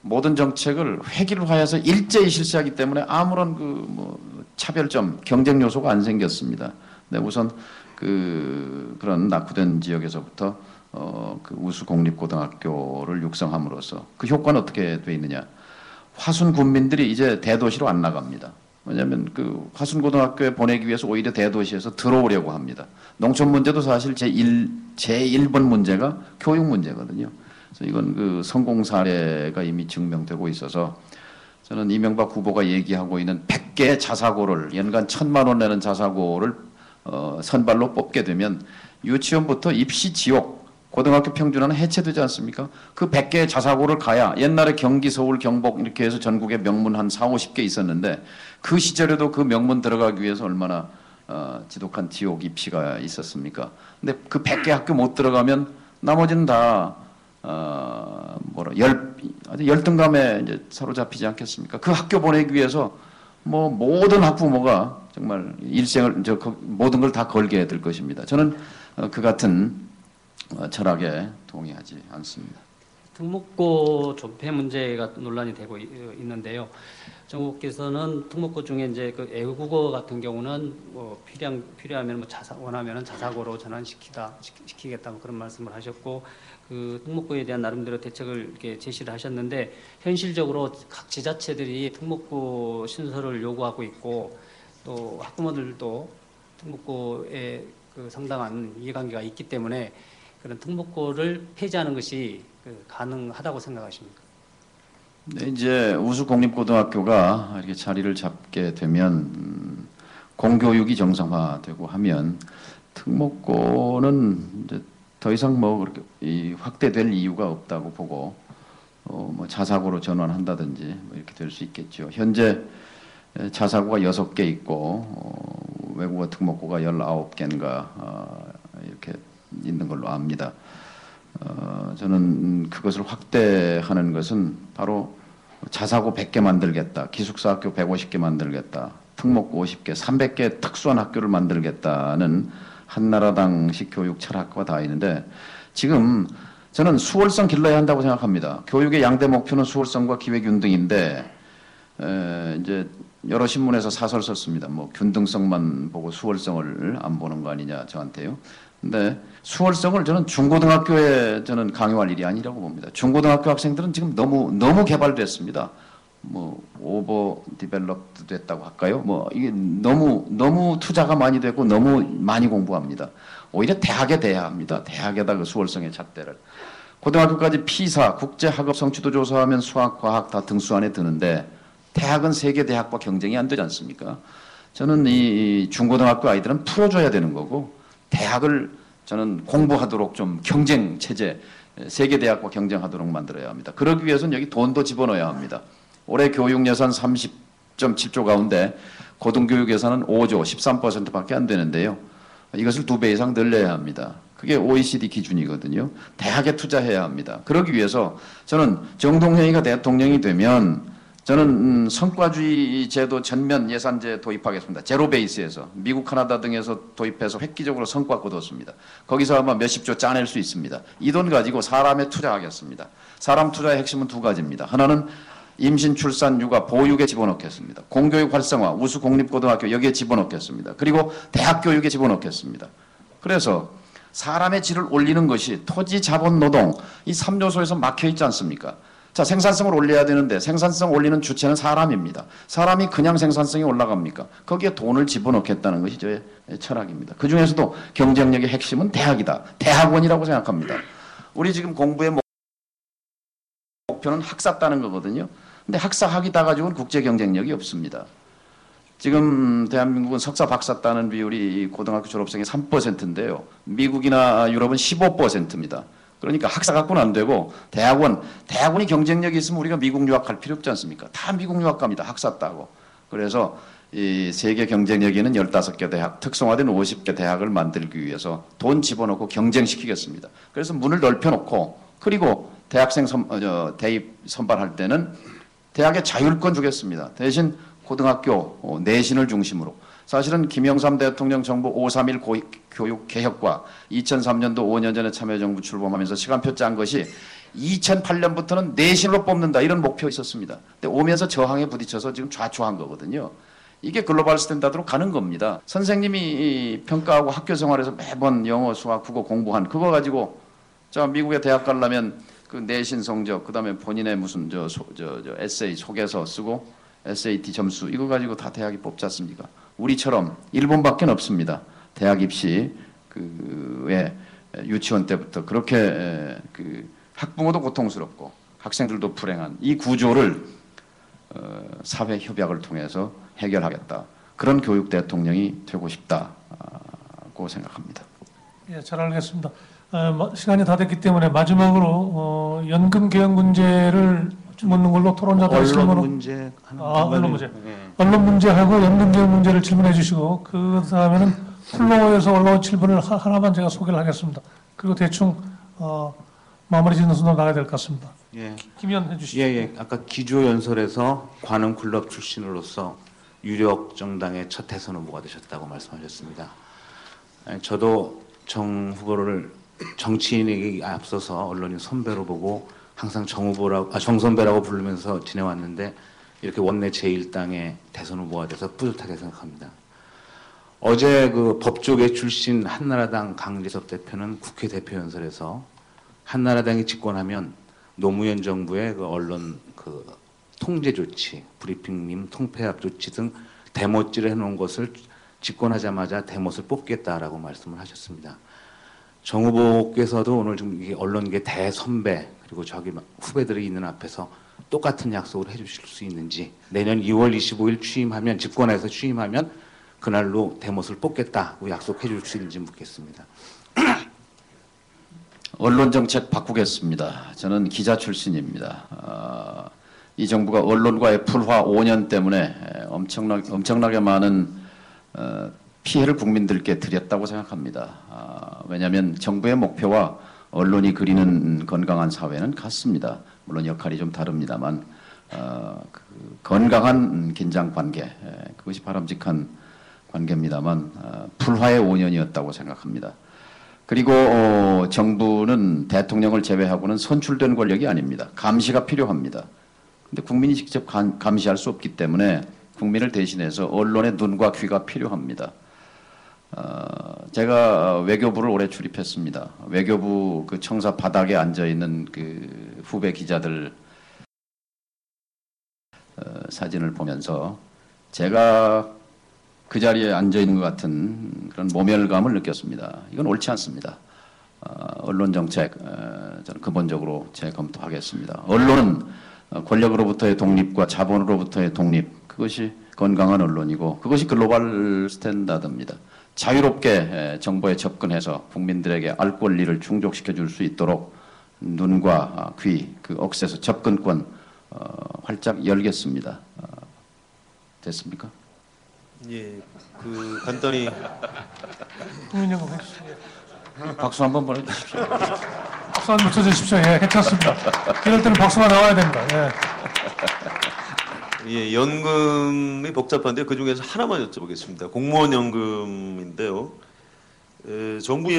모든 정책을 획일화해서 일제히 실시하기 때문에 아무런 차별점, 경쟁 요소가 안 생겼습니다. 네, 우선 그런 낙후된 지역에서부터 그 우수 공립고등학교를 육성함으로써 그 효과는 어떻게 돼 있느냐? 화순 군민들이 이제 대도시로 안 나갑니다. 왜냐하면 그 화순 고등학교에 보내기 위해서 오히려 대도시에서 들어오려고 합니다. 농촌 문제도 사실 제1번 문제가 교육 문제거든요. 그래서 이건 그 성공 사례가 이미 증명되고 있어서 저는 이명박 후보가 얘기하고 있는 100개의 자사고를 연간 1,000만 원 내는 자사고를 선발로 뽑게 되면 유치원부터 입시 지옥, 고등학교 평준화는 해체되지 않습니까? 그 100개의 자사고를 가야 옛날에 경기, 서울, 경북 이렇게 해서 전국에 명문 한 4, 50개 있었는데 그 시절에도 그 명문 들어가기 위해서 얼마나 지독한 지옥 입시가 있었습니까? 근데 그 100개 학교 못 들어가면 나머지는 다 열등감에 이제 사로잡히지 않겠습니까? 그 학교 보내기 위해서 뭐 모든 학부모가 정말 일생을 모든 걸 다 걸게 될 것입니다. 저는 그 같은 철학에 동의하지 않습니다. 특목고 존폐 문제가 논란이 되고 있는데요. 정부께서는 특목고 중에 이제 그 애국어 같은 경우는 뭐 필요하면 뭐 원하면은 자사고로 전환시키겠다 뭐 그런 말씀을 하셨고, 그 특목고에 대한 나름대로 대책을 이렇게 제시를 하셨는데 현실적으로 각 지자체들이 특목고 신설을 요구하고 있고 또 학부모들도 특목고에 그 상당한 이해관계가 있기 때문에 그런 특목고를 폐지하는 것이 가능하다고 생각하십니까? 네, 이제 우수 공립고등학교가 이렇게 자리를 잡게 되면 공교육이 정상화되고 하면 특목고는 이제 더 이상 뭐 그렇게 확대될 이유가 없다고 보고 뭐 자사고로 전환한다든지 뭐 이렇게 될 수 있겠죠. 현재 자사고가 6개 있고 외국어 특목고가 19개인가 이렇게 있는 걸로 압니다. 저는 그것을 확대하는 것은 바로 자사고 100개 만들겠다, 기숙사 학교 150개 만들겠다, 특목고 50개, 300개 특수한 학교를 만들겠다는 한나라당식 교육 철학과 다 있는데 지금 저는 수월성 길러야 한다고 생각합니다. 교육의 양대 목표는 수월성과 기회균등인데 이제 여러 신문에서 사설 썼습니다. 뭐 균등성만 보고 수월성을 안 보는 거 아니냐 저한테요. 근데 수월성을 저는 중고등학교에 저는 강요할 일이 아니라고 봅니다. 중고등학교 학생들은 지금 너무 개발됐습니다. 뭐 오버 디벨롭드 됐다고 할까요? 뭐 이게 너무 투자가 많이 되고 너무 많이 공부합니다. 오히려 대학에 대야 합니다. 대학에다 그 수월성의 잣대를. 고등학교까지 피사, 국제학업 성취도 조사하면 수학, 과학 다 등수 안에 드는데 대학은 세계 대학과 경쟁이 안 되지 않습니까? 저는 이 중고등학교 아이들은 풀어줘야 되는 거고 대학을 저는 공부하도록 좀 경쟁 체제, 세계 대학과 경쟁하도록 만들어야 합니다. 그러기 위해서는 여기 돈도 집어넣어야 합니다. 올해 교육 예산 30.7조 가운데 고등교육 예산은 5조, 13%밖에 안 되는데요. 이것을 2배 이상 늘려야 합니다. 그게 OECD 기준이거든요. 대학에 투자해야 합니다. 그러기 위해서 저는 정동영이가 대통령이 되면 저는 성과주의 제도 전면 예산제 도입하겠습니다. 제로 베이스에서 미국, 카나다 등에서 도입해서 획기적으로 성과 거뒀습니다. 거기서 아마 몇십조 짜낼 수 있습니다. 이 돈 가지고 사람에 투자하겠습니다. 사람 투자의 핵심은 2가지입니다. 하나는 임신, 출산, 육아, 보육에 집어넣겠습니다. 공교육 활성화, 우수 공립고등학교 여기에 집어넣겠습니다. 그리고 대학 교육에 집어넣겠습니다. 그래서 사람의 질을 올리는 것이 토지, 자본, 노동 이 3요소에서 막혀있지 않습니까? 자, 생산성을 올려야 되는데 생산성 올리는 주체는 사람입니다. 사람이 그냥 생산성이 올라갑니까? 거기에 돈을 집어넣겠다는 것이 저의 철학입니다. 그중에서도 경쟁력의 핵심은 대학이다. 대학원이라고 생각합니다. 우리 지금 공부의 목표는 학사 따는 거거든요. 근데 학사 학위 따가지고는 국제 경쟁력이 없습니다. 지금 대한민국은 석사 박사 따는 비율이 고등학교 졸업생의 3%인데요. 미국이나 유럽은 15%입니다. 그러니까 학사 갖고는 안 되고 대학원이 경쟁력이 있으면 우리가 미국 유학할 필요 없지 않습니까? 다 미국 유학 갑니다. 학사 따고. 그래서 이 세계 경쟁력에는 15개 대학, 특성화된 50개 대학을 만들기 위해서 돈 집어넣고 경쟁시키겠습니다. 그래서 문을 넓혀놓고 그리고 대학생 대입 선발할 때는 대학에 자율권 주겠습니다. 대신 고등학교 내신을 중심으로. 사실은 김영삼 대통령 정부 5.31 교육 개혁과 2003년도 5년 전에 참여정부 출범하면서 시간표 짠 것이 2008년부터는 내신으로 뽑는다 이런 목표 있었습니다. 근데 오면서 저항에 부딪혀서 지금 좌초한 거거든요. 이게 글로벌 스탠다드로 가는 겁니다. 선생님이 평가하고 학교 생활에서 매번 영어, 수학, 국어 공부한 그거 가지고 자 미국에 대학 가려면 그 내신 성적, 그다음에 본인의 무슨 에세이 소개서 쓰고 SAT 점수 이거 가지고 다 대학이 뽑지 않습니까? 우리처럼 일본밖에 없습니다. 대학 입시 그왜 유치원 때부터 그렇게 그 학부모도 고통스럽고 학생들도 불행한 이 구조를 사회 협약을 통해서 해결하겠다. 그런 교육 대통령이 되고 싶다고 생각합니다. 예, 잘 알겠습니다. 시간이 다 됐기 때문에 마지막으로 연금 개혁 문제를 묻는 걸로 토론자들 언론 질문을 문제 하나. 언론 문제. 예. 언론 문제하고 연금 개혁 문제를 질문해 주시고 그 다음에는 플로어에서 올라온 질문을 하나만 제가 소개를 하겠습니다. 그리고 대충 마무리 짓는 순으로 나가야 될 것 같습니다. 예. 김의원 해주시죠. 예. 아까 기조연설에서 관훈 클럽 출신으로서 유력 정당의 첫 대선 후보가 되셨다고 말씀하셨습니다. 저도 정 후보를 정치인에게 앞서서 언론인 선배로 보고 항상 정 선배라고 부르면서 지내왔는데 이렇게 원내 제1당의 대선 후보가 돼서 뿌듯하게 생각합니다. 어제 그 법조계 출신 한나라당 강재섭 대표는 국회 대표 연설에서 한나라당이 집권하면 노무현 정부의 그 언론 그 통제 조치, 브리핑님 통폐합 조치 등 대못질을 해놓은 것을 집권하자마자 대못을 뽑겠다라고 말씀을 하셨습니다. 정 후보께서도 오늘 좀 언론계 대선배 그리고 저기 후배들이 있는 앞에서 똑같은 약속을 해주실 수 있는지 내년 2월 25일 취임하면 집권해서 취임하면 그날로 대못을 뽑겠다고 약속해 줄 수 있는지 묻겠습니다. 언론 정책 바꾸겠습니다. 저는 기자 출신입니다. 이 정부가 언론과의 풀화 5년 때문에 엄청나게 많은 피해를 국민들께 드렸다고 생각합니다. 왜냐하면 정부의 목표와 언론이 그리는 건강한 사회는 같습니다. 물론 역할이 좀 다릅니다만 그 건강한 긴장 관계 그것이 바람직한 관계입니다만 풀화의 5년이었다고 생각합니다. 그리고 정부는 대통령을 제외하고는 선출된 권력이 아닙니다. 감시가 필요합니다. 근데 국민이 직접 감시할 수 없기 때문에 국민을 대신해서 언론의 눈과 귀가 필요합니다. 제가 외교부를 오래 출입했습니다. 외교부 그 청사 바닥에 앉아 있는 그 후배 기자들 사진을 보면서 제가 그 자리에 앉아 있는 것 같은 그런 모멸감을 느꼈습니다. 이건 옳지 않습니다. 언론 정책 저는 근본적으로 재검토하겠습니다. 언론은 권력으로부터의 독립과 자본으로부터의 독립 그것이 건강한 언론이고 그것이 글로벌 스탠다드입니다. 자유롭게 정보에 접근해서 국민들에게 알 권리를 충족시켜 줄 수 있도록 눈과 귀, 그 억세서 접근권 활짝 열겠습니다. 됐습니까? 예, 그 간단히 국민연금 해주시죠. 박수 한번 보내주십시오. 박수 한번 쳐주십시오. 예, 괜찮습니다. 이럴 때는 박수가 나와야 됩니다. 예. 예, 연금이 복잡한데 그 중에서 하나만 여쭤보겠습니다. 공무원 연금인데요. 정부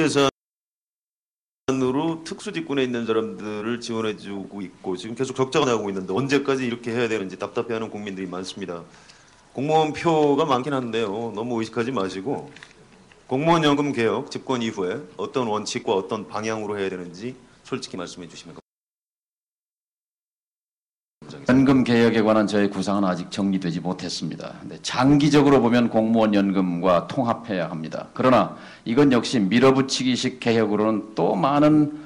예산으로 특수직군에 있는 사람들을 지원해주고 있고 지금 계속 적자가 나고 있는데 언제까지 이렇게 해야 되는지 답답해하는 국민들이 많습니다. 공무원 표가 많긴 한데요. 너무 의식하지 마시고 공무원 연금 개혁 집권 이후에 어떤 원칙과 어떤 방향으로 해야 되는지 솔직히 말씀해 주시면 감사합니다. 연금 개혁에 관한 저의 구상은 아직 정리되지 못했습니다. 근데 장기적으로 보면 공무원 연금과 통합해야 합니다. 그러나 이건 역시 밀어붙이기식 개혁으로는 또 많은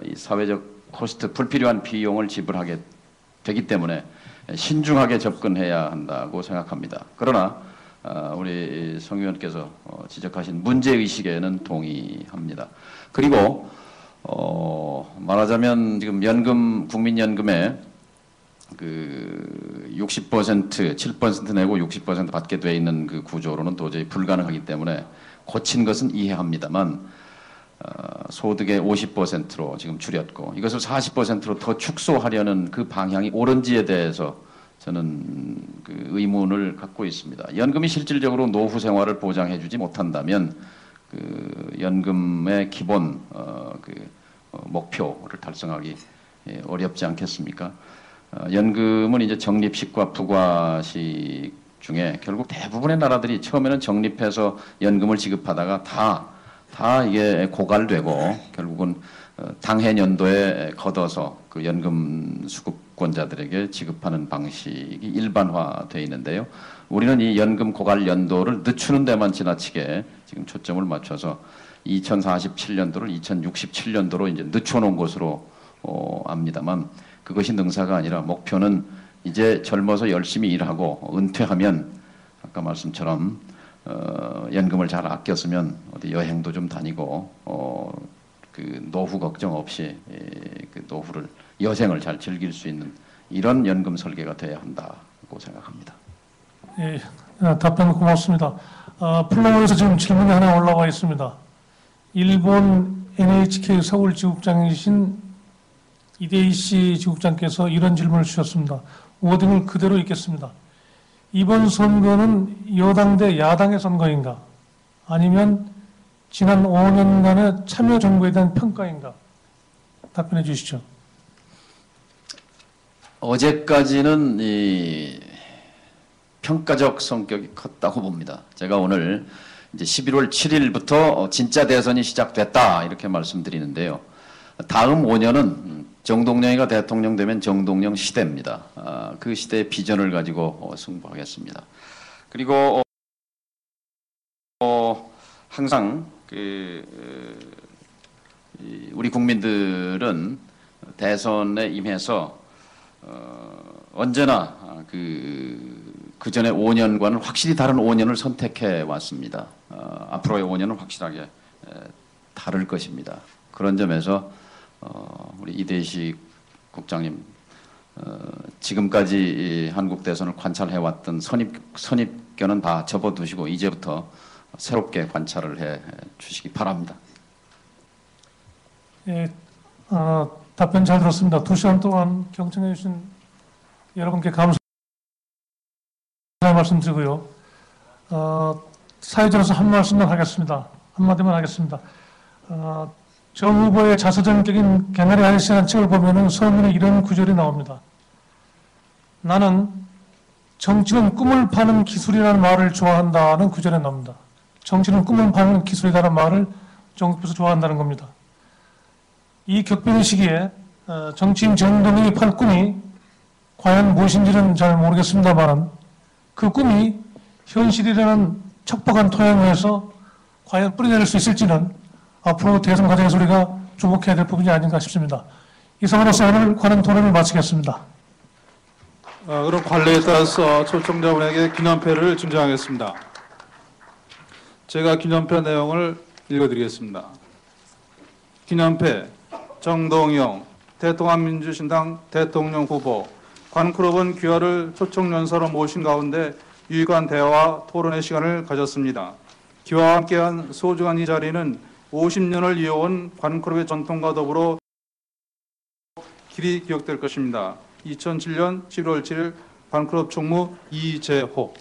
이 사회적 코스트, 불필요한 비용을 지불하게 되기 때문에 신중하게 접근해야 한다고 생각합니다. 그러나 우리 성 의원께서 지적하신 문제의식에는 동의합니다. 그리고 말하자면 지금 연금, 국민연금에 그 60%, 7% 내고 60% 받게 돼 있는 그 구조로는 도저히 불가능하기 때문에 고친 것은 이해합니다만 소득의 50%로 지금 줄였고 이것을 40%로 더 축소하려는 그 방향이 옳은지에 대해서 저는 그 의문을 갖고 있습니다. 연금이 실질적으로 노후 생활을 보장해주지 못한다면 그 연금의 기본 목표를 달성하기 어렵지 않겠습니다. 연금은 이제 적립식과 부과식 중에 결국 대부분의 나라들이 처음에는 적립해서 연금을 지급하다가 다 이게 고갈되고 결국은 당해 연도에 걷어서 그 연금 수급권자들에게 지급하는 방식이 일반화되어 있는데요. 우리는 이 연금 고갈 연도를 늦추는 데만 지나치게 지금 초점을 맞춰서 2047년도를 2067년도로 이제 늦춰놓은 것으로 압니다만, 그것이 능사가 아니라 목표는 이제 젊어서 열심히 일하고 은퇴하면 아까 말씀처럼 연금을 잘 아꼈으면 어디 여행도 좀 다니고 그 노후 걱정 없이 그 노후를 여생을 잘 즐길 수 있는 이런 연금 설계가 돼야 한다고 생각합니다. 예, 답변 고맙습니다. 플로어에서 지금 질문이 하나 올라와 있습니다. 일본 NHK 서울 지국장이신 이데이시 지국장께서 이런 질문을 주셨습니다. 워딩을 그대로 읽겠습니다. 이번 선거는 여당 대 야당의 선거인가? 아니면 지난 5년간의 참여 정부에 대한 평가인가? 답변해 주시죠. 어제까지는 이 평가적 성격이 컸다고 봅니다. 제가 오늘 이제 11월 7일부터 진짜 대선이 시작됐다 이렇게 말씀드리는데요. 다음 5년은 정동영이가 대통령 되면 정동영 시대입니다. 그 시대의 비전을 가지고 승부하겠습니다. 그리고 항상 우리 국민들은 대선에 임해서 언제나 그 전에 5년과는 확실히 다른 5년을 선택해 왔습니다. 앞으로의 5년은 확실하게 다를 것입니다. 그런 점에서 우리 이대식 국장님, 지금까지 한국 대선을 관찰해 왔던 선입견은 다 접어두시고 이제부터 새롭게 관찰을 해 주시기 바랍니다. 예, 답변 잘 들었습니다. 2시간 동안 경청해 주신 여러분께 감사 말씀드리고요. 사회자로서 한 말씀만 하겠습니다. 한마디만 하겠습니다. 정 후보의 자서전격인 개나리 아저씨라는 책을 보면은 서문에 이런 구절이 나옵니다. 나는 정치는 꿈을 파는 기술이라는 말을 좋아한다는 구절에 나옵니다. 정치는 꿈을 파는 기술이라는 말을 정부에서 좋아한다는 겁니다. 이 격변의 시기에 정치인 정동영이 팔 꿈이 과연 무엇인지는 잘 모르겠습니다만 그 꿈이 현실이라는 척박한 토양 위에서 과연 뿌리내릴 수 있을지는 앞으로 대선 과정에서 우리가 주목해야 될 부분이 아닌가 싶습니다. 이상으로서 오늘 관련 토론을 마치겠습니다. 그럼 관례에 따라서 초청자분에게 기념패를 증정하겠습니다. 제가 기념패 내용을 읽어드리겠습니다. 기념패 정동영 대통합민주신당 대통령 후보 관클럽은 귀하를 초청연사로 모신 가운데 유익한 대화와 토론의 시간을 가졌습니다. 귀하와 함께한 소중한 이 자리는 50년을 이어온 관클럽의 전통과 더불어 길이 기억될 것입니다. 2007년 11월 7일 관클럽 총무 이재호.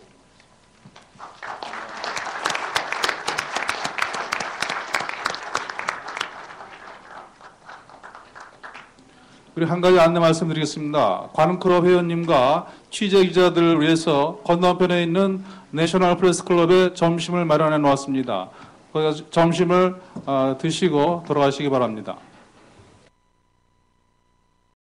그리고 한 가지 안내 말씀드리겠습니다. 관클럽 회원님과 취재 기자들을 위해서 건너편에 있는 내셔널 프레스 클럽에 점심을 마련해 놓았습니다. 거기서 점심을 드시고 돌아가시기 바랍니다.